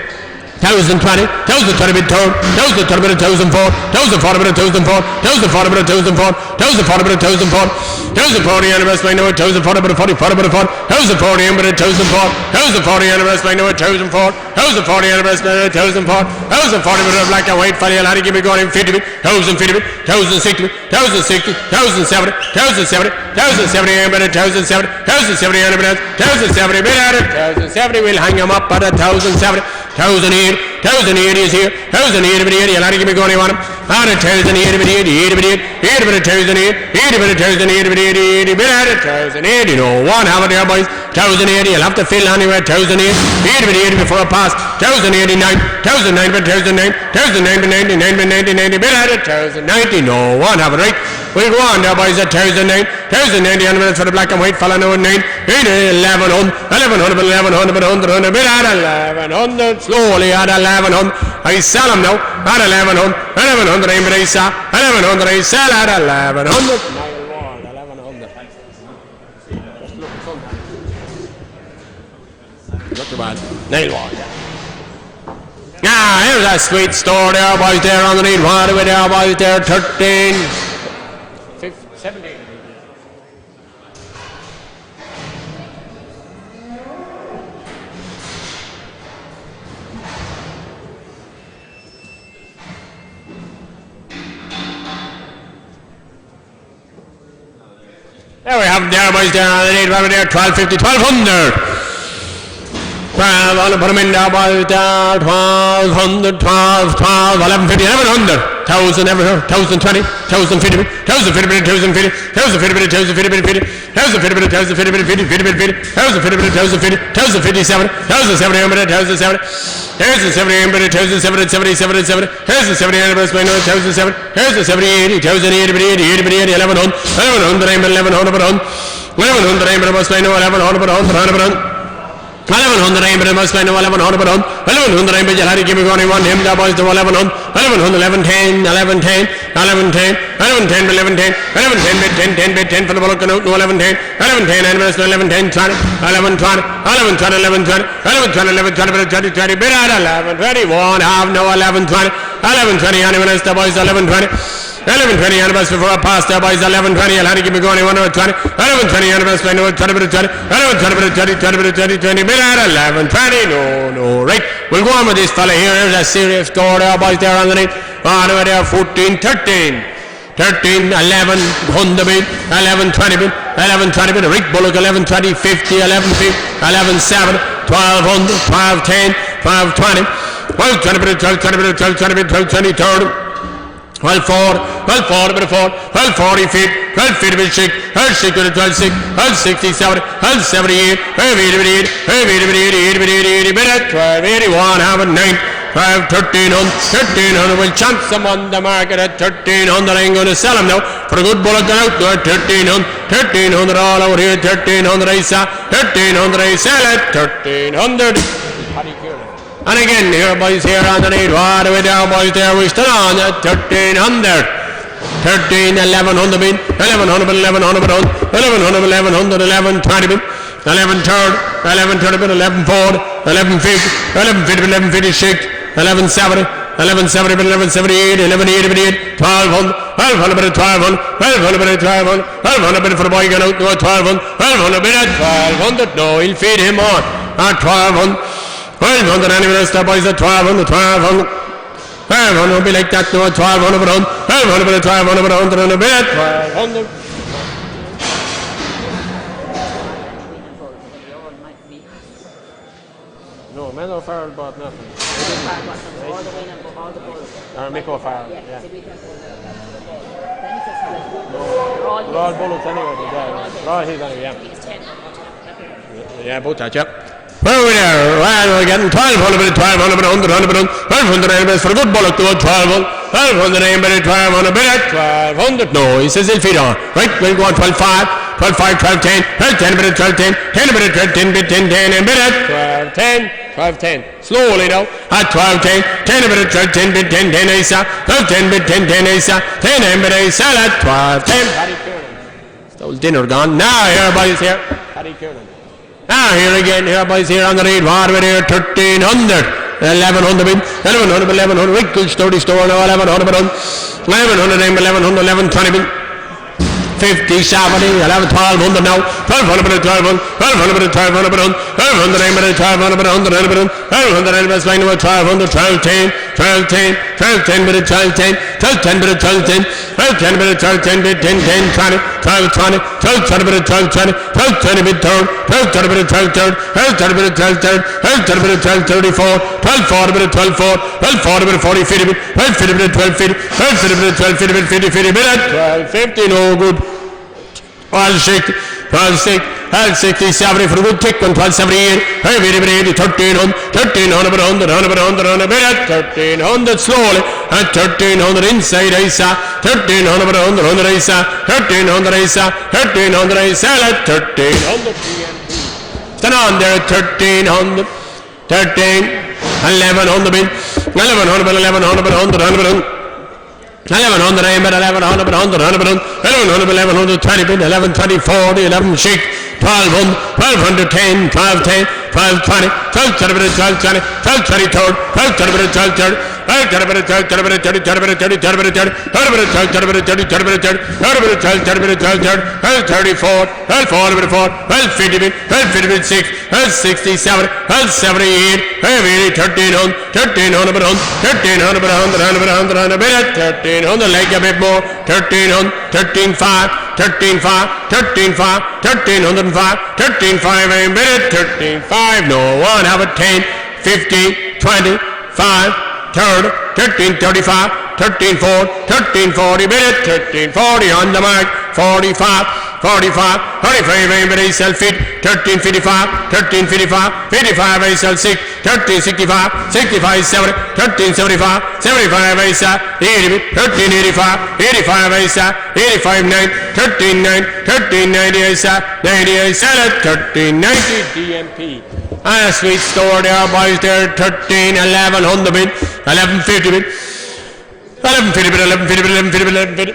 1,020, 1,020 bit 3rd, 1,020 bit 1,004, 1,040 bit 1,004, 1,040 bit 1,004, 1,040 bit 1,004, 1,040 and the rest by now, 1,040 bit 40, 40 bit 4, 1,040 and bit 1,004, 1,040 and the rest by now, 1,004, 1,040 and the rest by now, 1,004, 1,040 bit black and white, funny, I'll give me going in 50 bit, 1,050 bit, 1,060 bit, 1,060, 1,070, 1,070, 1,070 and bit 1,070, 1,070 and bit 1,070 bit at it, 1,070, we'll hang him up at 1,070, 1,080, 1,080 is here, 1,080 bit 80, I'll give me going on him, on 1,080 bit 80, 80 bit 80, 80 bit 1,080, 80 bit 1,080 bit 80, 80 bit at it, 1,080, no one, have it there, boys, 1,080, you'll have to fill anywhere, 1,080, 80 bit 80 before a pass, 1,089, 1,009 bit 1,009, 1,009 bit 90, 9 bit 90, 90 bit at it, 1,090, no one, have it right. We'll go on there, boys, at 1,009, 1,090 minutes for the black and white fella, no 9, 1100, 1100, 1100, 100, bit at 1,100, slowly at 1,100. I sell them now at 1,100, 1,100, aim I sell, 1,100, I sell at 1,100. 1,100. Not too bad. Nail one. Here's a sweet store there, boys, there underneath water with there, boys, there, 13. 17. There we have them there, boys, there on the lead, right there, 1250, 1200. 1200, put them in there, boys, there, 1200, 12, 12, 1150, 1100. 1,000 ever, 1,020, 1,050, 1,050, 1,050, 1,050, 1,050, 1,050, 1,050, 1,050, 1,050, 1,050, 1,057, 1,070, 1,070, 1,070, 1,070, 1,070, 1,070, 1,070, 1,070, 1,070, 1,070, 1,070, 1,100, 1,100, 1,100, 1,100 aim, but it must be 1,100, 1,100 aim, but you'll have to give me one, him, that boys to 1,100, 1,100, 1110, 1110, 1110, 1110, 1110, 1110, bit 10, 10, bit 10 for the bullock and out, 1110, 1110, and it's 1110, 20, 1120, 1120, 1120, 1120, 1120, bit 20, 20, bit at 1120, one half, no 1120, 1120, anyone else, the boys 1120. 11:20 Annabelle before a pass there, boys. 11:20. I'll have to keep it going. 1:20. 11:20 Annabelle playing 20 minutes 20. 20 minutes 11:20. No. Right. We'll go on with this fella here. There's a serious score there, boys. There underneath. On over there. 14-13. 13-11. Honda bit. 11:20 bit. 11:20 bit. Rick Bullock. 11:20. 50. 11:50. 11:7. 12 12-10. 12-20. 12-20 bit. 12-20 bit. 12-20 bit. 12-20 third. 12-4, 12-4 bit of 4, 12-40 feet, 12-50 bit 6, 12-6 bit 12-6, 12-67, 12-78, 12-88, 12-88, 80 bit, 12-81, have a 9, 12-1300, we'll chance them on the market at 1300, I'm going to sell them now, for a good bullock out there, 1300 all over here, 1300 I sell, 1300 I sell it, 1300. And again, here, boys, here underneath, all the way down, boys, there, we still on at 1300. 13, 1100 bin, 1100 bin, 1100 bin, 1100, 1100, 1120 bin, 11 third, 1130 bin, 11 fourth, 1150, 1150 bin, 1156, 1170, 1170 bin, 1178, 1180 bin, 1200, 1200 bin, 1200, 1200 bin, 1200, 1200 bin for the boy going out to 1200, 1200 bin at 1200, no, he'll feed him on at 1200. 1200 anyway, step boys at 1200, 1200. 1200 will be like that to 1200 but on. 1200 but 1200 but 100 and a bit. 1200. No, man or Farrell bought nothing. Or Mick Farrell, yeah. They're all bullets anyway, they're all his anyway, yeah. Yeah, both that, yep. Where are we there? Well, we're getting 1200, 1200, 100, 100, 1200 anyways for a good bullock to 1200, 1200 anybody, 1200 bit, 1200. No, he says he'll feed on. Right, we'll go on 12 5, 12 5, 12 10, 12 10 bit, 12 10, 10 bit, 12 10 bit, 10 10 and bit, 12 10, 12 10. Slowly now, at 12 10, 10 bit, 12 10 bit, 10 10 Isa, 12 10 bit, 10 10 Isa, 10 and bit Isa at 12 10. Paddy Kiernan. Stole dinner gone. Now, here, boys, here. Paddy Kiernan. Now here again, here boys, here on the read, what over there, 1300, 1100 bin, 1100, 1100, Wickles 30 store now, 1100 bin, 1100, 1100, 1120 bin, 50, 70, 11, 1200 now, 1200 bin, 1200, 1200 bin, 1200 bin, 1200 bin, 1200 bin, 100 bin, 1200 bin, 1200, 1200, 1210, 1210, 1210 bin, 1210, 1210 bin, 1210, 1210 bin, 1210 bin, 10, 10, 20, 1220, 1220 bin, 1220, 1220 bin, 1220 bin, 1230, 1230 bin, 1230, 1230 bin, 1234, 1240 bin, 1240, 1240 bin, 40, 50 bin, 1250 bin, 1250, 1250 bin, 1250 bin, 50, 50 bin, 1250, no good. 1260, 1260, 1260, 70 for a good kick on 1278, 1300, 1300, 100, 1300 slowly, at 1300 inside Isa, 1300, 100 Isa, 1300 Isa, 1300 Isa, at 1300. Stand on there at 1300, 13, 1100 bin, 1100, 1100, 100, 1100, 1100, 1100, 20 bin, 1120, 40, 11 shake, 1200, 1210, 1210, 1220, 1220, 1220, 1220 third, 1220, 1230, 1230, 1230, 1230, 1234, 1240, 1250 bin, 1250 bin 6, 1267, 1278, 1300, 1300, 1300, 100, 1300, like a bit more, 1300, 1305, 1305, 1305, 1305, 1305, a minute, 1305, no one, have a 10, 15, 20, 5, third, 1335, 1340, 1340, minute, 1340, on the mark, 45, 45, 45, a minute, sell fit, 1355, 1355, 55, I sell 6, 1365, 65, 70, 1375, 75, I sell 80, 1385, 85, I sell 85, 9, 1390, 1390, I sell 90, I sell it, 1390, DMP. And a sweet store there, boys, there, 13, 1100 bit, 1150 bit, 1150 bit, 1150 bit, 1150 bit, 1150 bit,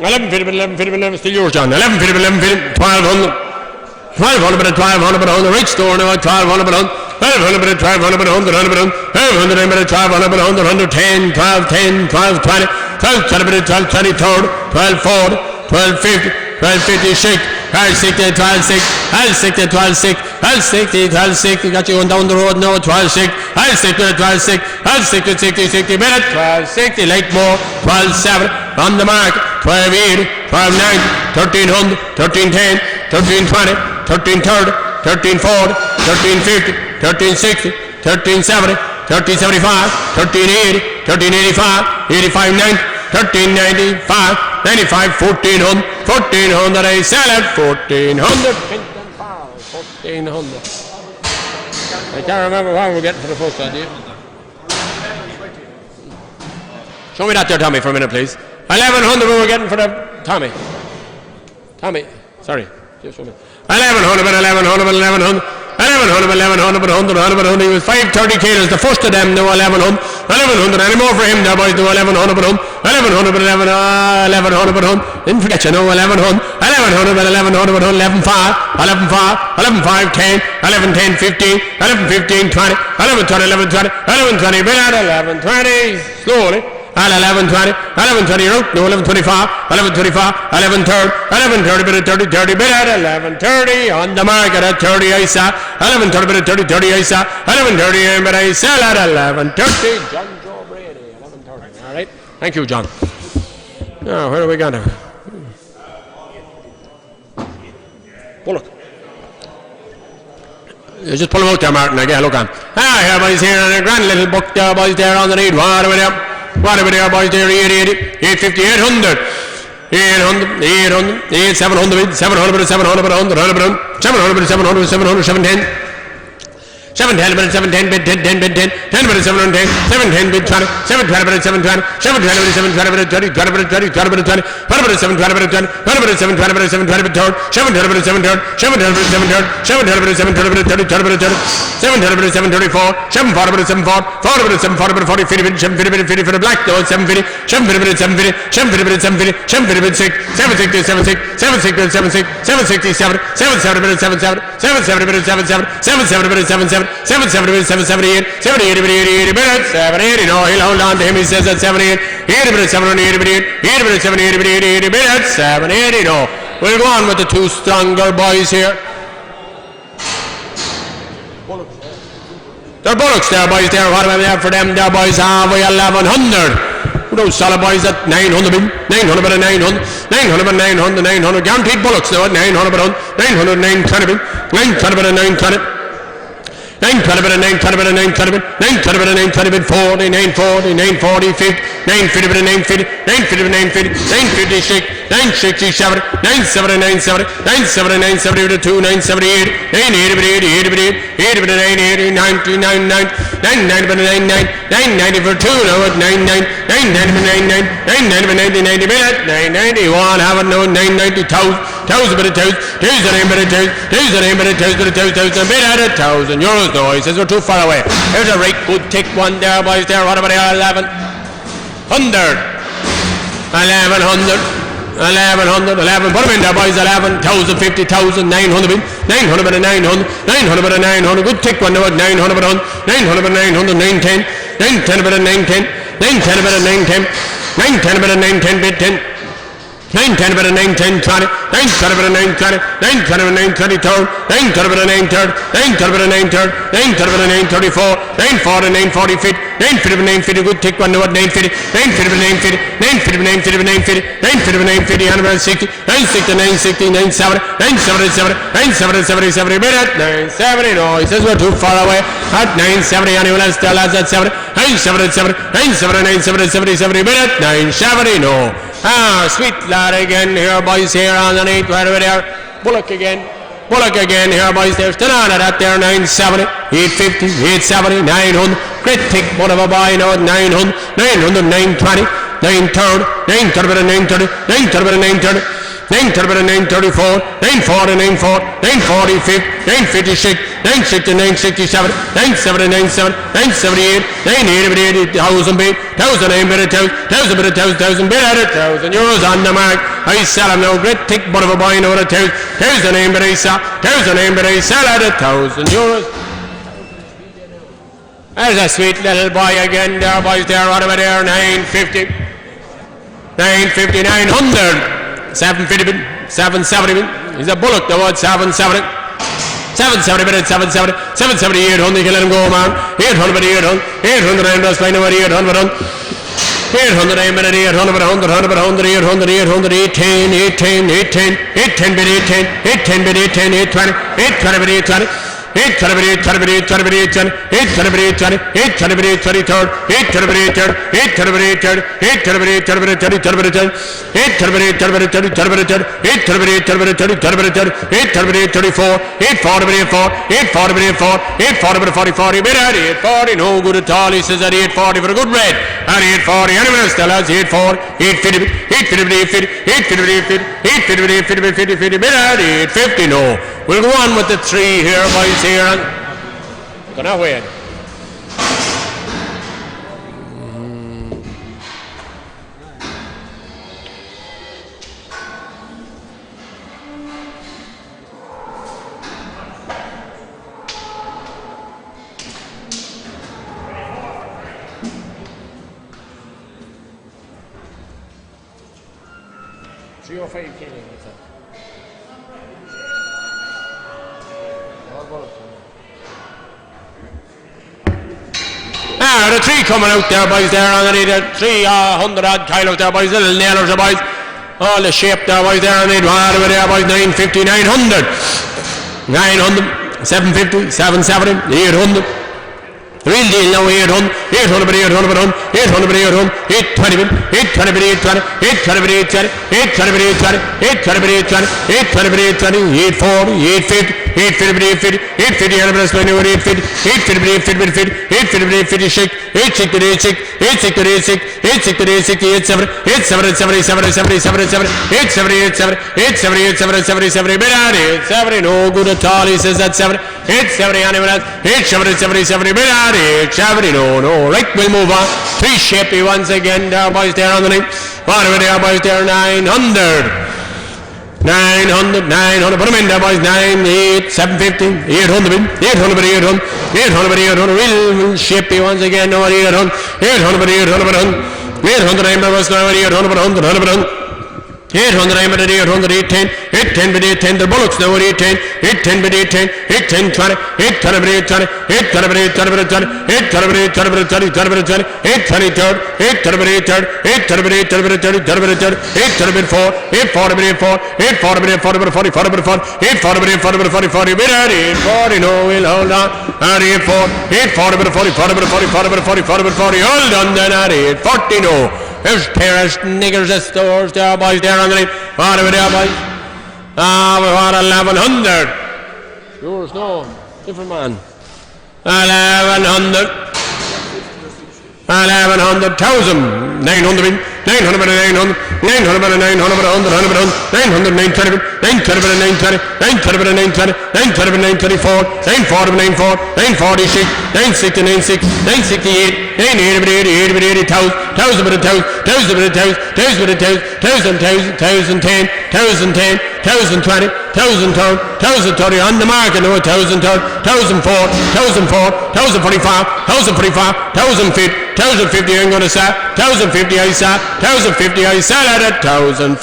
1150 bit, 1150 bit, still yours, John, 1150 bit, 1150 bit, 1200, 1200 bit, 1200 bit, on the rich store now, 1200 bit, 1200 bit, 1200 bit, 100 bit, 1200 bit, 1200 bit, 1200 bit, 110, 1210, 1220, 12, 12 minute, 12, 23rd, 12, 4, 12, 50, 12, 50, shake. 12, 60, 12, 6, 12, 60, 12, 6, 12, 60, 12, 6. You got you going down the road now. 12, 6, 12, 6, 12, 6, 12, 60, 60, 60 minute. 12, 60, late more. 12, 7, on the mark. 12, 80, 12, 9, 1300, 13, 10, 13, 20, 13, 30, 13, 40, 13, 50, 13, 60, 13, 70, 13, 75, 13, 80, 13, 85, 85, 90, 13, 95, 95, 1400, 1400, I sell it, 1400, 1400. I can't remember what we're getting for the first one, do you? Show me that there, Tommy, for a minute, please. 1100 we were getting for the... Tommy, sorry. Just show me. 1100, 1100, 1100. 1100, he was 530 kilos, the first of them, no 1100, any more for him there, boys, no 1100, 1100, didn't forget you, no 1100, 1100, 11 5, 11 5, 11 5, 10, 11 10, 15, 11 15, 20, 11 20, 11 20, 11 20, bit out 11 20, slowly. 11 20, 11 20, no 11 25, 11 25, 11 30, 11 30, bit of 30, 30, bit at 11 30, on the market at 30, I saw, 11 30, bit of 30, 30, I saw, 11 30, but I sell at 11 30, John Joe Brady, 11 30, all right, thank you, John. Now, where are we going now? Bullock. You just pull him out there, Martin, I get a look on. Here, boys, here, and a grand little book there, boys, there on the lead, what over there? What are we there, boys? There, 880, 850, 800, 800, 800, 700, 700, 700, 700, 700, 710, 710, bit 710, bit 10, 10, bit 10, 10 bit 710, 710, bit 20, 720, bit 720, 720, bit 720, bit 30, 20 bit 30, 20 bit 20, 20 bit 720, bit 20, 20 bit 720, bit 720, bit 30, 720, bit 730, 720, bit 730, 720, bit 730, bit 30, 20 bit 30, 720, bit 734, 740, bit 740, 40 bit 740, bit 40, 50 bit 750, bit 50 for the black, no, 750, 750 bit 750, 750 bit 750, 750 bit 6, 760, 76, 76 bit 76, 767, 770 bit 77, 770 bit 77, 770 bit 77, 770, 778, 780, 80 minutes, 780, no, he'll hold on to him, he says at 78, 80 minutes, 780, 80 minutes, 780, 80 minutes, 780, no. We'll go on with the two stronger boys here. They're Bullocks there, boys, there, what do we have for them there, boys, halfway 1100. Those solid boys at 900, 900, but 900, 900, but 900, 900, guaranteed Bullocks now at 900, but 900, 920, 920, but 920. 920 bit, 920 bit, 920 bit, 920 bit, 920 bit, 40, 940, 940, 50, 950 bit, 950, 950 bit, 950, 950 shake, 967, 970, 970, 970, 970 bit, 2, 978, 980 bit, 80, 80 bit, 80 bit, 980, 90, 99, 99 bit, 99, 990 for 2, now at 99, 990 bit, 99, 990 bit, 90, 90 bit, 991, have it now, 990, 1,000 bit, 1,000, 2,000 bit, 1,000, 2,000 bit, 1,000 bit, 1,000 bit, at 1,000 euros. No, he says we're too far away. There's a right good thick one there, boys, there. What about 1100? 1100. 11. Put them in there, boys. 11,000, 50,000, 900 bit, 900 bit, 900, 900 bit, 900. Good thick one there, 900 bit, 900 bit, 900, 910, 910 bit, 910, 910 bit, 910, 910 bit, 910 bit, 10. 910 bit, 910, 20, 920 bit, 920, 920 bit, 920, 920 bit, 930, 920 bit, 930, 920 bit, 934, 940, 940, 50, 950 bit, 950, good thick one, no, 950, 950 bit, 950, 950 bit, 950 bit, 950, 950, 950, 160, 960, 960, 970, 970, 970, 970, bit at 970, no, he says we're too far away, at 970, anyone else tell us at 70, 970, 970, 970, 70, bit at 970, no. Sweet lad again here, boys, here underneath, right over there. Bullock again here, boys, there's still on it at there, 970, 850, 870, 900. Great thick one of a boy now at 900, 900, 920, 930, 930, 930, 930, 930. 930, 934, 940, 940, 940, 50, 950, 960, 967, 970, 970, 978, 980, 1,000 bit, 1,000 bit, 1,000 bit, 1,000 bit at 1,000 euros on the mark. I sell him now, great thick butt of a boy now at 1,000 bit, I sell, 1,000 bit, I sell at 1,000 euros. There's a sweet little boy again there, boys, there, right over there, 950. 950, 900, 750, 770. He's a bullock, the word 770. 770 minutes, 770, 770, 800, you can let him go, man. 800, 800, 800, I'm just flying over 800, 800, I'm at 800, 100, 100, 100, 800, 800, 810, 810, 810, 810 bit 810, 810 bit 810, 820, 820 bit 820. 820, 820, 820, 820, 820, 820, 820, 840, no good at all. He says at 840 for a good red. At 840, anyone else tell us 840, 850, 850, 850, 850, 850, no. We'll go on with the three here, boys, here. And go now, Wayne. Three or five killing, what's that? The three coming out there, boys, there underneath the 300 odd kilos there, boys, little nailers there, boys. All the shape there, boys, there underneath, over there, boys, 950, 900. 900, 750, 770, 800. The real deal now, 800, 800 by 800 by 800 by 800, 820 by 820 by 820, 820 by 820, 820 by 820, 820 by 820, 820 by 820, 840, 850, 850, 850, 850, 800 by 850, 850 by 850, 850 by 850, 850 shake, 860 to 860, 860 to 860, 860 to 860, 870, 70, 70, 70, 70, 70, 70, 70, 70, 70, 70, no good at all, he says that's 70, 870, anyone else, 870, 70, 70, 870, no, right, we'll move on. Three shapey once again, there, boys, there on the name. What over there, boys, there, 900. 900, 900, put them in there, boys, 9, 8, 750, 800, 800 by 800, 800 by 800, real shapey once again, no, 800, 800 by 800 by 100, 800, I'm now, 800 by 100, 100 by 100. 800, I'm at 800, 810, 810 by 810, the bullocks now at 810, 810 by 810, 810, 20, 820 by 820, 820 by 820 by 820 by 820 by 820 by 820, 820 third, 820 by 830, 820 by 830 by 830 by 830 by 4, 840 by 840, 840 by 840 by 40, 40 by 40, 840 by 840 by 40, 40 by 840, no, we'll hold on, at 840 by 40, 40 by 40, 40 by 40, 40 by 40, hold on then at 840, no. There's terrorist niggers at stores there, boys, there underneath. What are we there, boys? We want 1100. Yours, no. Different man. 1100. 1100, 1,000. 900, 900 by 900, 900 by 900 by 100, 100 by 100, 900, 920, 920 by 920, 920 by 920, 920 by 924, 940 by 940, 946, 960, 960, 968, 980 by 80, 80 by 80, 1,000 by 1,000, 1,000 by 1,000, 1,000 by 1,000, 1,000, 1,010, 1,010, 1,020, 1,030, 1,030 on the market now, 1,030, 1,004, 1,004, 1,045, 1,045, 1,050, 1,050 I'm going to say, 1,050 I say, 1,050 I sell at 1,050.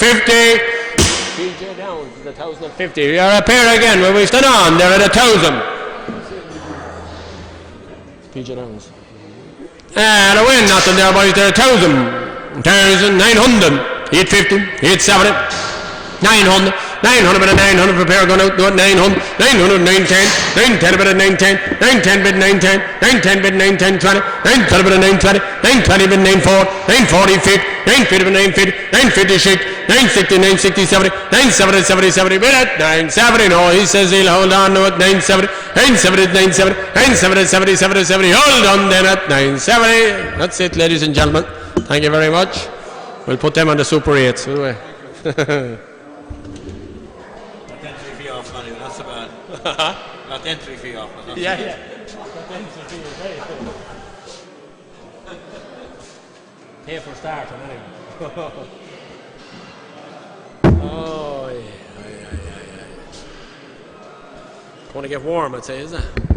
PJ Downs is 1,050. You're up here again when we stand on, they're at 1,000. PJ Downs. And a win, nothing there, boys, they're 1,000. 1,900, 850, 870, 900, 900 bit of 900 prepare going out, 900, 900, 910, 910 bit of 910, 910 bit 910, 910 bit 910, 20, 920 bit of 920, 920 bit 94, 940 fit, 950 bit 950, 950 shake, 960, 960, 70, 970, 70, 70 bit at 970, no, he says he'll hold on to it, 970, 970, 970, 970, 70, 70, hold on then at 970. That's it, ladies and gentlemen. Thank you very much. We'll put them on the Super 8s, will we? Entry fee off, not even, that's so bad. Not entry fee off. Yeah. Pay for starting, anyway. Oh, yeah. Going to get warm, I'd say, isn't it?